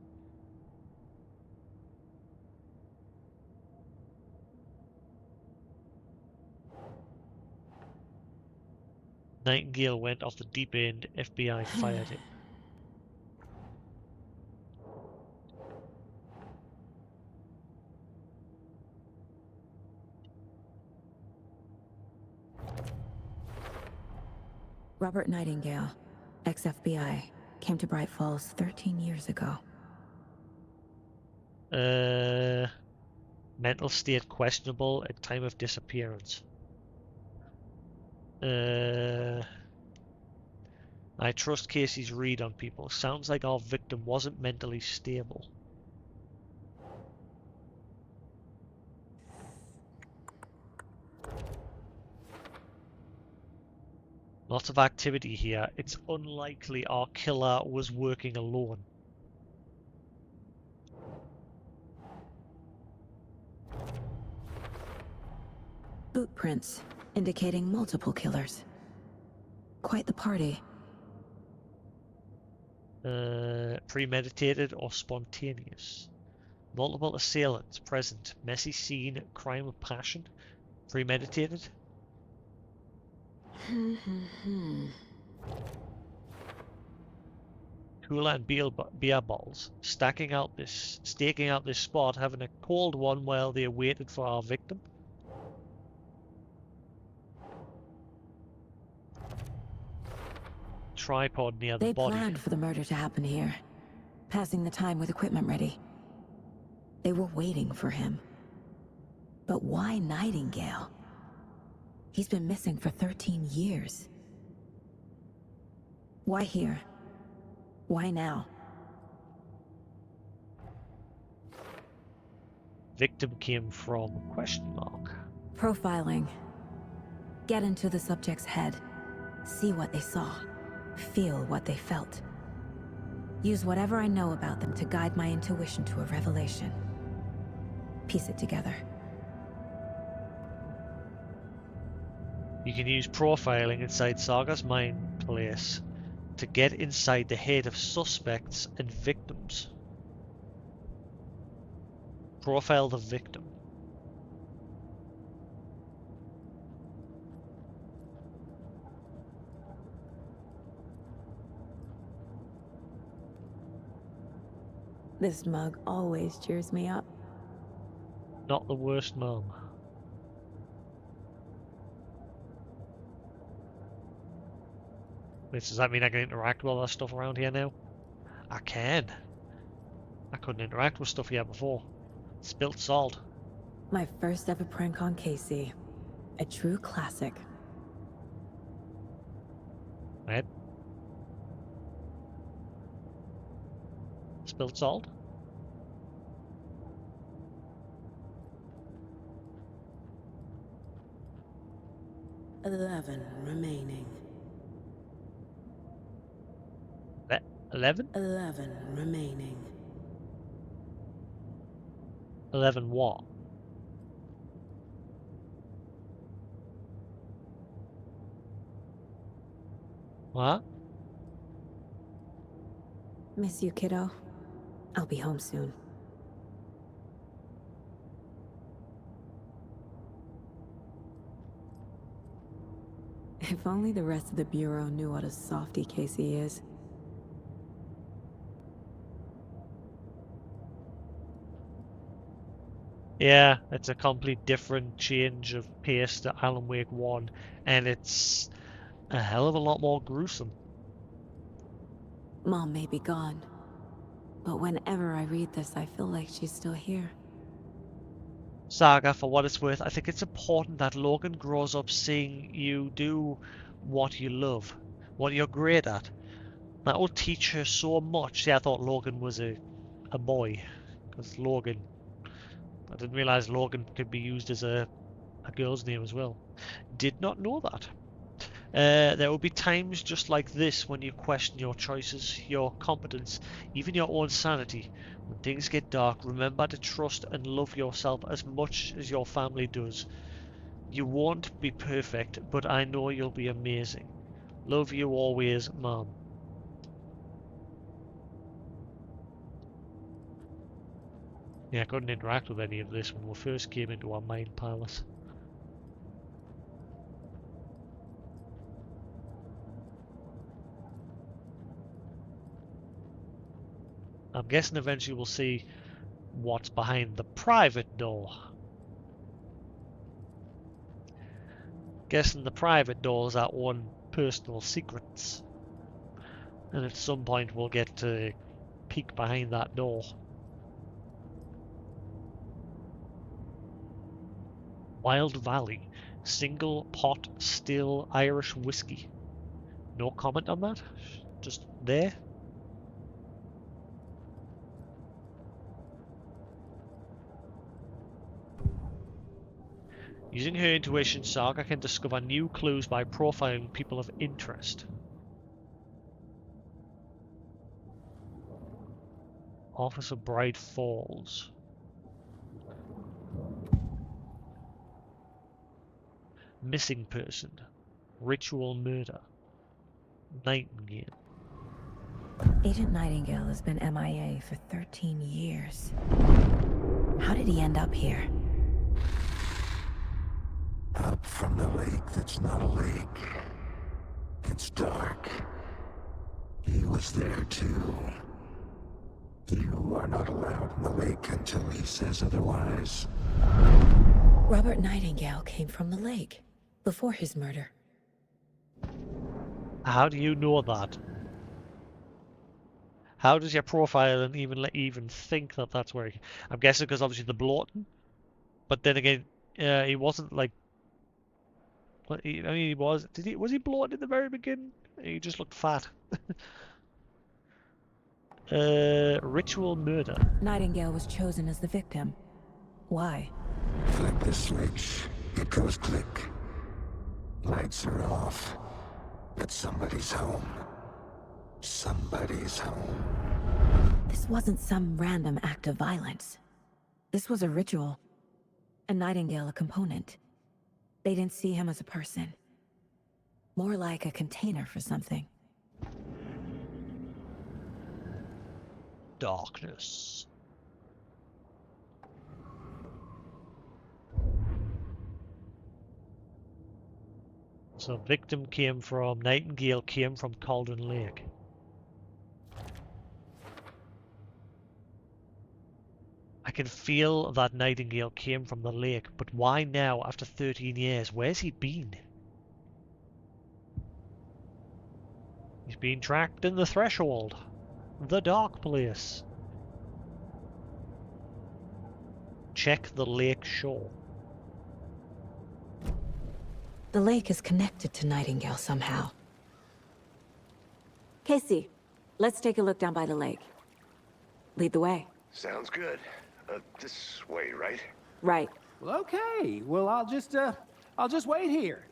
Nightingale went off the deep end. FBI fired him. Robert Nightingale, ex-FBI, came to Bright Falls 13 years ago. Mental state questionable at time of disappearance. I trust Casey's read on people. Sounds like our victim wasn't mentally stable. Lots of activity here. It's unlikely our killer was working alone. Boot prints, indicating multiple killers. Quite the party. Premeditated or spontaneous. Multiple assailants present. Messy scene. Crime of passion. Premeditated. Cooler and beer bottles. Staking out this spot, having a cold one while they waited for our victim. Tripod near the They body. planned for the murder to happen here, passing the time with equipment ready. They were waiting for him. But why Nightingale? He's been missing for 13 years. Why here? Why now? Victim came from ? Profiling. Get into the subject's head. See what they saw. Feel what they felt. Use whatever I know about them to guide my intuition to a revelation. Piece it together. You can use profiling inside Saga's mind place to get inside the head of suspects and victims. Profile the victim. This mug always cheers me up. Not the worst mom. Wait, does that mean I can interact with all that stuff around here now? I can. I couldn't interact with stuff here before. Spilt salt. My first ever prank on Casey. A true classic. Right? Spilt salt? "11 remaining. 11? 11 remaining. 11 what? What? Miss you, kiddo. I'll be home soon. If only the rest of the Bureau knew what a softy Casey is. Yeah, it's a complete different change of pace to Alan Wake 1, and it's a hell of a lot more gruesome. Mom may be gone, but whenever I read this, I feel like she's still here. Saga, for what it's worth, I think it's important that Logan grows up seeing you do what you love, what you're great at. That will teach her so much. See, I thought Logan was a boy, because Logan... I didn't realize Logan could be used as a girl's name as well. Did not know that. There will be times just like this when you question your choices, your competence, even your own sanity. When things get dark, remember to trust and love yourself as much as your family does. You won't be perfect, but I know you'll be amazing. Love you always, Mom. Yeah, I couldn't interact with any of this when we first came into our mind palace. I'm guessing eventually we'll see what's behind the private door. Guessing the private door is our own personal secrets. And at some point we'll get to peek behind that door. Wild Valley. Single pot still Irish whiskey. No comment on that? Just there? Using her intuition, Saga can discover new clues by profiling people of interest. Officer Bright Falls. Missing person. Ritual murder. Nightingale. Agent Nightingale has been MIA for 13 years. How did he end up here? Up from the lake that's not a lake. It's dark. He was there too. You are not allowed in the lake until he says otherwise. Robert Nightingale came from the lake before his murder. How do you know that? How does your profile and even let you even think that that's where he... I'm guessing because obviously the bloating. But then again, he wasn't like... I mean, he was... Was he bloated in the very beginning? He just looked fat. Ritual murder. Nightingale was chosen as the victim. Why? Flip the switch. It goes click. Lights are off. But somebody's home. Somebody's home. This wasn't some random act of violence. This was a ritual. And Nightingale a component. They didn't see him as a person. More like a container for something. Darkness. So victim came from... Nightingale came from Cauldron Lake. I can feel that Nightingale came from the lake, but why now after 13 years? Where's he been? He's been tracked in the Threshold. The dark place. Check the lake shore. The lake is connected to Nightingale somehow. Casey, let's take a look down by the lake. Lead the way. Sounds good. This way, right? Right. Well, okay. Well, I'll just wait here.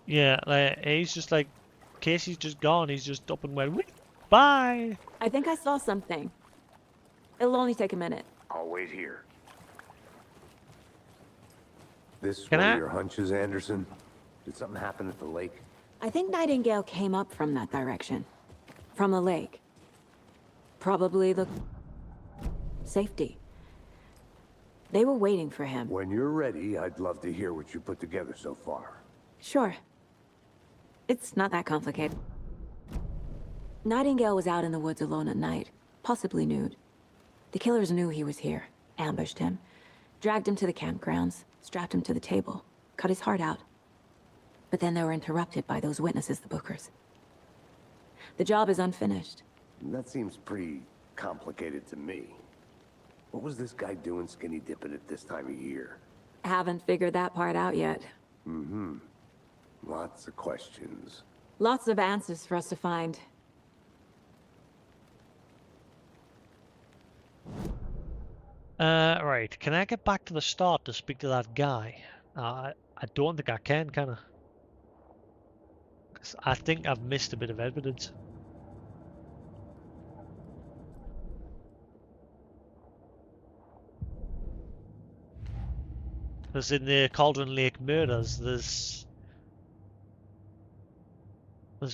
Yeah, he's just like... Casey's just gone. He's just up and went, bye! I think I saw something. It'll only take a minute. I'll wait here. This Can one I- of your hunches, Anderson? Did something happen at the lake? I think Nightingale came up from that direction. From the lake. Probably the... safety. They were waiting for him. When you're ready, I'd love to hear what you put together so far. Sure. It's not that complicated. Nightingale was out in the woods alone at night, possibly nude. The killers knew he was here, ambushed him, dragged him to the campgrounds, strapped him to the table, cut his heart out. But then they were interrupted by those witnesses, the Bookers. The job is unfinished. That seems pretty complicated to me. What was this guy doing skinny dipping at this time of year? Haven't figured that part out yet. Mm-hmm. Lots of questions. Lots of answers for us to find. Right. Can I get back to the start to speak to that guy? I don't think I can I? 'Cause I think I've missed a bit of evidence. Because in the Cauldron Lake murders, there's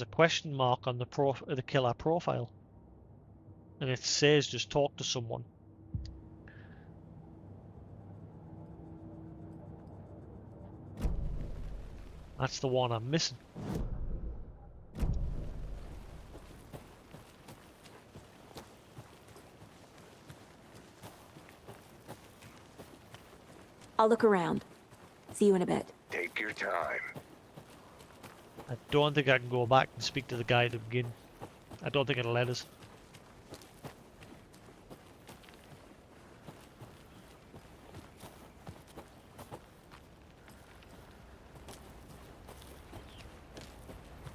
a question mark on the killer profile, and it says just talk to someone. That's the one I'm missing. I'll look around. See you in a bit. Take your time. I don't think I can go back and speak to the guy to begin. I don't think it'll let us.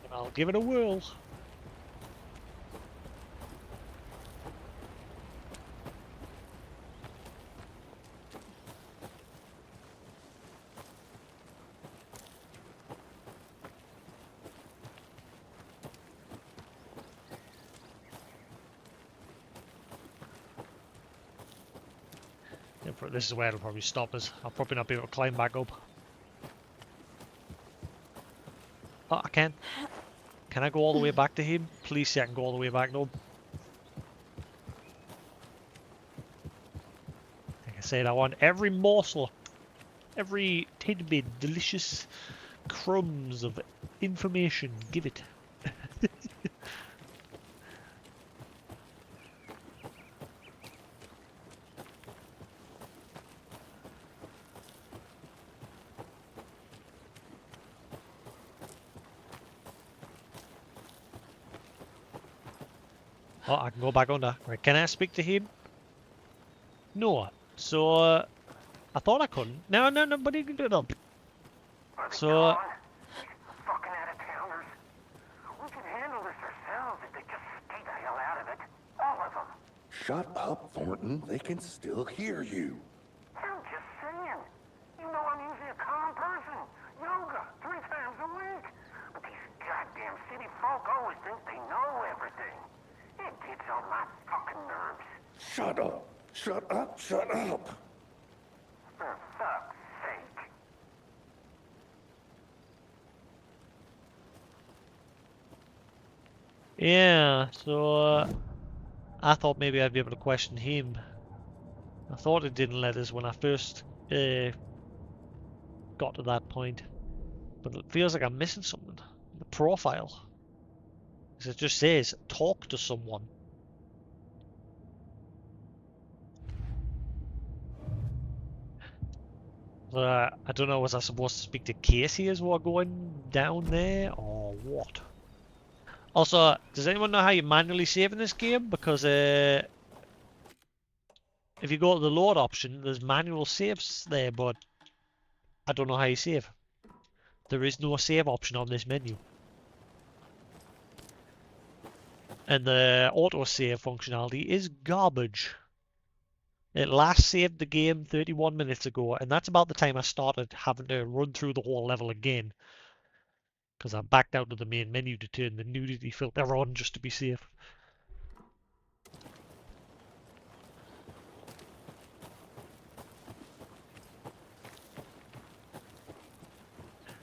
But I'll give it a whirl. This is where it'll probably stop us. I'll probably not be able to climb back up. Oh, I can. Can Can I go all the way back to him? Please say I can go all the way back to him. Like I said, I want every morsel, every tidbit, delicious crumbs of information. Give it. Oh, I can go back under. Right, can I speak to him? No. So, I thought I couldn't. No, but he can do it up. So, Fucking out-of-towners. We can handle this ourselves if they just stay the hell out of it. All of them. Shut up, Thornton. They can still hear you. I'm just saying. You know I'm usually a calm person. Yoga 3 times a week. But these goddamn city folk always think they know everything. It gets on my fucking nerves. Shut up. Shut up. Shut up. For fuck's sake. yeah, so I thought maybe I'd be able to question him. I thought it didn't let us when I first got to that point. But it feels like I'm missing something. The profile. Because it just says, talk to someone. I don't know, was I supposed to speak to Casey as we're going down there, or what? Also, does anyone know how you manually save in this game? Because if you go to the load option, there's manual saves there, but I don't know how you save. There is no save option on this menu. And the autosave functionality is garbage. It last saved the game 31 minutes ago, and that's about the time I started having to run through the whole level again. Because I backed out of the main menu to turn the nudity filter on just to be safe.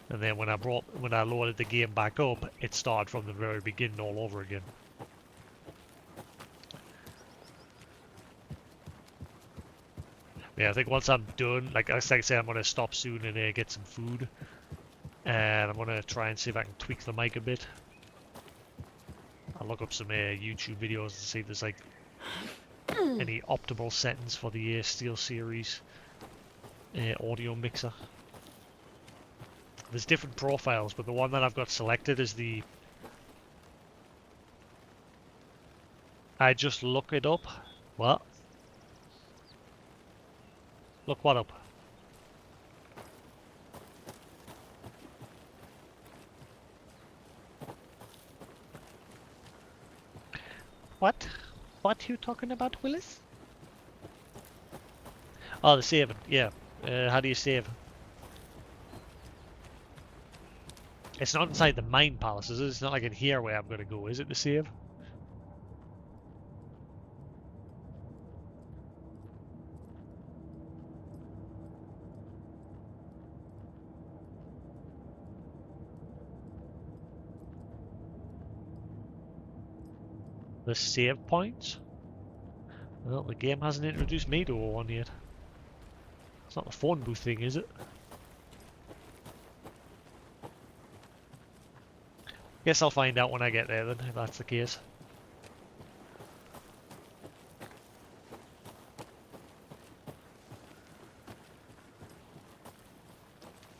And then when I loaded the game back up, it started from the very beginning all over again. Yeah, I think once I'm done, like I say, I'm gonna stop soon and get some food, and I'm gonna try and see if I can tweak the mic a bit. I'll look up some YouTube videos to see if there's like any optimal settings for the SteelSeries audio mixer. There's different profiles, but the one that I've got selected is the... I just look it up. What? Look what up? What? What you talking about, Willis? Oh, the saving. Yeah. How do you save? It's not inside the mine palace, is it? It's not like in here where I'm going to go, is it, to save? The save points? Well, the game hasn't introduced me to one yet. It's not the phone booth thing, is it? Guess I'll find out when I get there then, if that's the case.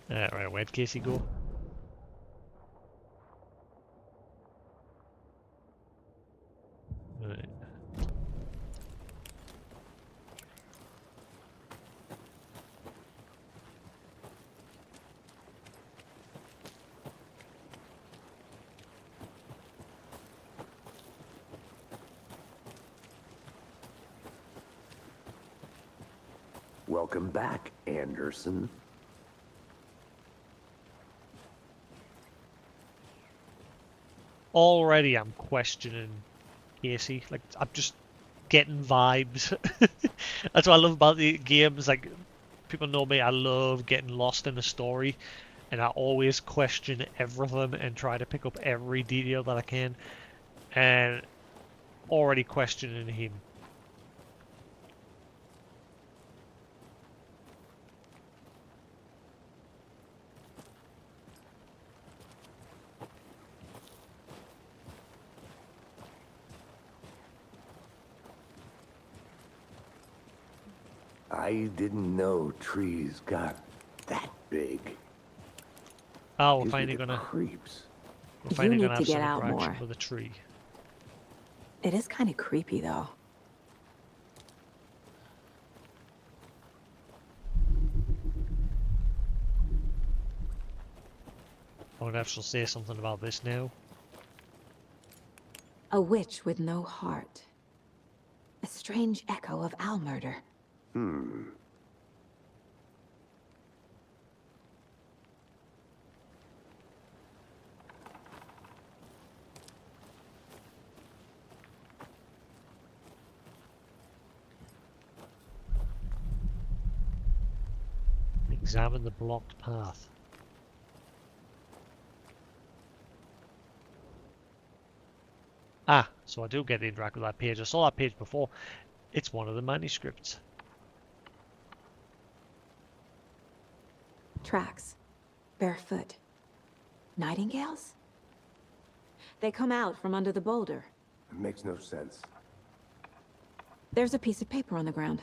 Right, where'd Casey go? Right. Welcome back, Anderson. Already I'm questioning Casey. Like, I'm just getting vibes. That's what I love about the games. Like, people know me, I love getting lost in the story. and I always question everything and try to pick up every detail that I can, and already questioning him. I didn't know trees got that big. Oh, Gives me the creeps. we're You finally need gonna to have get some out interaction more. with a tree. It is kind of creepy, though. I wonder if she'll say something about this now. A witch with no heart. A strange echo of owl murder. Examine the blocked path. Ah, so I do get to interact with that page. I saw that page before. It's one of the manuscripts. Tracks. Barefoot. Nightingales? They come out from under the boulder. It makes no sense. There's a piece of paper on the ground.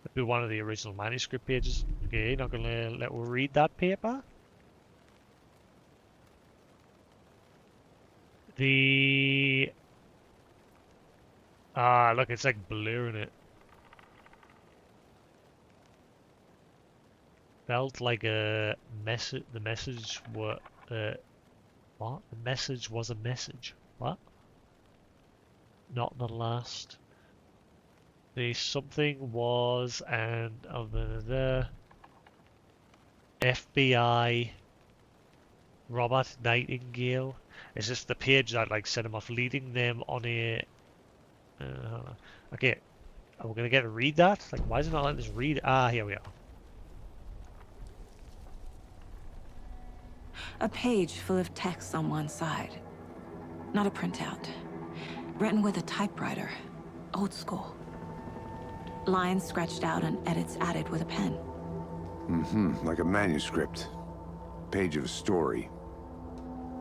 That'd be one of the original manuscript pages. Okay, not gonna let her read that paper. Look, it's like blurring it. Felt like a message. The message what? What? The message was a message. What? Not the last. The something was and the FBI Robert Nightingale. Is this the page that like set him off, leading them on a? Okay, are we gonna get to read that? Like, why is it not letting us read? Ah, here we are. A page full of text on one side. Not a printout. Written with a typewriter. Old school. Lines scratched out and edits added with a pen. Like a manuscript. Page of a story.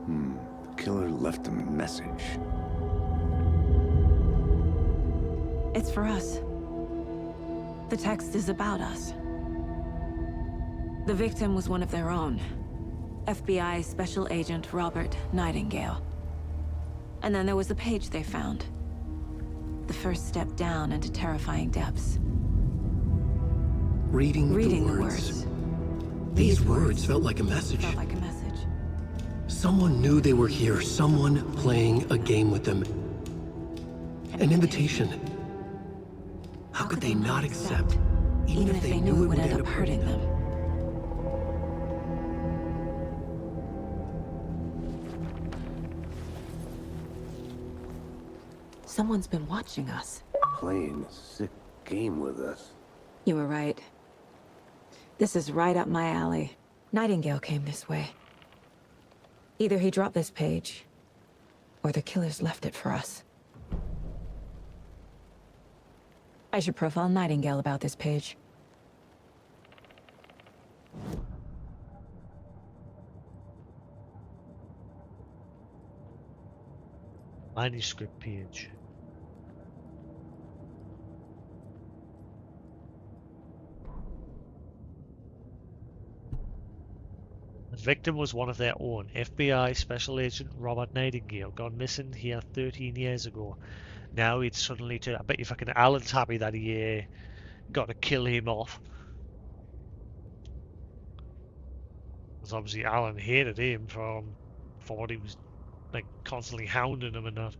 The killer left a message. It's for us. The text is about us. The victim was one of their own. FBI Special Agent Robert Nightingale. And then there was the page they found. The first step down into terrifying depths. Reading the words. words. These words felt like a message. Felt like a message. Someone knew they were here, someone playing a game with them. An invitation. How could they not accept, even if they knew it would end up hurting them? Someone's been watching us. Playing a sick game with us. You were right. This is right up my alley. Nightingale came this way. Either he dropped this page, or the killers left it for us. I should profile Nightingale about this page. Manuscript page. The victim was one of their own, FBI Special Agent Robert Nightingale, gone missing here 13 years ago. Now he'd suddenly turned. I bet you fucking Alan's happy that he got to kill him off. Because obviously Alan hated him for what he was like constantly hounding him and that.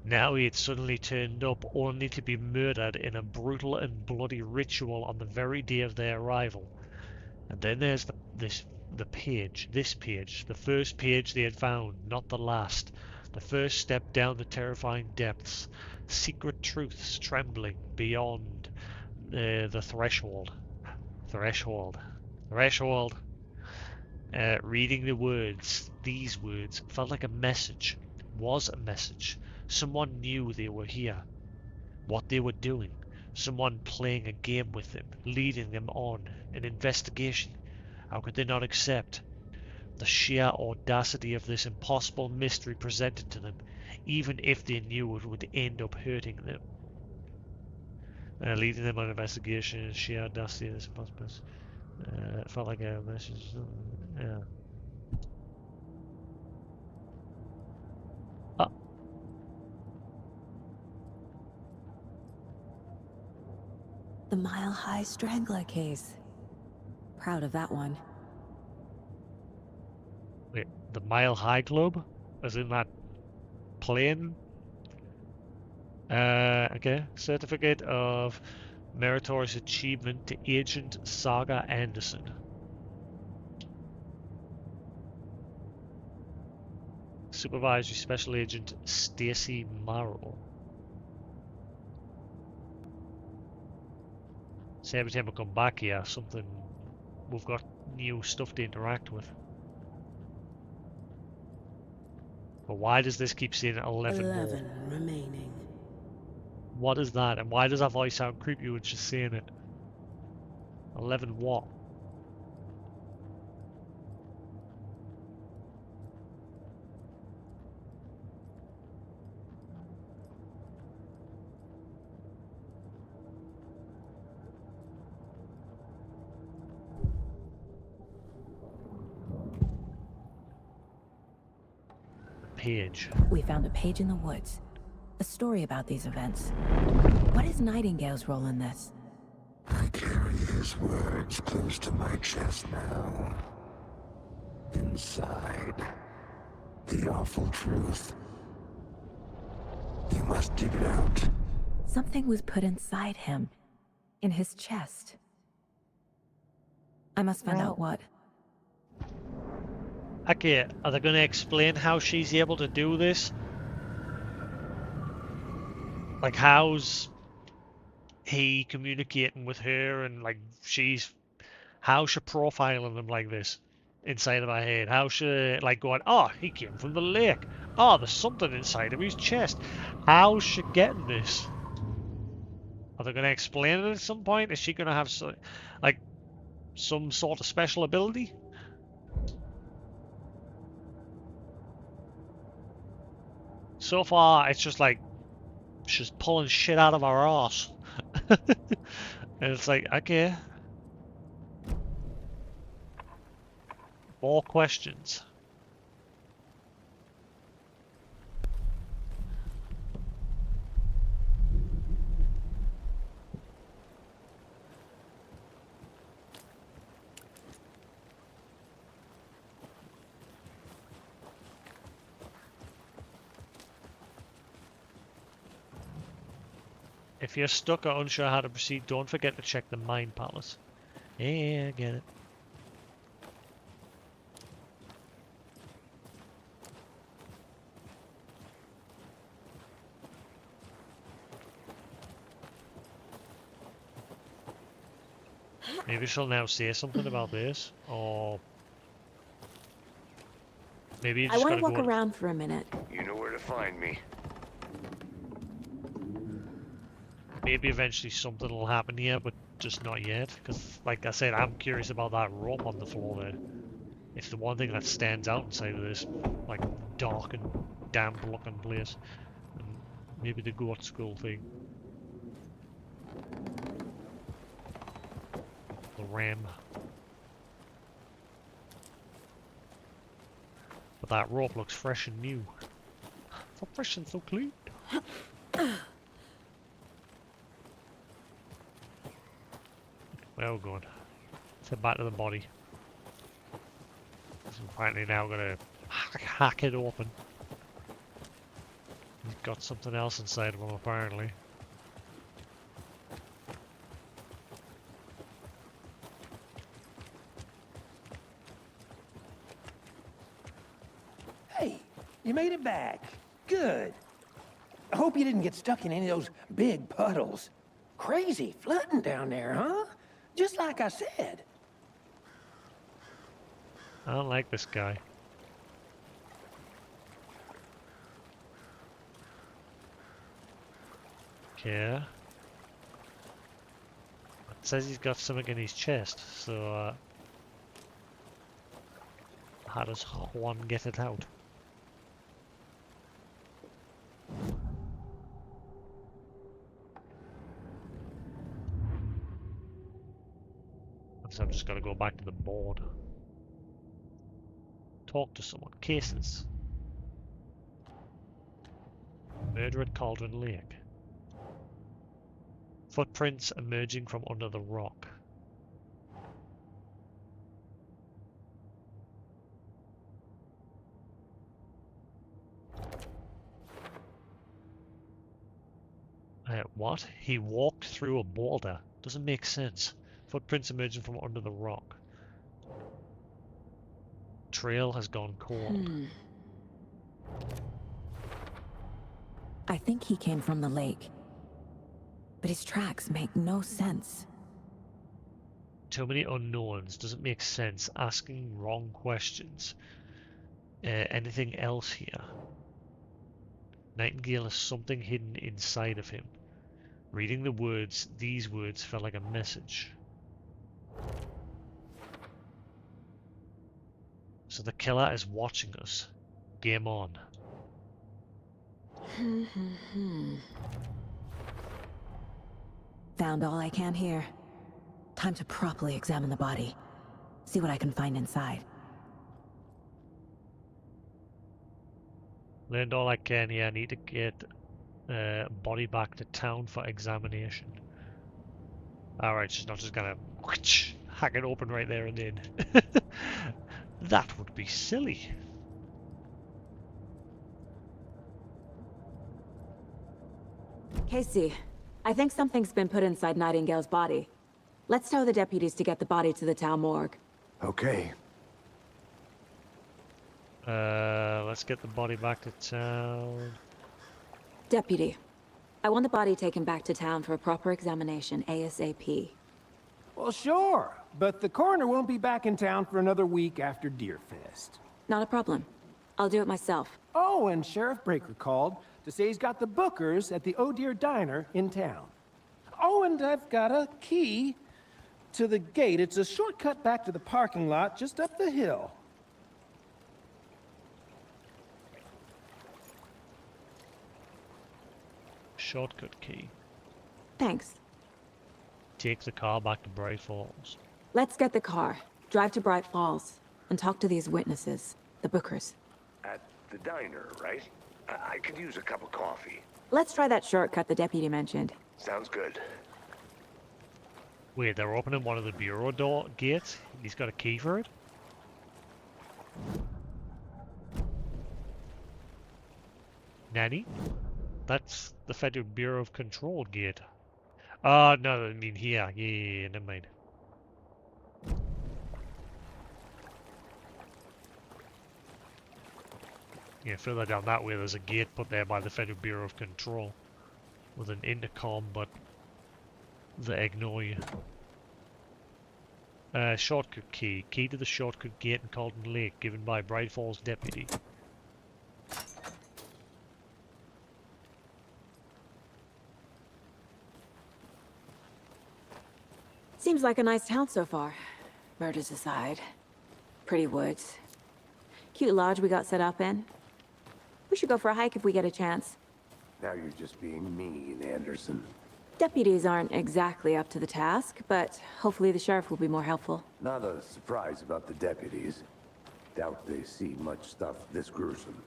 Now he had suddenly turned up only to be murdered in a brutal and bloody ritual on the very day of their arrival. And then there's the page, this page, the first page they had found, not the last. The first step down the terrifying depths. Secret truths trembling beyond the threshold. Threshold. Threshold. Reading the words, these words, felt like a message. Was a message. Someone knew they were here. What they were doing. Someone playing a game with them, leading them on an investigation. How could they not accept the sheer audacity of this impossible mystery presented to them, even if they knew it would end up hurting them? Leading them on an investigation, sheer audacity of this impossible mystery. Felt like a message. Yeah. The Mile High Strangler case. Proud of that one. Wait, the Mile High Club? As in that plane? Okay. Certificate of Meritorious Achievement to Agent Saga Anderson. Supervisory Special Agent Stacy Morrow. So every time we come back here, we've got new stuff to interact with. But why does this keep saying 11 more? Remaining. What is that? And why does that voice sound creepy when she's saying it? 11 what? Page. We found a page in the woods. A story about these events. What is Nightingale's role in this? I carry his words close to my chest now. Inside, the awful truth. You must dig it out. Something was put inside him. In his chest. I must find out what. Okay, are they going to explain how she's able to do this? Like, how's he communicating with her, and like how's she profiling him like this inside of her head? How's she like going, oh, he came from the lake. Oh, there's something inside of his chest. How's she getting this? Are they going to explain it at some point? Is she going to have some sort of special ability? So far, it's just like she's pulling shit out of her ass. And it's like, okay. More questions. If you're stuck or unsure how to proceed, don't forget to check the Mind Palace. Yeah, I get it. Maybe she'll now say something about this, or maybe you I just want gotta to walk around for a minute. You know where to find me. Maybe eventually something will happen here, but just not yet. Because, like I said, I'm curious about that rope on the floor there. It's the one thing that stands out inside of this, like, dark and damp-looking place. And maybe the goat skull thing. The ram. But that rope looks fresh and new. So fresh and so clean. Where are we going? Let's head back to the body. So apparently now we're gonna hack it open. He's got something else inside of him apparently. Hey, you made it back. Good. I hope you didn't get stuck in any of those big puddles. Crazy flooding down there, huh? Just like I said. I don't like this guy. Okay. It says he's got something in his chest, so how does Juan get it out? So I'm just gonna go back to the board. Talk to someone. Cases. Murder at Cauldron Lake. Footprints emerging from under the rock. What? He walked through a boulder. Doesn't make sense. Footprints emerging from under the rock. Trail has gone cold. I think he came from the lake. But his tracks make no sense. Too many unknowns. Doesn't make sense. Asking wrong questions. Anything else here? Nightingale has something hidden inside of him. Reading the words, these words felt like a message. So the killer is watching us. Game on. Found all I can here. Time to properly examine the body. See what I can find inside. Learned all I can here. I need to get body back to town for examination. Alright, she's not just gonna hack it open right there and then. That would be silly. Casey, I think something's been put inside Nightingale's body. Let's tell the deputies to get the body to the town morgue. Okay. Let's get the body back to town. Deputy, I want the body taken back to town for a proper examination ASAP. Well, sure, but the coroner won't be back in town for another week after Deerfest. Not a problem. I'll do it myself. Oh, and Sheriff Breaker called to say he's got the Bookers at the Oh Dear Diner in town. Oh, and I've got a key to the gate. It's a shortcut back to the parking lot just up the hill. Shortcut key. Thanks. Take the car back to Bright Falls. Let's get the car, drive to Bright Falls, and talk to these witnesses, the Bookers. At the diner, right? I could use a cup of coffee. Let's try that shortcut the deputy mentioned. Sounds good. Wait, they're opening one of the bureau gates? He's got a key for it? Nanny? That's the Federal Bureau of Control gate. No, I mean here. Yeah, never mind. Yeah, further down that way there's a gate put there by the Federal Bureau of Control. With an intercom, but they ignore you. Shortcut key. Key to the shortcut gate in Cauldron Lake, given by Bright Falls deputy. Seems like a nice town so far. Murders aside. Pretty woods. Cute lodge we got set up in. We should go for a hike if we get a chance. Now you're just being mean, Anderson. Deputies aren't exactly up to the task, but hopefully the sheriff will be more helpful. Not a surprise about the deputies. Doubt they see much stuff this gruesome.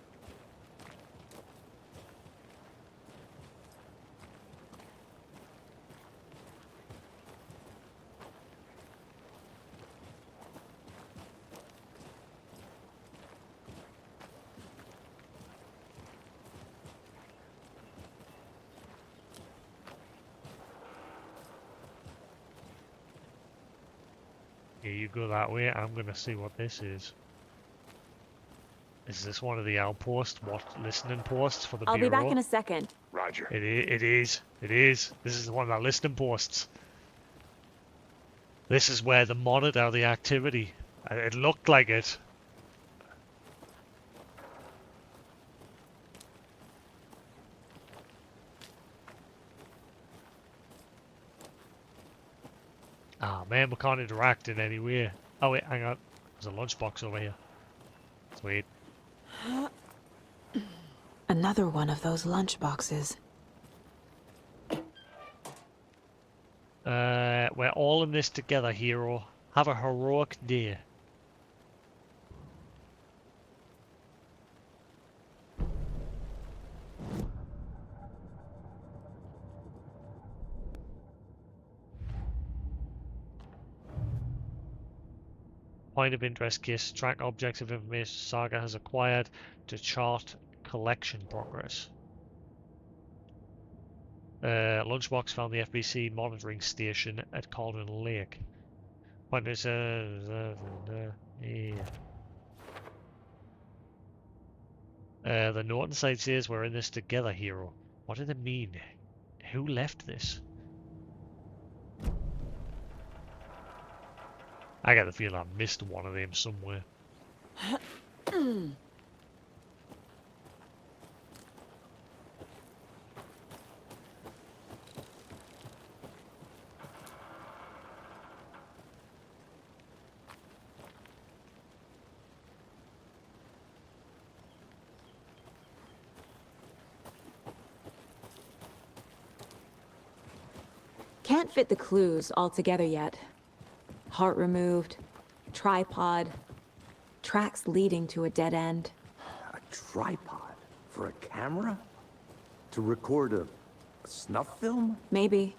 Yeah, you go that way. I'm gonna see what this is. Is this one of the outposts? What listening posts for the I'll bureau? be back in a second. Roger. It is. This is one of our listening posts. This is where they monitor the activity. It looked like it. Ah, man, we can't interact in any way. Oh, wait, hang on. There's a lunchbox over here. Sweet. Another one of those lunchboxes. We're all in this together, hero. Have a heroic day. Point of interest case. Track objects of information Saga has acquired to chart collection progress. Lunchbox found the FBC monitoring station at Cauldron Lake. Point is, yeah. The note inside says we're in this together, hero. What did it mean? Who left this? I got the feeling I missed one of them somewhere. Can't fit the clues all together yet. Heart removed, tripod, tracks leading to a dead end. A tripod? For a camera? To record a snuff film? Maybe.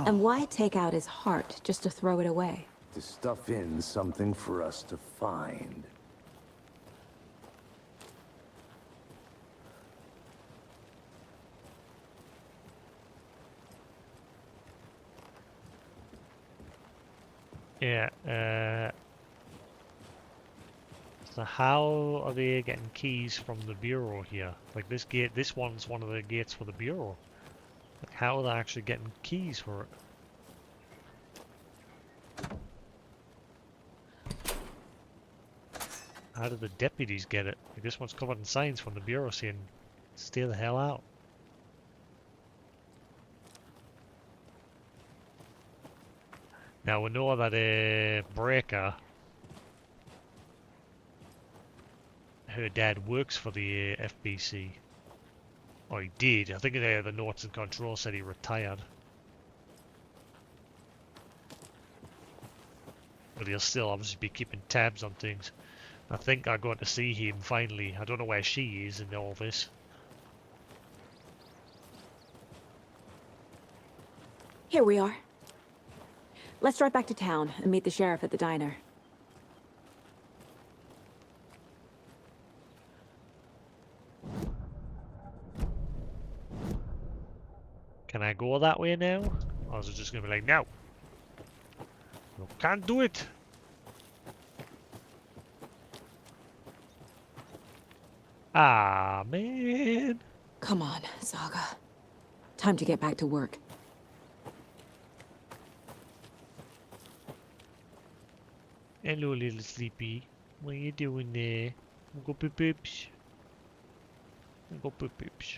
And why take out his heart just to throw it away? To stuff in something for us to find. Yeah, so how are they getting keys from the bureau here? Like this gate, this one's one of the gates for the bureau. Like how are they actually getting keys for it? How did the deputies get it? Like this one's covered in signs from the bureau saying, stay the hell out. Now we know that Breaker, her dad works for the FBC. Or he did. I think the notes and control said he retired. But he'll still obviously be keeping tabs on things. I think I'm going to see him finally. I don't know where she is in all this. Here we are. Let's drive back to town and meet the sheriff at the diner. Can I go that way now? Or is it just going to be like, no? You can't do it! Ah, man! Come on, Saga. Time to get back to work. Hello, little sleepy. What are you doing there? Go poop poops. Go poop poops.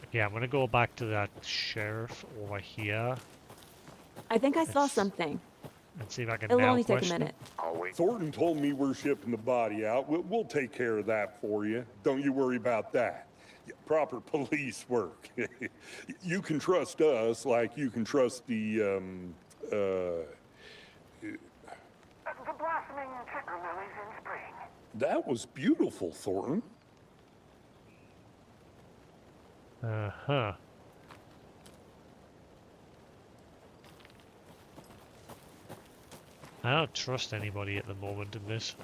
Okay, I'm gonna go back to that sheriff over here. I think I saw something. And see if I can It'll now only take a question minute. Thornton told me we're shipping the body out. We'll take care of that for you. Don't you worry about that. Proper police work. You can trust us like you can trust the blossoming ticker lilies in spring. That was beautiful, Thornton. Uh-huh. I don't trust anybody at the moment in this.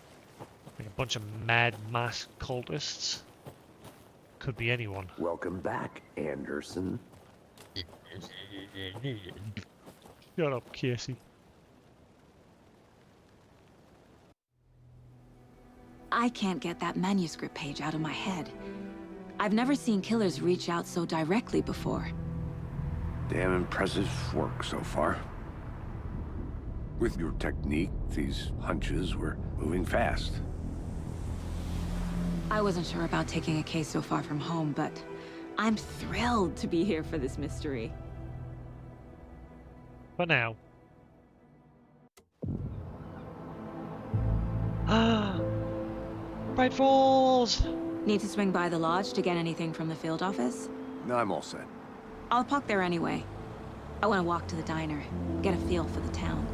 Like a bunch of mad mass cultists. Could be anyone. Welcome back, Anderson. Shut up, Casey. I can't get that manuscript page out of my head. I've never seen killers reach out so directly before. Damn impressive work so far. With your technique, these hunches were moving fast. I wasn't sure about taking a case so far from home, but I'm thrilled to be here for this mystery. For now. Bright Falls! Need to swing by the lodge to get anything from the field office? No, I'm all set. I'll park there anyway. I want to walk to the diner, get a feel for the town.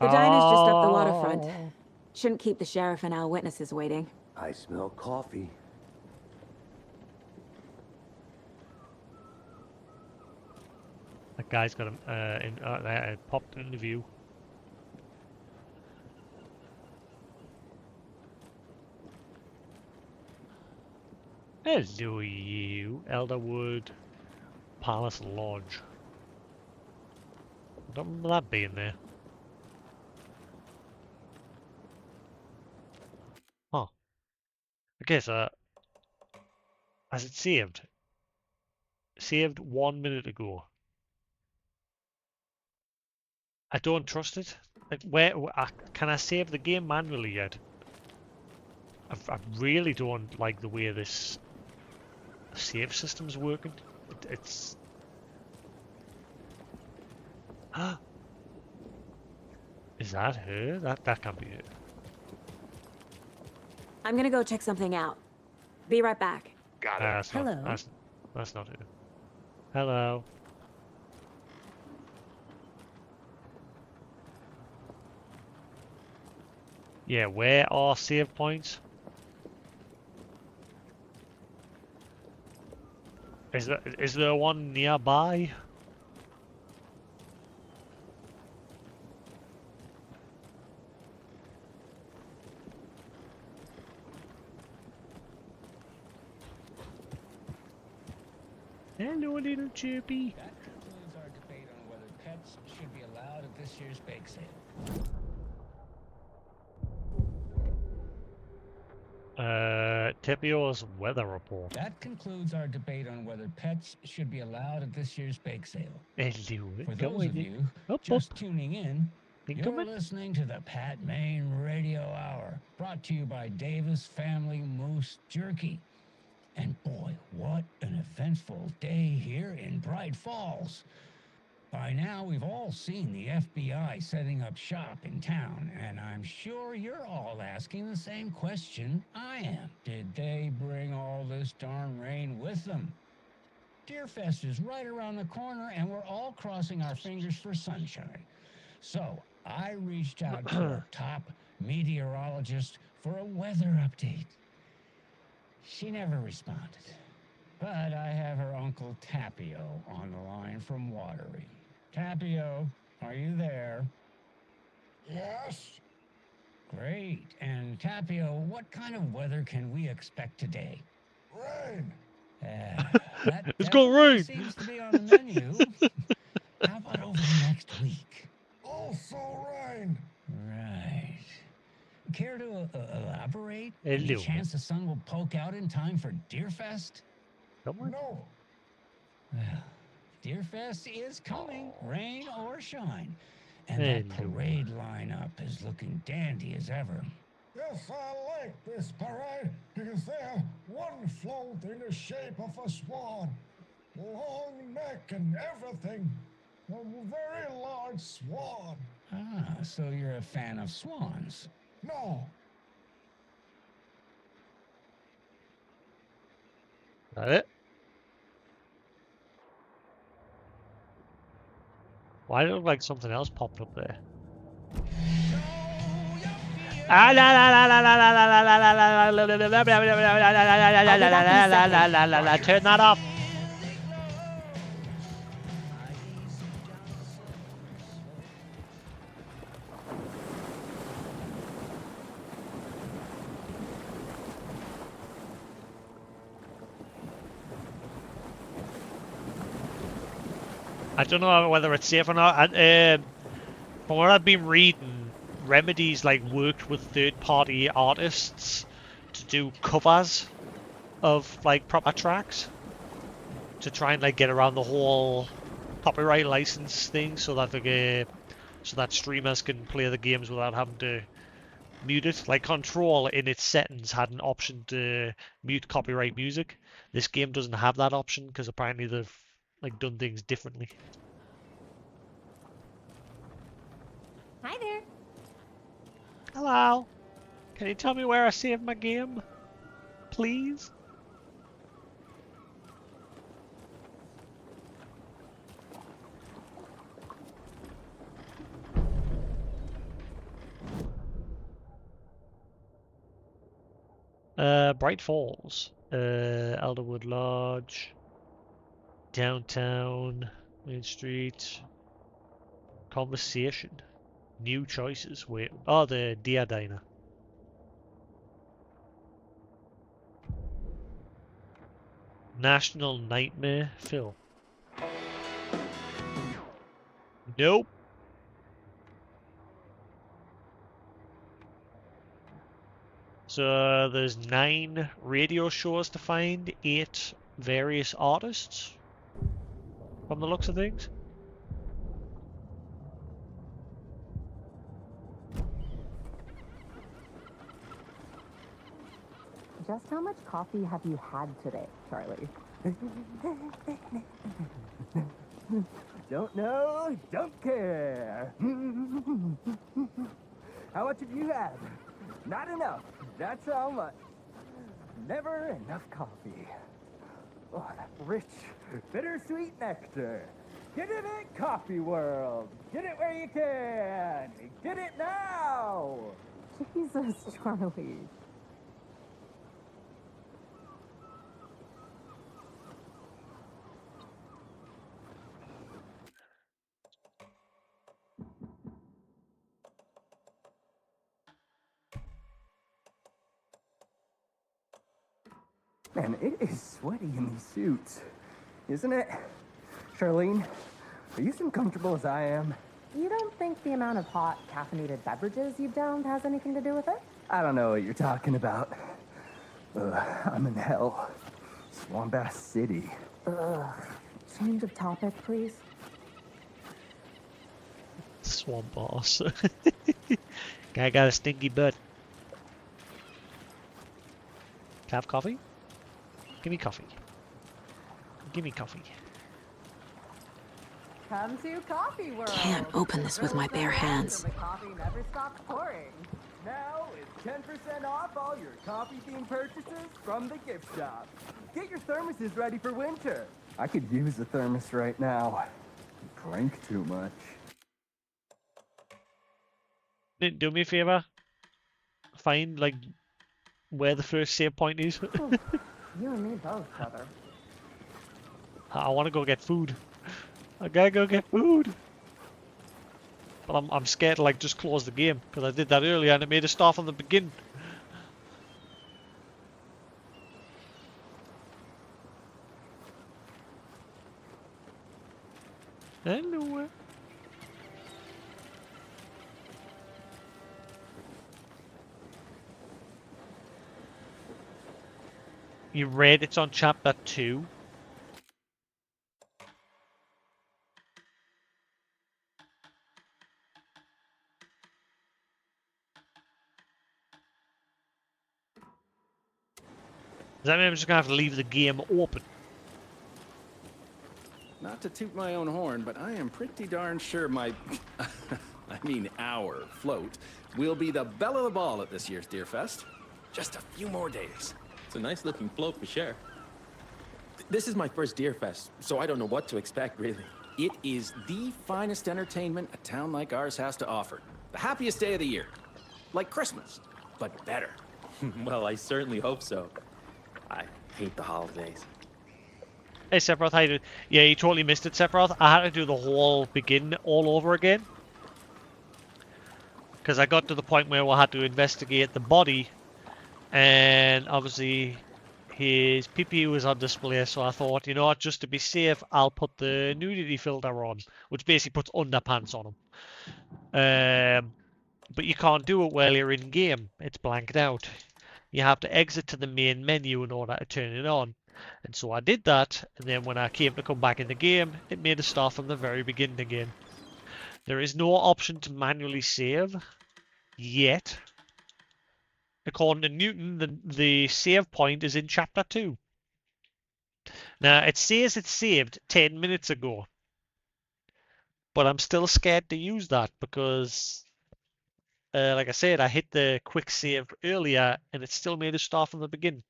The diner's just up the waterfront. Shouldn't keep the sheriff and our witnesses waiting. I smell coffee. That guy's got a popped in the view. Hello, you. Elderwood Palace Lodge. I don't remember that being there. Huh. Okay, so has it saved? Saved 1 minute ago. I don't trust it. Like, can I save the game manually yet? I really don't like the way this save system's working. It's. Is that her? That can't be her. I'm gonna go check something out. Be right back. Got it. Hello. That's not her. Hello. Yeah, where are save points? Is there one nearby? Hello, little chirpy. That concludes our debate on whether pets should be allowed at this year's bake sale. Tipio's weather report. That concludes our debate on whether pets should be allowed at this year's bake sale. Hello. For those of you just tuning in, you're listening to the Pat Maine Radio Hour, brought to you by Davis Family Moose Jerky. And boy, what an eventful day here in Bright Falls. By now, we've all seen the FBI setting up shop in town, and I'm sure you're all asking the same question I am. Did they bring all this darn rain with them? Deerfest is right around the corner, and we're all crossing our fingers for sunshine. So, I reached out to our top meteorologist for a weather update. She never responded. But I have her Uncle Tapio on the line from Watery. Tapio, are you there? Yes. Great. And Tapio, what kind of weather can we expect today? Rain. That It's gonna rain. Seems to be on the menu. How about over the next week? Also rain. Right. Care to elaborate? Any chance the sun will poke out in time for Deerfest? No. Well, Deerfest is coming, rain or shine. And that parade lineup is looking dandy as ever. Yes, I like this parade because they're one float in the shape of a swan. Long neck and everything. A very large swan. Ah, so you're a fan of swans? No. That it? Why did it look like something else popped up there? Ah la la la la la la la la la la la la. Turn that off. I don't know whether it's safe or not. From what I've been reading, Remedy's like worked with third-party artists to do covers of like proper tracks to try and like get around the whole copyright license thing, so that so that streamers can play the games without having to mute it. Like Control in its settings had an option to mute copyright music. This game doesn't have that option because apparently they've like done things differently. Hi there. Hello. Can you tell me where I saved my game, please? Bright Falls, Elderwood Lodge, Downtown, Main Street, Conversation, New Choices. Wait, oh, the Dia Diner. National Nightmare Phil. Nope. So there's 9 radio shows to find, 8 various artists, from the looks of things. Just how much coffee have you had today, Charlie? Don't know, don't care. How much have you had? Not enough. That's how much. Never enough coffee. Oh, that rich, bittersweet nectar. Get it at Coffee World. Get it where you can. Get it now. Jesus, Charlie. Man, it is sweaty in these suits, isn't it? Charlene, are you as uncomfortable as I am? You don't think the amount of hot, caffeinated beverages you've downed has anything to do with it? I don't know what you're talking about. I'm in hell. Swamp Ass City. Ugh. Change of topic, please. Swamp boss. Guy got a stinky butt. Have coffee? Give me coffee. Give me coffee. Come to Coffee World. Can't open this with my bare hands. The coffee never stops pouring. Now it's 10% off all your coffee-themed purchases from the gift shop. Get your thermoses ready for winter. I could use a thermos right now. Drank too much. Do me a favor. Find like where the first save point is. You and me both, brother. I want to go get food. I gotta go get food. But I'm scared to like just close the game because I did that earlier and it made us start from the beginning. Hello. You read it's on chapter 2. Does that mean I'm just gonna have to leave the game open? Not to toot my own horn, but I am pretty darn sure my, I mean our float, will be the belle of the ball at this year's Deer Fest. Just a few more days. It's a nice looking float for sure. This is my first Deer Fest, so I don't know what to expect, really. It is the finest entertainment a town like ours has to offer. The happiest day of the year. Like Christmas, but better. Well, I certainly hope so. I hate the holidays. Hey Sephiroth, how you doing? Yeah, you totally missed it, Sephiroth. I had to do the whole begin all over again. Because I got to the point where we had to investigate the body. And obviously his PP was on display, so I thought, you know what, just to be safe, I'll put the nudity filter on. Which basically puts underpants on him. But you can't do it while you're in game. It's blanked out. you have to exit to the main menu in order to turn it on. And so I did that, and then when I came to come back in the game, it made us start from the very beginning again. There is no option to manually save yet. According to Newton, the save point is in chapter 2. Now, it says it's saved 10 minutes ago, but I'm still scared to use that because, like I said, I hit the quick save earlier and it still made us start from the beginning.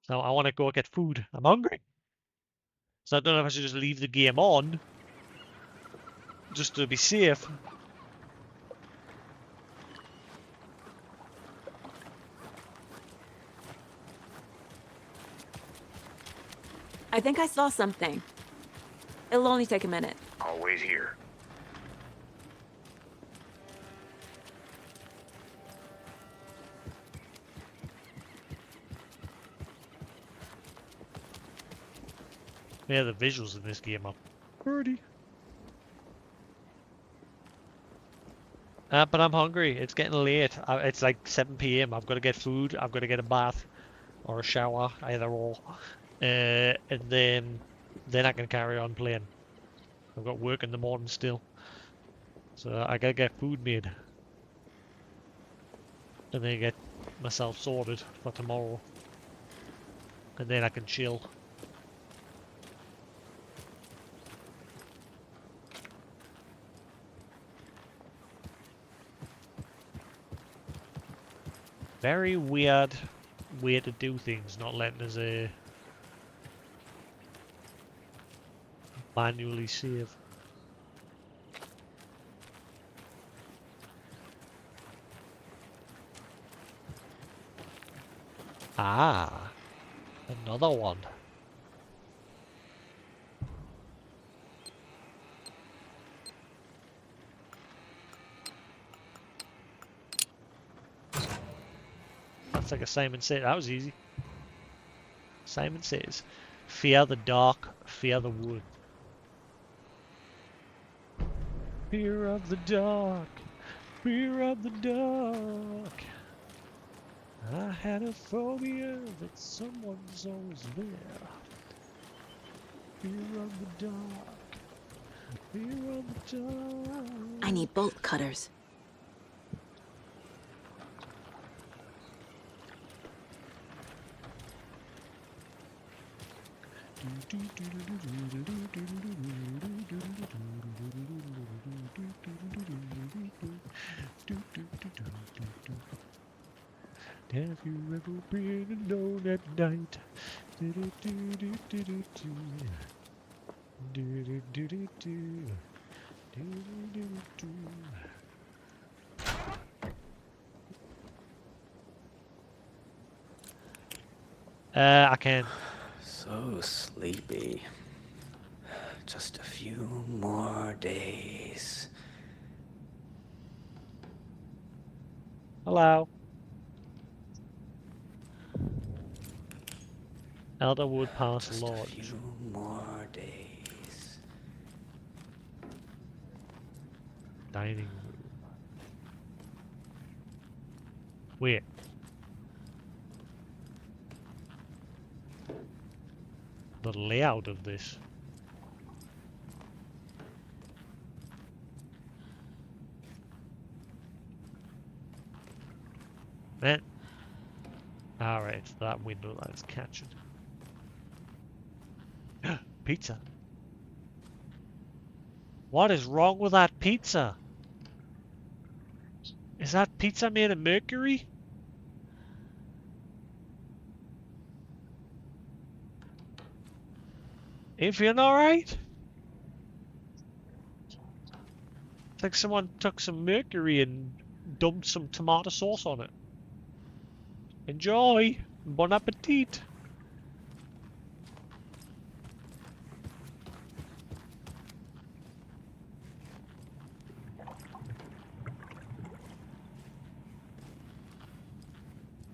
So I want to go get food. I'm hungry. So I don't know if I should just leave the game on just to be safe. I think I saw something. It'll only take a minute. Always here. Yeah, the visuals in this game are pretty. But I'm hungry. It's getting late. It's like 7 p.m. I've got to get food. I've got to get a bath or a shower, either or. And then I can carry on playing. I've got work in the morning still. So I gotta get food made. And then get myself sorted for tomorrow. And then I can chill. Very weird way to do things, not letting us manually save. Ah, another one. That's like a Simon Says. That was easy. Simon Says, fear the dark, fear the wood. Fear of the dark, fear of the dark. I had a phobia that someone's always there. Fear of the dark, fear of the dark. I need bolt cutters. Have you ever been alone at night? I can. So sleepy. Just a few more days. Hello. Elderwood Pass Lodge. A few more days. Dining room. Wait. The layout of this. Man. Alright, it's that window that's catching. Pizza. What is wrong with that pizza? Is that pizza made of mercury? Ain't feeling alright? It's like someone took some mercury and dumped some tomato sauce on it. Enjoy! Bon appetit!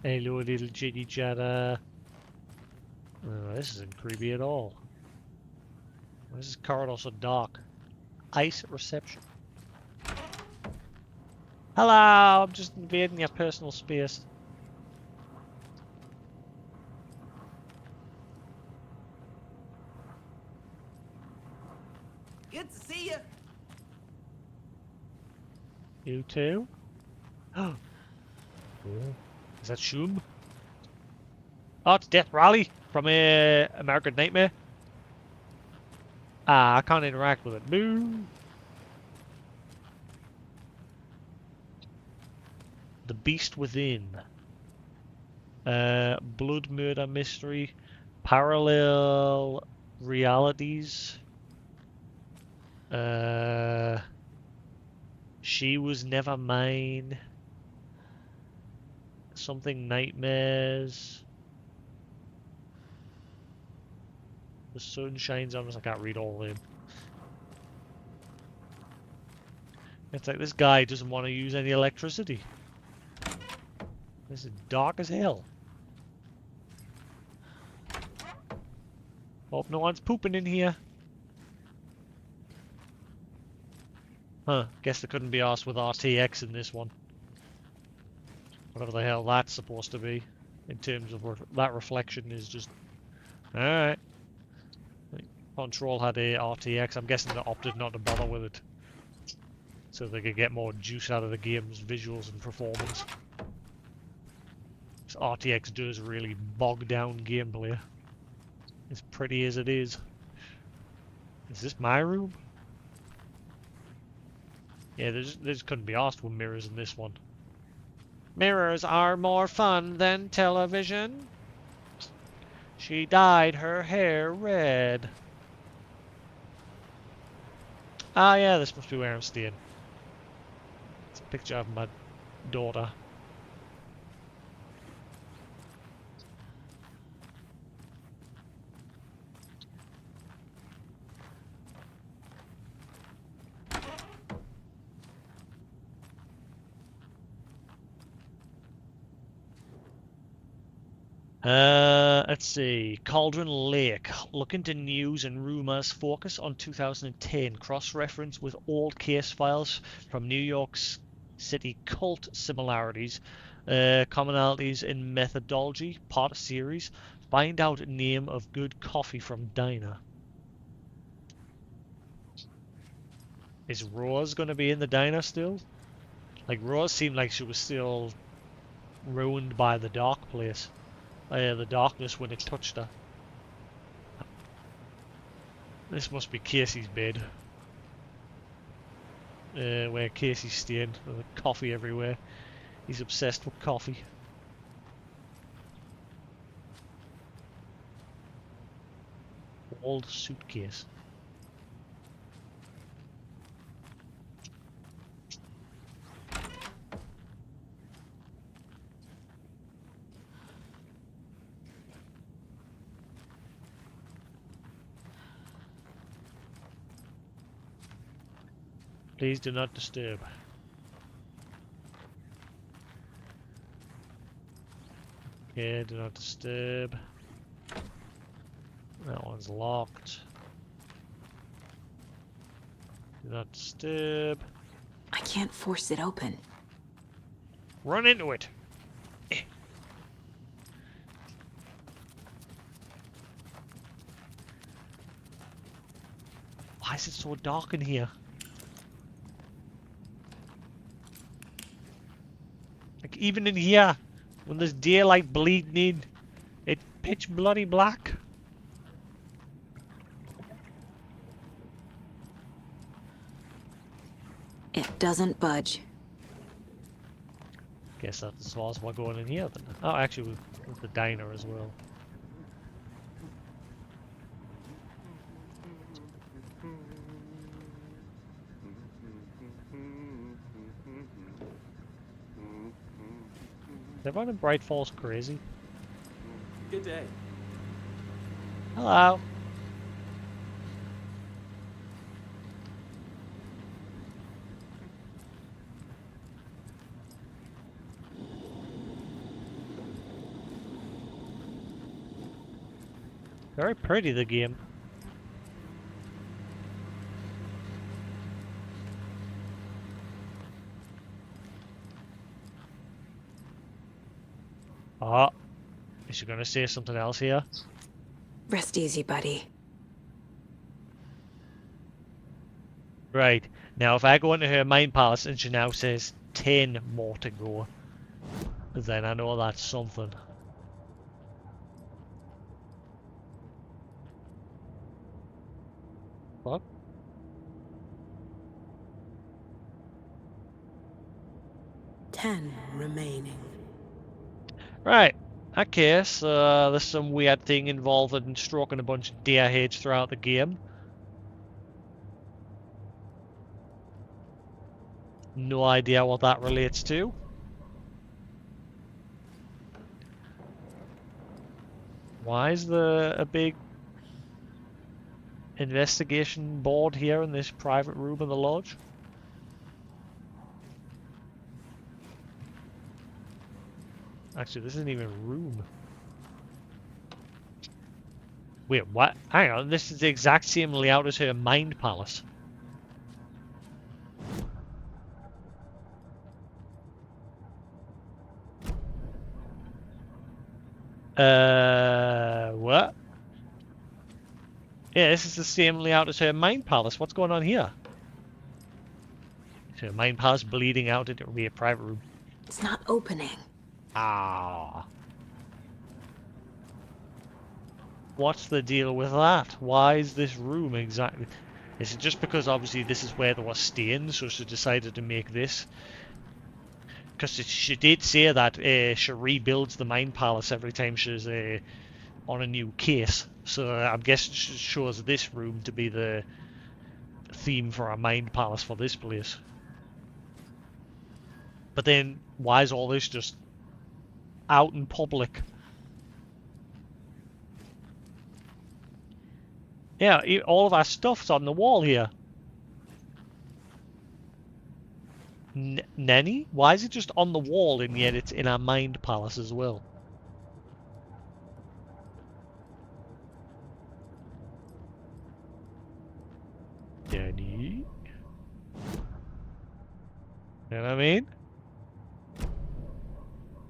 Hello, little chitty chatter. Oh, this isn't creepy at all. Why is this corridor so dark? ice reception. Hello, I'm just invading your personal space. Good to see you. You too? Oh. Is that Shum? Oh, it's Death Rally from American Nightmare. Ah, I can't interact with it. Boo! The Beast Within. Blood Murder Mystery. Parallel Realities. She Was Never Mine. Something Nightmares. The Sun Shines on Us. I can't read all of them. It's like this guy doesn't want to use any electricity. This is dark as hell. Hope no one's pooping in here. Huh, guess they couldn't be arsed with RTX in this one. Whatever the hell that's supposed to be. In terms of that reflection is just... Alright. Control had a RTX. I'm guessing they opted not to bother with it. So they could get more juice out of the game's visuals and performance. This RTX does really bog down gameplay. As pretty as it is. Is this my room? Yeah, there just couldn't be asked with mirrors in this one. Mirrors are more fun than television. She dyed her hair red. Ah, yeah, this must be where I'm staying. It's a picture of my daughter. Let's see. Cauldron Lake. Look into news and rumors. Focus on 2010. Cross-reference with old case files from New York City cult similarities. Commonalities in methodology. Part series. Find out name of good coffee from diner. Is Rose gonna be in the diner still? Like, Rose seemed like she was still ruined by the dark place. The darkness when it touched her. This must be Casey's bed. Where Casey's staying. With coffee everywhere. He's obsessed with coffee. Old suitcase. Please do not disturb. Okay, do not disturb. That one's locked. Do not disturb. I can't force it open. Run into it. Why is it so dark in here? Like, even in here, when there's daylight bleeding in, it's pitch bloody black. It doesn't budge. Guess that's as far as we're going in here then. Oh, actually, with the diner as well. Is everyone in Bright Falls crazy? Good day. Hello. Very pretty, the game. Oh, is she gonna say something else here? Rest easy, buddy. Right. Now, if I go into her mind palace and she now says 10 more to go, then I know that's something. What? Ten remaining. Right. Okay, so there's some weird thing involving stroking a bunch of deer heads throughout the game. No idea what that relates to. Why is there a big investigation board here in this private room of the lodge? Actually, this isn't even a room. Wait, what? Hang on, this is the exact same layout as her mind palace. What? Yeah, this is the same layout as her mind palace. What's going on here? Is her mind palace bleeding out into a private room? It's not opening. Ah. What's the deal with that? Why is this room exactly... Is it just because obviously this is where there was staying, so she decided to make this? Because she did say that she rebuilds the mind palace every time she's on a new case. So I'm guessing she chose this room to be the theme for a mind palace for this place. But then, why is all this just out in public? Yeah, all of our stuff's on the wall here. Nenny? Why is it just on the wall and yet it's in our mind palace as well? Nenny? You know what I mean?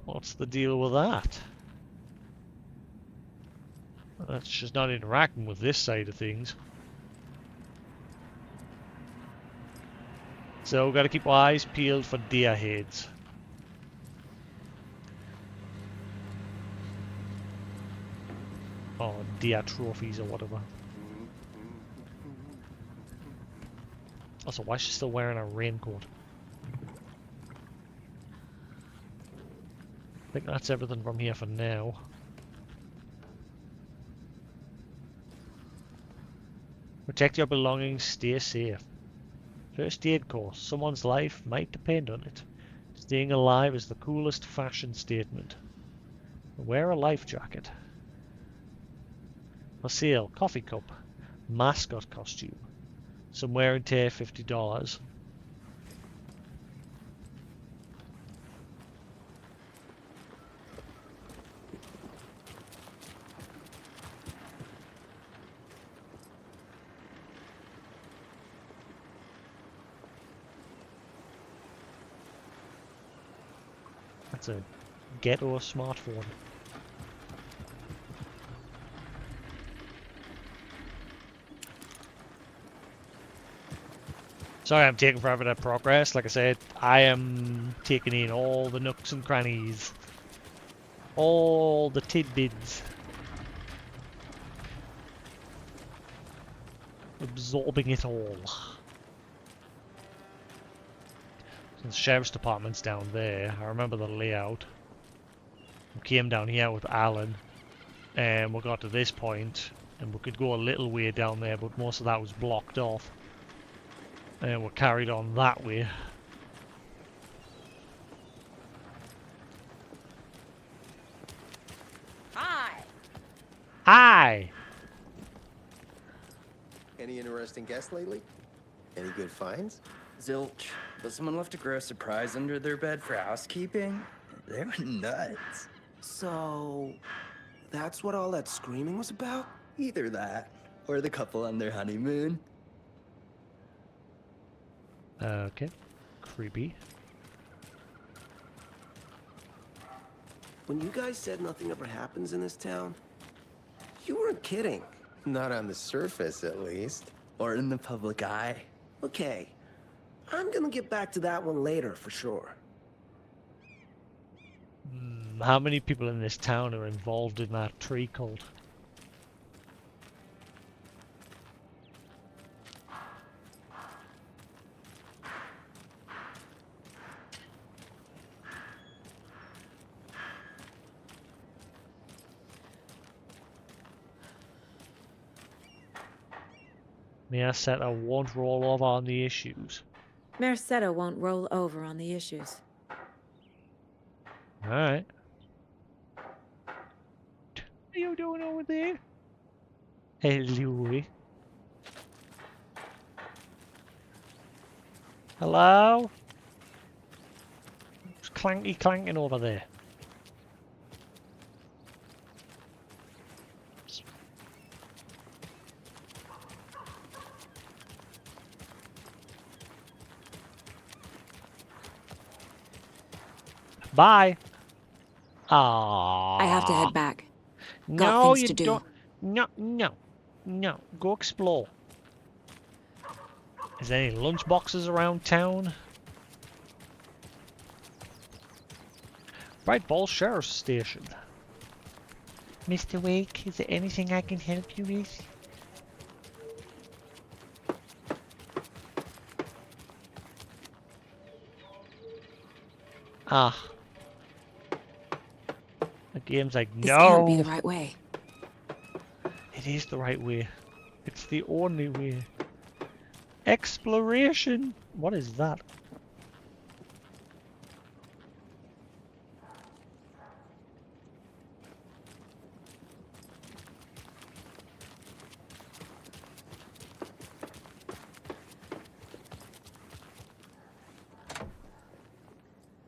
What's the deal with that? That's just not interacting with this side of things. So we've got to keep our eyes peeled for deer heads. Or deer trophies or whatever. Also, why is she still wearing a raincoat? I think that's everything from here for now. Protect your belongings, stay safe. First aid course. Someone's life might depend on it. Staying alive is the coolest fashion statement. Wear a life jacket. For sale, coffee cup. Mascot costume. Some wear and tear, $50. That's a ghetto smartphone. Sorry I'm taking forever to progress. Like I said, I am taking in all the nooks and crannies. All the tidbits. Absorbing it all. The sheriff's department's down there. I remember the layout. We came down here with Alan, and we got to this point, and we could go a little way down there, but most of that was blocked off. And we carried on that way. Hi! Hi! Any interesting guests lately? Any good finds? Zilch, but someone left a gross surprise under their bed for housekeeping. They were nuts. So, that's what all that screaming was about? Either that, or the couple on their honeymoon. Okay. Creepy. when you guys said nothing ever happens in this town, you weren't kidding. Not on the surface, at least. Or in the public eye. Okay, I'm gonna get back to that one later for sure. How many people in this town are involved in that tree cult? Merceta won't roll over on the issues. Merceta won't roll over on the issues. Alright. What are you doing over there? Hey, Louie. Hello? Who's clanking over there? Bye. I have to head back. Got No, things you to do. don't. No. Go explore. Is there any lunch boxes around town? Bright Falls Sheriff's Station. Mr. Wake, is there anything I can help you with? Ah. The game's like, no! This can't be the right way. It is the right way. It's the only way. Exploration! What is that?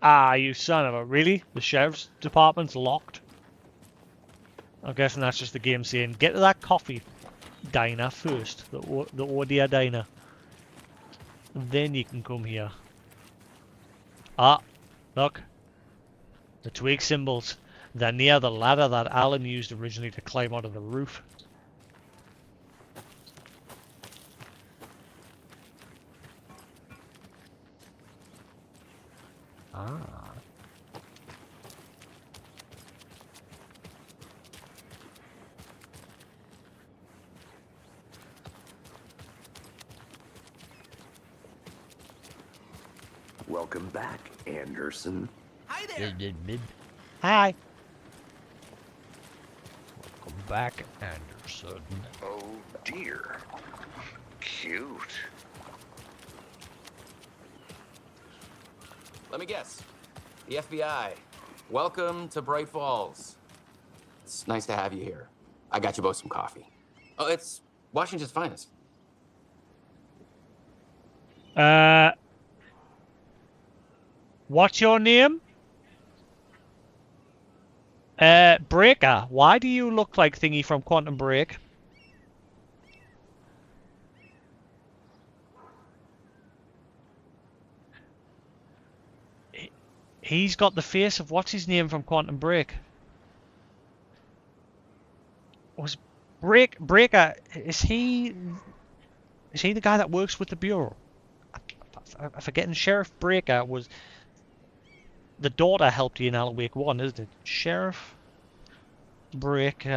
Ah, you son of a... Really? The sheriff's department's locked? I'm guessing that's just the game saying, get to that coffee diner first. The Odia diner. And then you can come here. Ah, look. The twig symbols. They're near the ladder that Alan used originally to climb onto the roof. Ah. Welcome back, Anderson. Hi there. Hi. Welcome back, Anderson. Oh dear. Cute. Let me guess. The FBI. Welcome to Bright Falls. It's nice to have you here. I got you both some coffee. Oh, it's Washington's finest. What's your name? Breaker. Why do you look like Thingy from Quantum Break? He's got the face of what's his name from Quantum Break? Was Breaker? Is he the guy that works with the Bureau? I'm forgetting. Sheriff Breaker was the daughter helped you in Alan Wake 1, isn't it? Sheriff Breaker.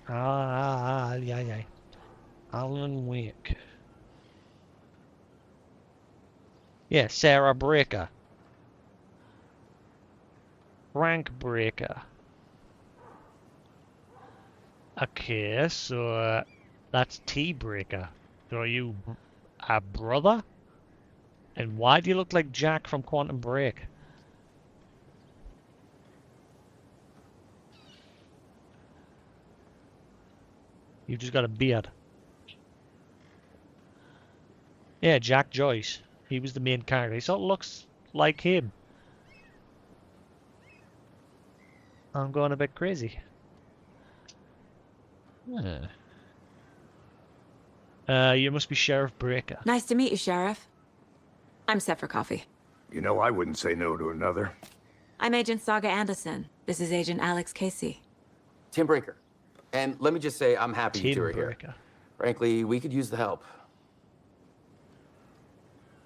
Yeah. Alan Wake. Yeah, Sarah Breaker. Rank Breaker. Okay, so that's T Breaker. So are you a brother? And why do you look like Jack from Quantum Break? You've just got a beard. Yeah, Jack Joyce. He was the main character. He sort of looks like him. I'm going a bit crazy. You must be Sheriff Breaker. Nice to meet you, Sheriff. I'm set for coffee. You know, I wouldn't say no to another. I'm Agent Saga Anderson. This is Agent Alex Casey. Tim Breaker. And let me just say, I'm happy you two Tin are here. Breaker. Frankly, we could use the help.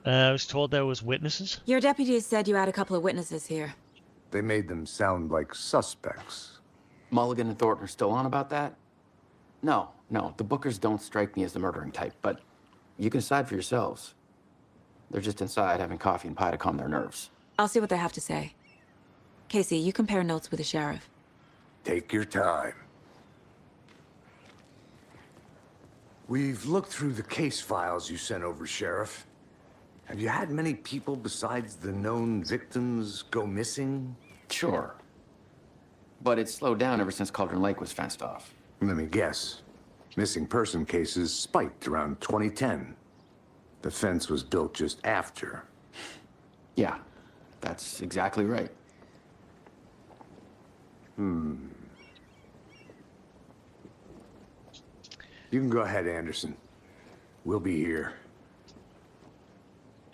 I was told there was witnesses. Your deputies said you had a couple of witnesses here. They made them sound like suspects. Mulligan and Thornton are still on about that? No, the Bookers don't strike me as the murdering type, but you can decide for yourselves. They're just inside having coffee and pie to calm their nerves. I'll see what they have to say. Casey, you compare notes with the sheriff. Take your time. We've looked through the case files you sent over, Sheriff. Have you had many people besides the known victims go missing? Sure. But it's slowed down ever since Cauldron Lake was fenced off. Let me guess. Missing person cases spiked around 2010. The fence was built just after. Yeah, that's exactly right. You can go ahead, Anderson. We'll be here.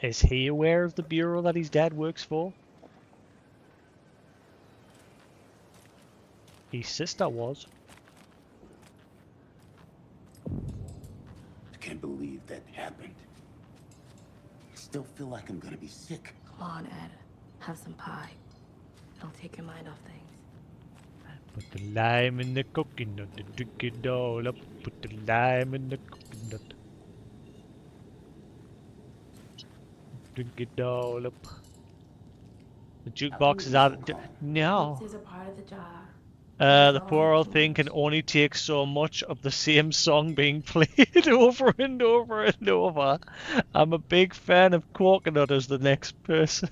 Is he aware of the bureau that his dad works for? His sister was. I can't believe that happened. I still feel like I'm gonna be sick. Come on, Ed. Have some pie. It'll take your mind off things. Put the lime in the coconut and drink it all up. Put the lime in the coconut. Drink it all up. The jukebox is out. No. This is a part of the job. The poor old thing can only take so much of the same song being played over and over and over. I'm a big fan of Coconut as the next person.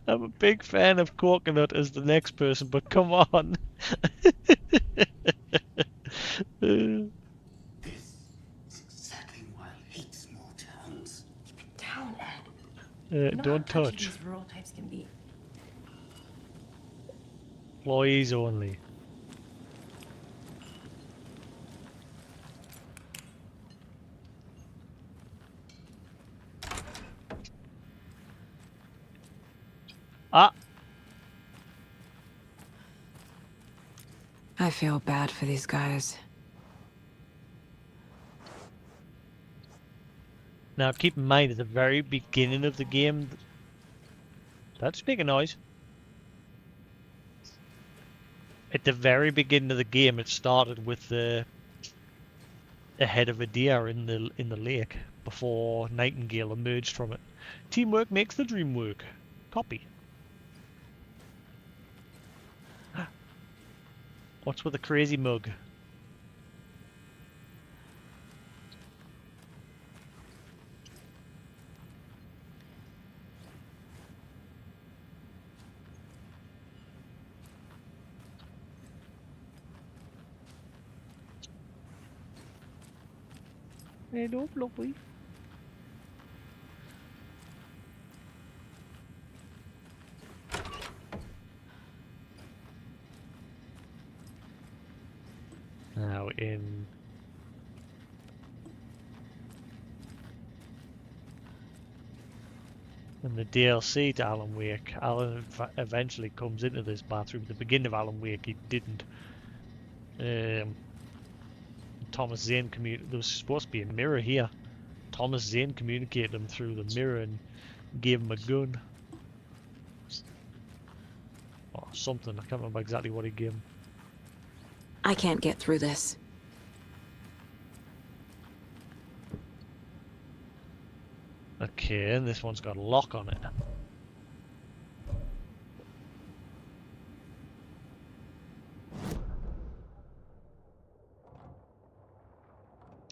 I'm a big fan of Coconut as the next person, but come on. This is exactly why I hate small towns. Keep it down, Ed. You know Don't how touchy touch. these rural types can be. Employees only. Ah! I feel bad for these guys. Now keep in mind at the very beginning of the game, that's making noise. At the very beginning of the game, it started with the head of a deer in the lake before Nightingale emerged from it. Teamwork makes the dream work. Copy. What's with the crazy mug? Hello, Floppy. Now in the DLC to Alan Wake, Alan eventually comes into this bathroom. At the beginning of Alan Wake, he didn't. Thomas Zane there was supposed to be a mirror here. Thomas Zane communicated him through the mirror and gave him a gun. Or something, I can't remember exactly what he gave him. I can't get through this. Okay, and this one's got a lock on it.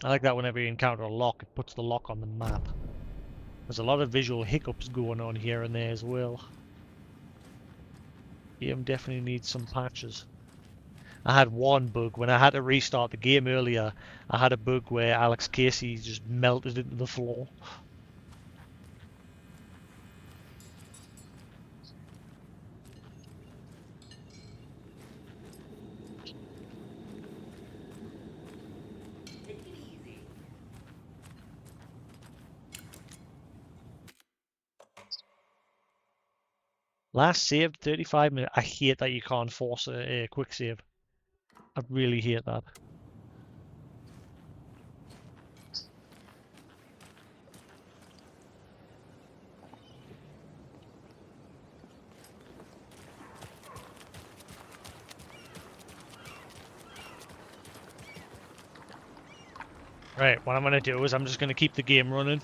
I like that whenever you encounter a lock, it puts the lock on the map. There's a lot of visual hiccups going on here and there as well. Game definitely needs some patches. I had one bug when I had to restart the game earlier. I had a bug where Alex Casey just melted into the floor. Last saved 35 minutes. I hate that you can't force a quick save. I really hate that. Right, what I'm going to do is I'm just going to keep the game running.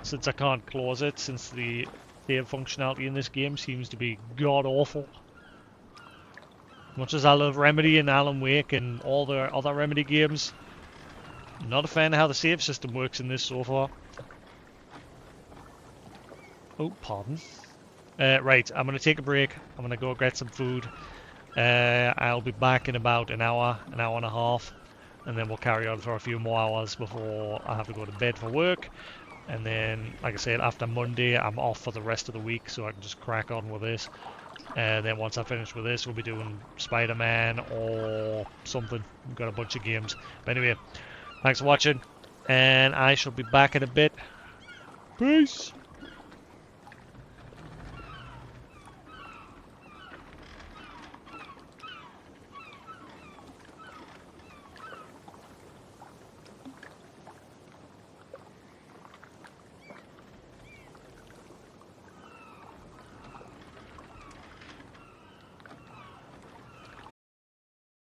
Since I can't close it, since the save functionality in this game seems to be god-awful. Much as I love Remedy and Alan Wake and all the other Remedy games, I'm not a fan of how the save system works in this so far. Oh, pardon. Right, I'm going to take a break. I'm going to go get some food. I'll be back in about an hour and a half. And then we'll carry on for a few more hours before I have to go to bed for work. And then, like I said, after Monday, I'm off for the rest of the week, so I can just crack on with this. And then once I finish with this, we'll be doing Spider-Man or something. We've got a bunch of games. But anyway, thanks for watching, and I shall be back in a bit. Peace!